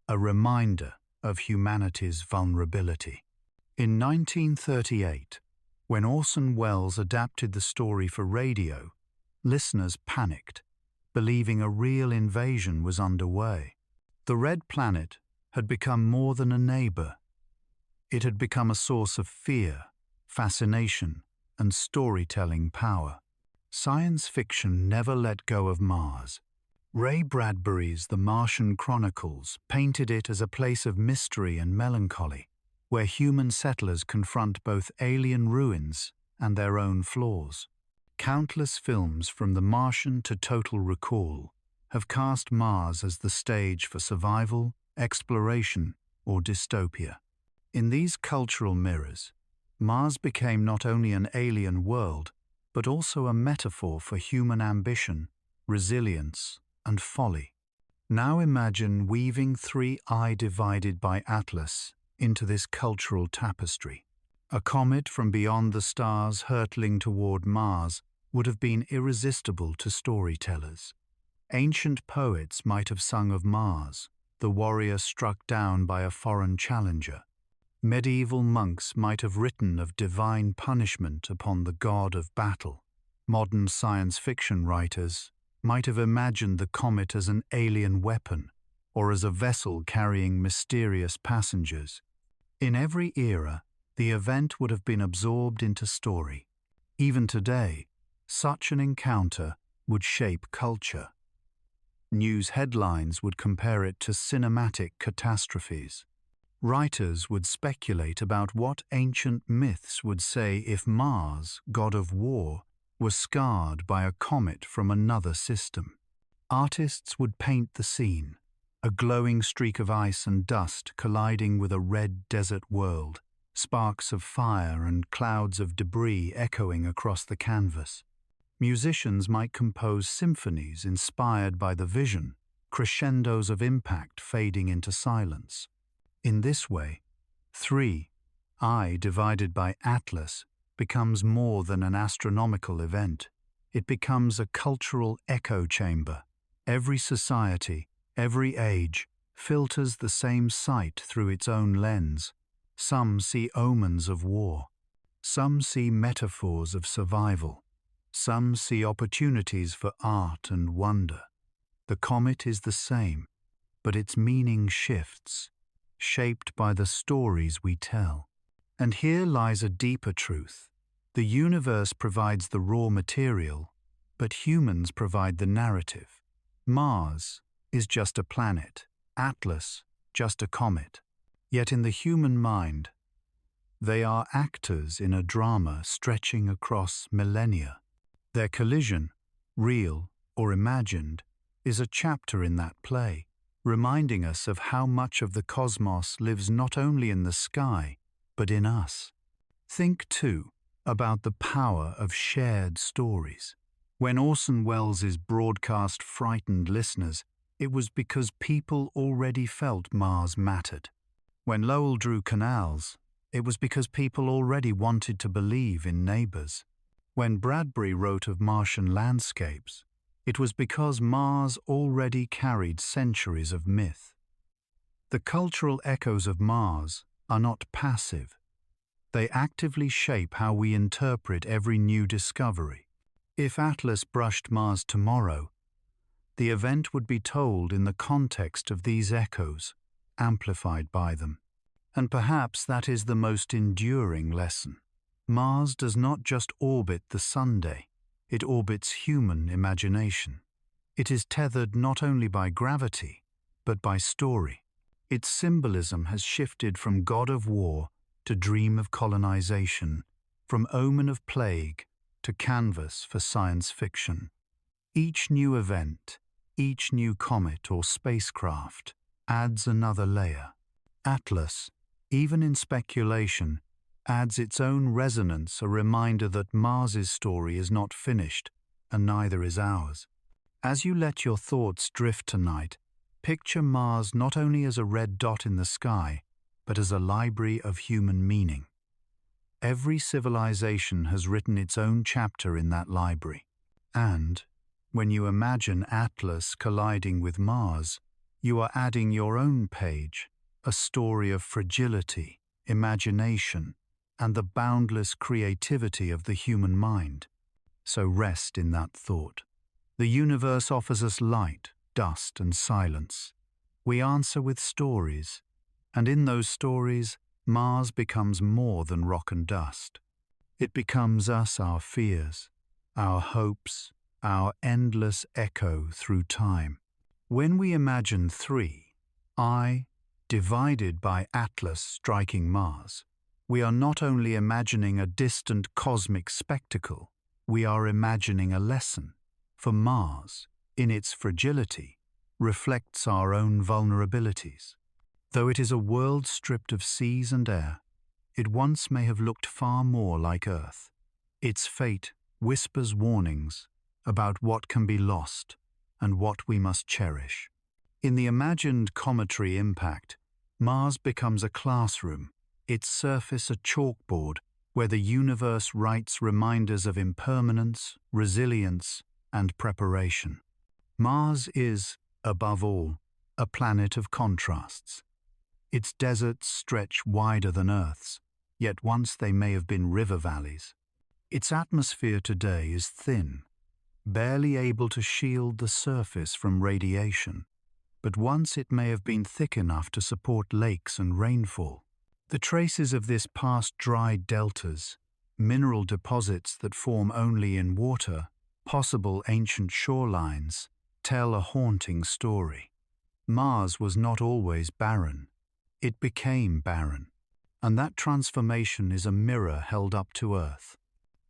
a reminder of humanity's vulnerability. In 1938, when Orson Welles adapted the story for radio, listeners panicked, believing a real invasion was underway. The Red Planet had become more than a neighbor. It had become a source of fear, fascination, and storytelling power. Science fiction never let go of Mars. Ray Bradbury's The Martian Chronicles painted it as a place of mystery and melancholy, where human settlers confront both alien ruins and their own flaws. Countless films from The Martian to Total Recall have cast Mars as the stage for survival, exploration, or dystopia. In these cultural mirrors, Mars became not only an alien world, but also a metaphor for human ambition, resilience, and folly. Now imagine weaving 3I divided by Atlas into this cultural tapestry. A comet from beyond the stars hurtling toward Mars would have been irresistible to storytellers. Ancient poets might have sung of Mars, the warrior struck down by a foreign challenger. Medieval monks might have written of divine punishment upon the god of battle. Modern science fiction writers might have imagined the comet as an alien weapon or as a vessel carrying mysterious passengers. In every era, the event would have been absorbed into story. Even today, such an encounter would shape culture. News headlines would compare it to cinematic catastrophes. Writers would speculate about what ancient myths would say if Mars, god of war, was scarred by a comet from another system. Artists would paint the scene, a glowing streak of ice and dust colliding with a red desert world, sparks of fire and clouds of debris echoing across the canvas. Musicians might compose symphonies inspired by the vision, crescendos of impact fading into silence. In this way, 3I divided by Atlas becomes more than an astronomical event. It becomes a cultural echo chamber. Every society, every age, filters the same sight through its own lens. Some see omens of war. Some see metaphors of survival. Some see opportunities for art and wonder. The comet is the same, but its meaning shifts, shaped by the stories we tell. And here lies a deeper truth. The universe provides the raw material, but humans provide the narrative. Mars is just a planet, Atlas just a comet. Yet in the human mind, they are actors in a drama stretching across millennia. Their collision, real or imagined, is a chapter in that play, reminding us of how much of the cosmos lives not only in the sky, but in us. Think, too, about the power of shared stories. When Orson Welles' broadcast frightened listeners, it was because people already felt Mars mattered. When Lowell drew canals, it was because people already wanted to believe in neighbors. When Bradbury wrote of Martian landscapes, it was because Mars already carried centuries of myth. The cultural echoes of Mars are not passive. They actively shape how we interpret every new discovery. If Atlas brushed Mars tomorrow, the event would be told in the context of these echoes, amplified by them. And perhaps that is the most enduring lesson. Mars does not just orbit the Sunday, it orbits human imagination. It is tethered not only by gravity, but by story. Its symbolism has shifted from god of war to dream of colonization, from omen of plague to canvas for science fiction. Each new event, each new comet or spacecraft adds another layer. Atlas, even in speculation, adds its own resonance, a reminder that Mars's story is not finished, and neither is ours. As you let your thoughts drift tonight, picture Mars not only as a red dot in the sky, but as a library of human meaning. Every civilization has written its own chapter in that library. And, when you imagine Atlas colliding with Mars, you are adding your own page, a story of fragility, imagination, and the boundless creativity of the human mind. So rest in that thought. The universe offers us light, dust, and silence. We answer with stories, and in those stories, Mars becomes more than rock and dust. It becomes us, our fears, our hopes, our endless echo through time. When we imagine three, I, divided by Atlas striking Mars, we are not only imagining a distant cosmic spectacle, we are imagining a lesson. For Mars, in its fragility, reflects our own vulnerabilities. Though it is a world stripped of seas and air, it once may have looked far more like Earth. Its fate whispers warnings about what can be lost and what we must cherish. In the imagined cometary impact, Mars becomes a classroom, its surface a chalkboard where the universe writes reminders of impermanence, resilience, and preparation. Mars is, above all, a planet of contrasts. Its deserts stretch wider than Earth's, yet once they may have been river valleys. Its atmosphere today is thin, barely able to shield the surface from radiation, but once it may have been thick enough to support lakes and rainfall. The traces of this past dried deltas, mineral deposits that form only in water, possible ancient shorelines, tell a haunting story. Mars was not always barren. It became barren, and that transformation is a mirror held up to Earth.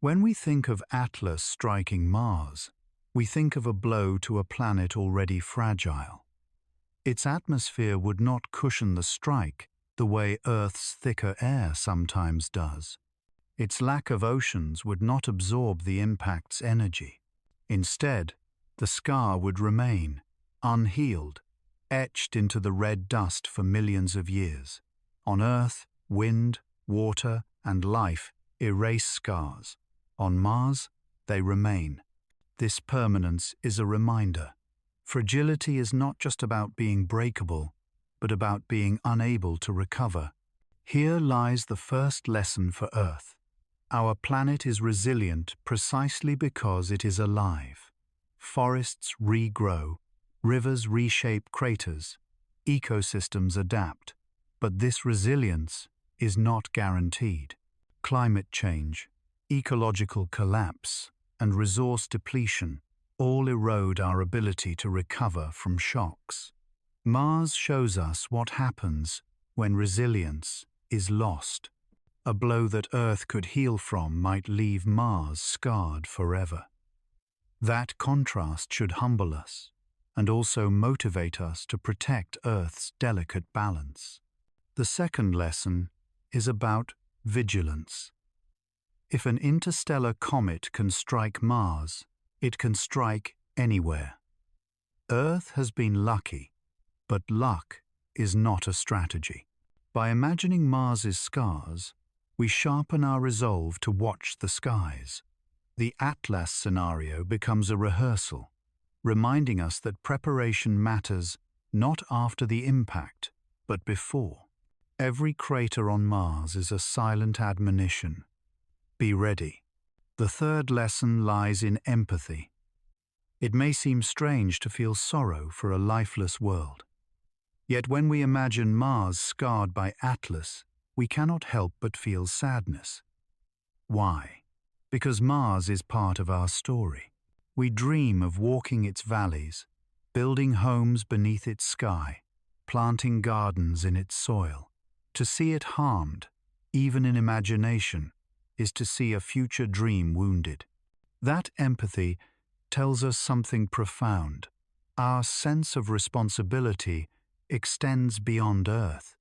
When we think of Atlas striking Mars, we think of a blow to a planet already fragile. Its atmosphere would not cushion the strike the way Earth's thicker air sometimes does. Its lack of oceans would not absorb the impact's energy. Instead, the scar would remain, unhealed, etched into the red dust for millions of years. On Earth, wind, water, and life erase scars. On Mars, they remain. This permanence is a reminder. Fragility is not just about being breakable, but about being unable to recover. Here lies the first lesson for Earth. Our planet is resilient precisely because it is alive. Forests regrow, rivers reshape craters, ecosystems adapt, but this resilience is not guaranteed. Climate change, ecological collapse, and resource depletion all erode our ability to recover from shocks. Mars shows us what happens when resilience is lost. A blow that Earth could heal from might leave Mars scarred forever. That contrast should humble us and also motivate us to protect Earth's delicate balance. The second lesson is about vigilance. If an interstellar comet can strike Mars, It can strike anywhere. Earth has been lucky, but luck is not a strategy. By imagining Mars's scars, we sharpen our resolve to watch the skies. The Atlas scenario becomes a rehearsal, reminding us that preparation matters not after the impact, but before. Every crater on Mars is a silent admonition. Be ready. The third lesson lies in empathy. It may seem strange to feel sorrow for a lifeless world. Yet when we imagine Mars scarred by Atlas, we cannot help but feel sadness. Why? Because Mars is part of our story. We dream of walking its valleys, building homes beneath its sky, planting gardens in its soil. To see it harmed, even in imagination, is to see a future dream wounded. That empathy tells us something profound. Our sense of responsibility extends beyond Earth.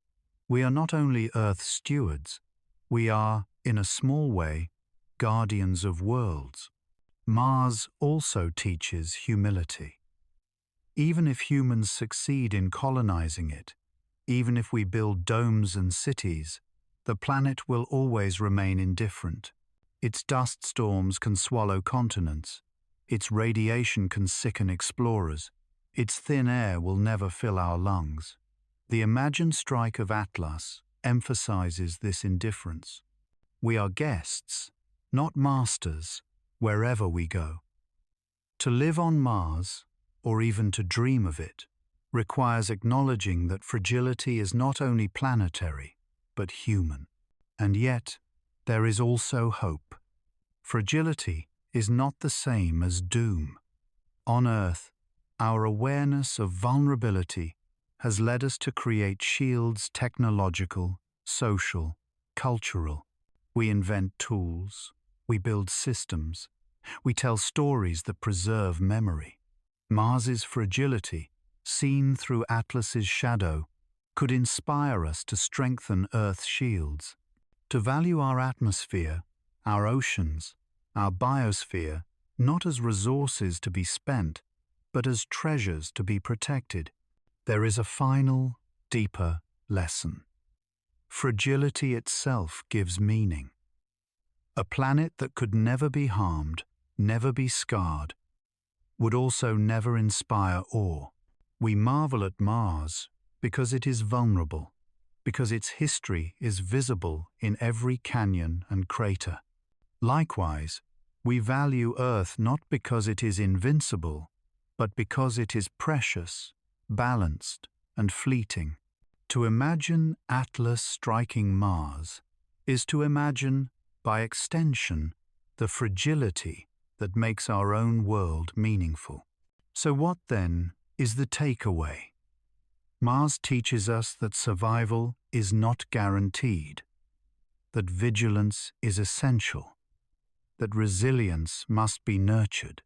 We are not only Earth's stewards, we are, in a small way, guardians of worlds. Mars also teaches humility. Even if humans succeed in colonizing it, even if we build domes and cities, the planet will always remain indifferent. Its dust storms can swallow continents. Its radiation can sicken explorers. Its thin air will never fill our lungs. The imagined strike of Atlas emphasizes this indifference. We are guests, not masters, wherever we go. To live on Mars, or even to dream of it, requires acknowledging that fragility is not only planetary, but human. And yet, there is also hope. Fragility is not the same as doom. On Earth, our awareness of vulnerability has led us to create shields technological, social, cultural. We invent tools, we build systems, we tell stories that preserve memory. Mars's fragility, seen through Atlas's shadow, could inspire us to strengthen Earth's shields, to value our atmosphere, our oceans, our biosphere, not as resources to be spent, but as treasures to be protected. There is a final, deeper lesson. Fragility itself gives meaning. A planet that could never be harmed, never be scarred, would also never inspire awe. We marvel at Mars because it is vulnerable, because its history is visible in every canyon and crater. Likewise, we value Earth not because it is invincible, but because it is precious, balanced, and fleeting. To imagine Atlas striking Mars is to imagine, by extension, the fragility that makes our own world meaningful. So what, then, is the takeaway? Mars teaches us that survival is not guaranteed, that vigilance is essential, that resilience must be nurtured,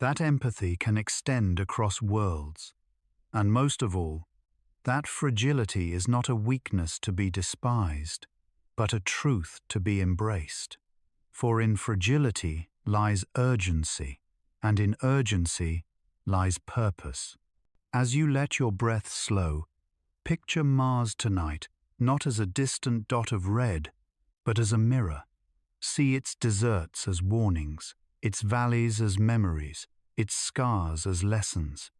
that empathy can extend across worlds, and most of all, that fragility is not a weakness to be despised, but a truth to be embraced. For in fragility lies urgency, and in urgency lies purpose. As you let your breath slow, picture Mars tonight not as a distant dot of red, but as a mirror. See its deserts as warnings, its valleys as memories, its scars as lessons.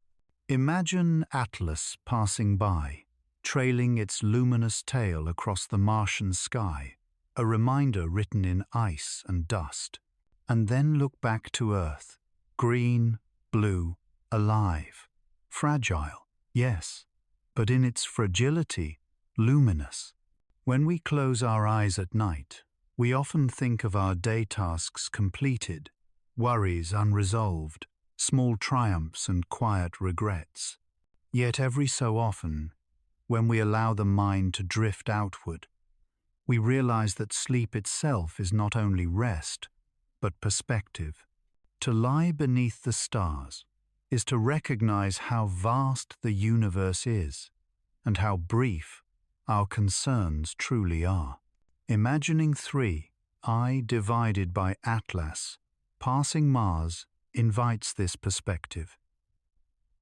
Imagine Atlas passing by, trailing its luminous tail across the Martian sky, a reminder written in ice and dust. And then look back to Earth, green, blue, alive, fragile, yes, but in its fragility, luminous. When we close our eyes at night, we often think of our day tasks completed, worries unresolved, small triumphs and quiet regrets. Yet every so often, when we allow the mind to drift outward, we realize that sleep itself is not only rest, but perspective. To lie beneath the stars is to recognize how vast the universe is and how brief our concerns truly are. Imagining three, I divided by Atlas, passing Mars invites this perspective.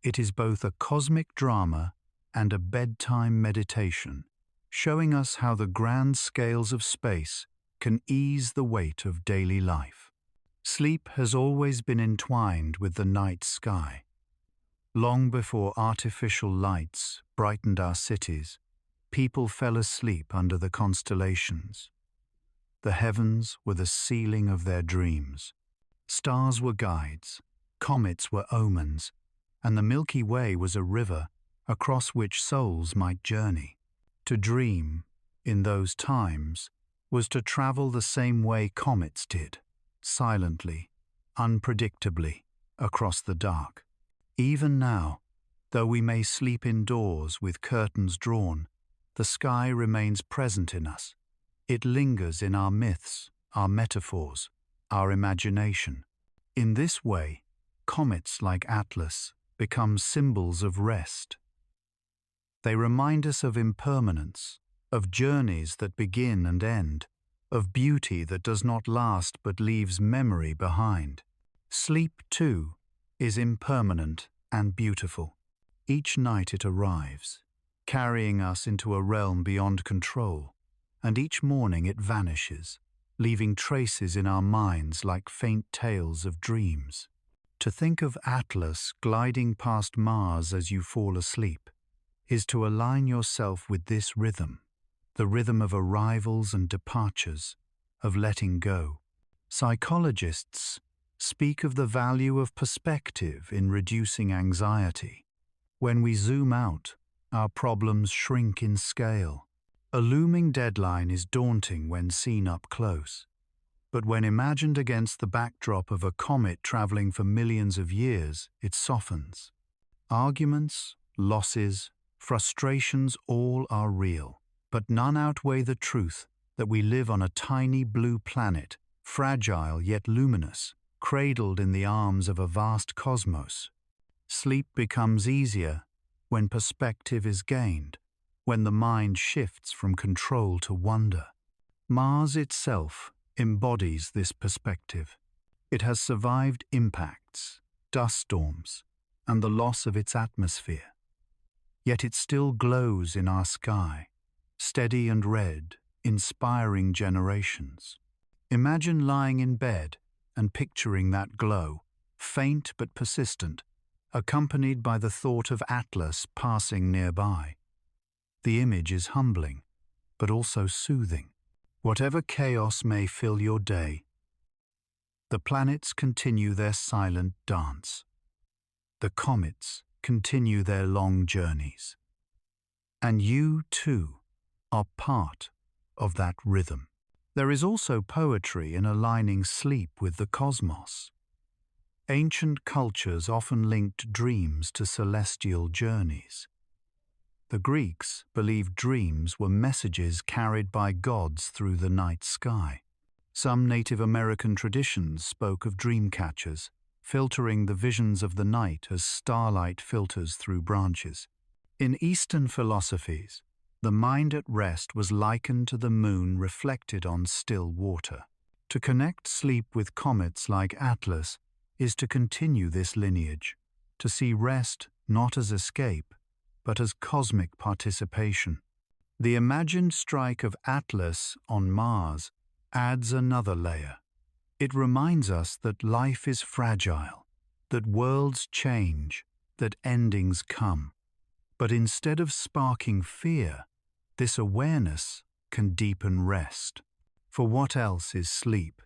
It is both a cosmic drama and a bedtime meditation, showing us how the grand scales of space can ease the weight of daily life. Sleep has always been entwined with the night sky. Long before artificial lights brightened our cities, people fell asleep under the constellations. The heavens were the ceiling of their dreams. Stars were guides, comets were omens, and the Milky Way was a river across which souls might journey. To dream, in those times, was to travel the same way comets did, silently, unpredictably, across the dark. Even now, though we may sleep indoors with curtains drawn, the sky remains present in us. It lingers in our myths, our metaphors, our imagination. In this way, comets like Atlas become symbols of rest. They remind us of impermanence, of journeys that begin and end, of beauty that does not last but leaves memory behind. Sleep, too, is impermanent and beautiful. Each night it arrives, carrying us into a realm beyond control, and each morning it vanishes, leaving traces in our minds like faint tales of dreams. To think of Atlas gliding past Mars as you fall asleep is to align yourself with this rhythm, the rhythm of arrivals and departures, of letting go. Psychologists speak of the value of perspective in reducing anxiety. When we zoom out, our problems shrink in scale. A looming deadline is daunting when seen up close, but when imagined against the backdrop of a comet traveling for millions of years, it softens. Arguments, losses, frustrations, all are real, but none outweigh the truth that we live on a tiny blue planet, fragile yet luminous, cradled in the arms of a vast cosmos. Sleep becomes easier when perspective is gained, when the mind shifts from control to wonder. Mars itself embodies this perspective. It has survived impacts, dust storms, and the loss of its atmosphere. Yet it still glows in our sky, steady and red, inspiring generations. Imagine lying in bed and picturing that glow, faint but persistent, accompanied by the thought of Atlas passing nearby. The image is humbling, but also soothing. Whatever chaos may fill your day, the planets continue their silent dance. The comets continue their long journeys. And you, too, are part of that rhythm. There is also poetry in aligning sleep with the cosmos. Ancient cultures often linked dreams to celestial journeys. The Greeks believed dreams were messages carried by gods through the night sky. Some Native American traditions spoke of dream catchers, filtering the visions of the night as starlight filters through branches. In Eastern philosophies, the mind at rest was likened to the moon reflected on still water. To connect sleep with comets like Atlas is to continue this lineage, to see rest not as escape, but as cosmic participation. The imagined strike of Atlas on Mars adds another layer. It reminds us that life is fragile, that worlds change, that endings come. But instead of sparking fear, this awareness can deepen rest. For what else is sleep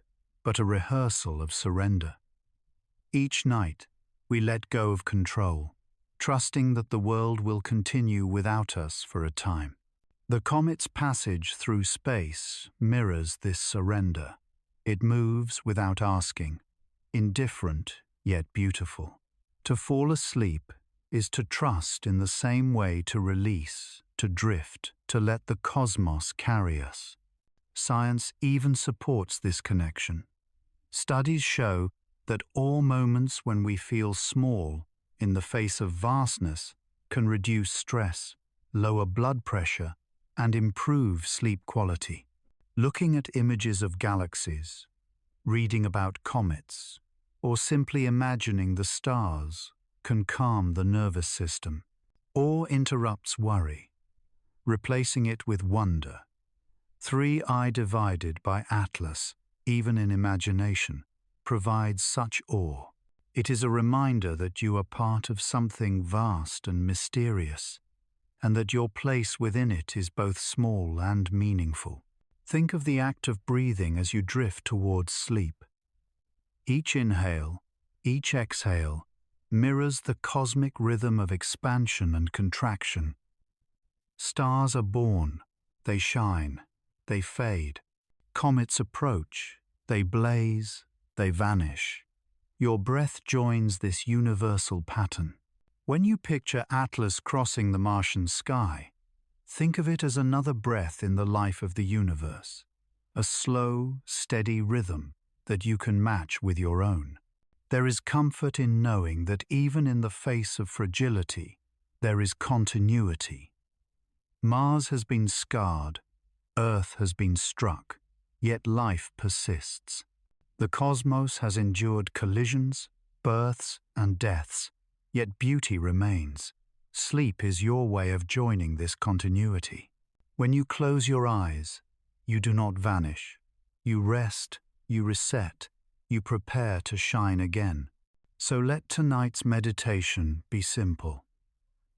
but a rehearsal of surrender? Each night, we let go of control, trusting that the world will continue without us for a time. The comet's passage through space mirrors this surrender. It moves without asking, indifferent yet beautiful. To fall asleep is to trust in the same way to release, to drift, to let the cosmos carry us. Science even supports this connection. Studies show that all moments when we feel small in the face of vastness can reduce stress, lower blood pressure, and improve sleep quality. Looking at images of galaxies, reading about comets, or simply imagining the stars can calm the nervous system, or interrupts worry, replacing it with wonder. 3 divided by Atlas, even in imagination, provides such awe. It is a reminder that you are part of something vast and mysterious, and that your place within it is both small and meaningful. Think of the act of breathing as you drift towards sleep. Each inhale, each exhale, mirrors the cosmic rhythm of expansion and contraction. Stars are born, they shine, they fade. Comets approach, they blaze, they vanish. Your breath joins this universal pattern. When you picture Atlas crossing the Martian sky, think of it as another breath in the life of the universe, a slow, steady rhythm that you can match with your own. There is comfort in knowing that even in the face of fragility, there is continuity. Mars has been scarred, Earth has been struck, yet life persists. The cosmos has endured collisions, births, and deaths, yet beauty remains. Sleep is your way of joining this continuity. When you close your eyes, you do not vanish. You rest, you reset, you prepare to shine again. So let tonight's meditation be simple.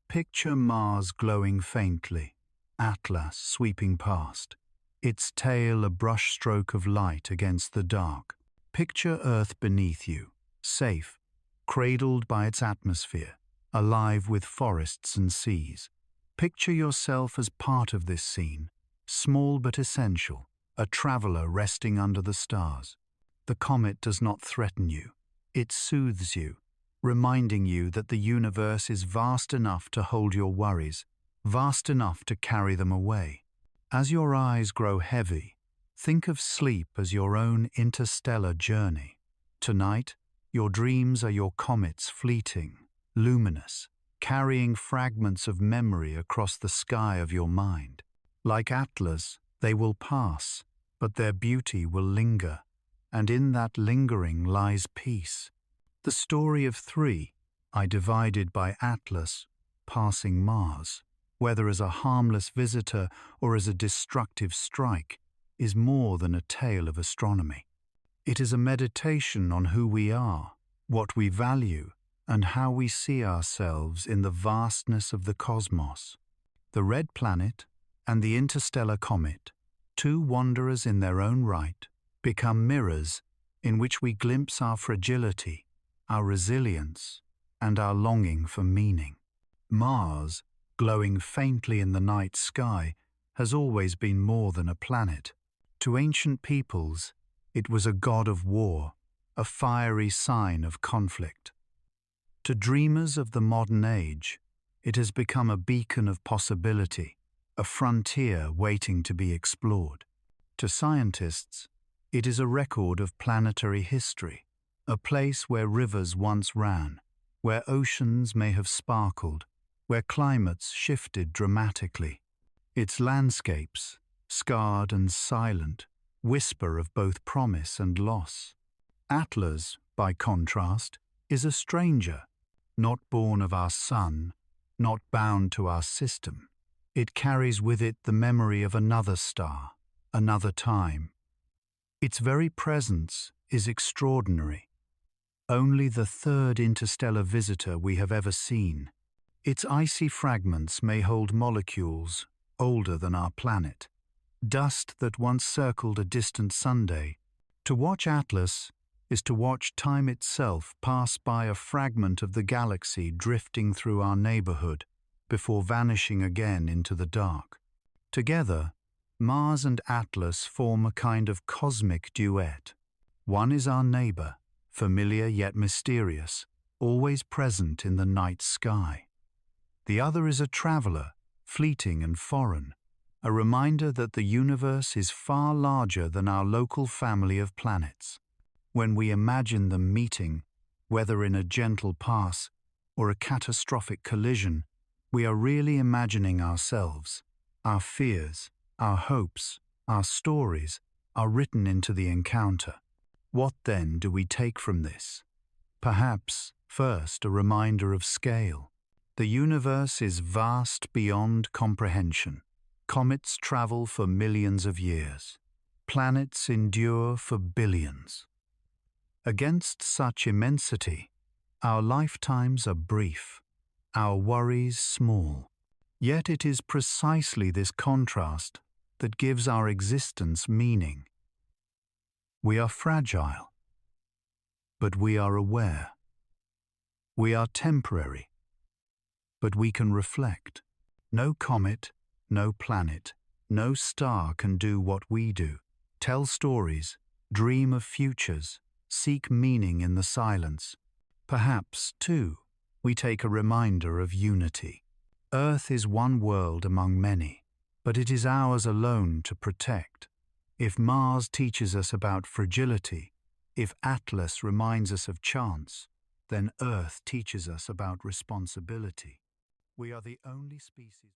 Picture Mars glowing faintly, Atlas sweeping past, its tail a brushstroke of light against the dark. Picture Earth beneath you, safe, cradled by its atmosphere, alive with forests and seas. Picture yourself as part of this scene, small but essential, a traveler resting under the stars. The comet does not threaten you, it soothes you, reminding you that the universe is vast enough to hold your worries, vast enough to carry them away. As your eyes grow heavy, think of sleep as your own interstellar journey. Tonight, your dreams are your comets, fleeting, luminous, carrying fragments of memory across the sky of your mind. Like Atlas, they will pass, but their beauty will linger, and in that lingering lies peace. The story of 3 divided by Atlas, passing Mars, whether as a harmless visitor or as a destructive strike, is more than a tale of astronomy. It is a meditation on who we are, what we value, and how we see ourselves in the vastness of the cosmos. The red planet and the interstellar comet, 2 wanderers in their own right, become mirrors in which we glimpse our fragility, our resilience, and our longing for meaning. Mars, glowing faintly in the night sky, has always been more than a planet. To ancient peoples, it was a god of war, a fiery sign of conflict. To dreamers of the modern age, it has become a beacon of possibility, a frontier waiting to be explored. To scientists, it is a record of planetary history, a place where rivers once ran, where oceans may have sparkled, where climates shifted dramatically. Its landscapes, scarred and silent, whisper of both promise and loss. Atlas, by contrast, is a stranger, not born of our sun, not bound to our system. It carries with it the memory of another star, another time. Its very presence is extraordinary. Only the 3rd interstellar visitor we have ever seen. Its icy fragments may hold molecules older than our planet, dust that once circled a distant Sunday. To watch Atlas is to watch time itself pass by a fragment of the galaxy drifting through our neighborhood before vanishing again into the dark. Together, Mars and Atlas form a kind of cosmic duet. One is our neighbor, familiar yet mysterious, always present in the night sky. The other is a traveler, fleeting and foreign, a reminder that the universe is far larger than our local family of planets. When we imagine them meeting, whether in a gentle pass or a catastrophic collision, we are really imagining ourselves. Our fears, our hopes, our stories are written into the encounter. What then do we take from this? Perhaps, first, a reminder of scale. The universe is vast beyond comprehension. Comets travel for millions of years. Planets endure for billions. Against such immensity, our lifetimes are brief, our worries small. Yet it is precisely this contrast that gives our existence meaning. We are fragile, but we are aware. We are temporary, but we can reflect. No comet, no planet, no star can do what we do. Tell stories, dream of futures, seek meaning in the silence. Perhaps, too, we take a reminder of unity. Earth is one world among many, but it is ours alone to protect. If Mars teaches us about fragility, if Atlas reminds us of chance, then Earth teaches us about responsibility. We are the only species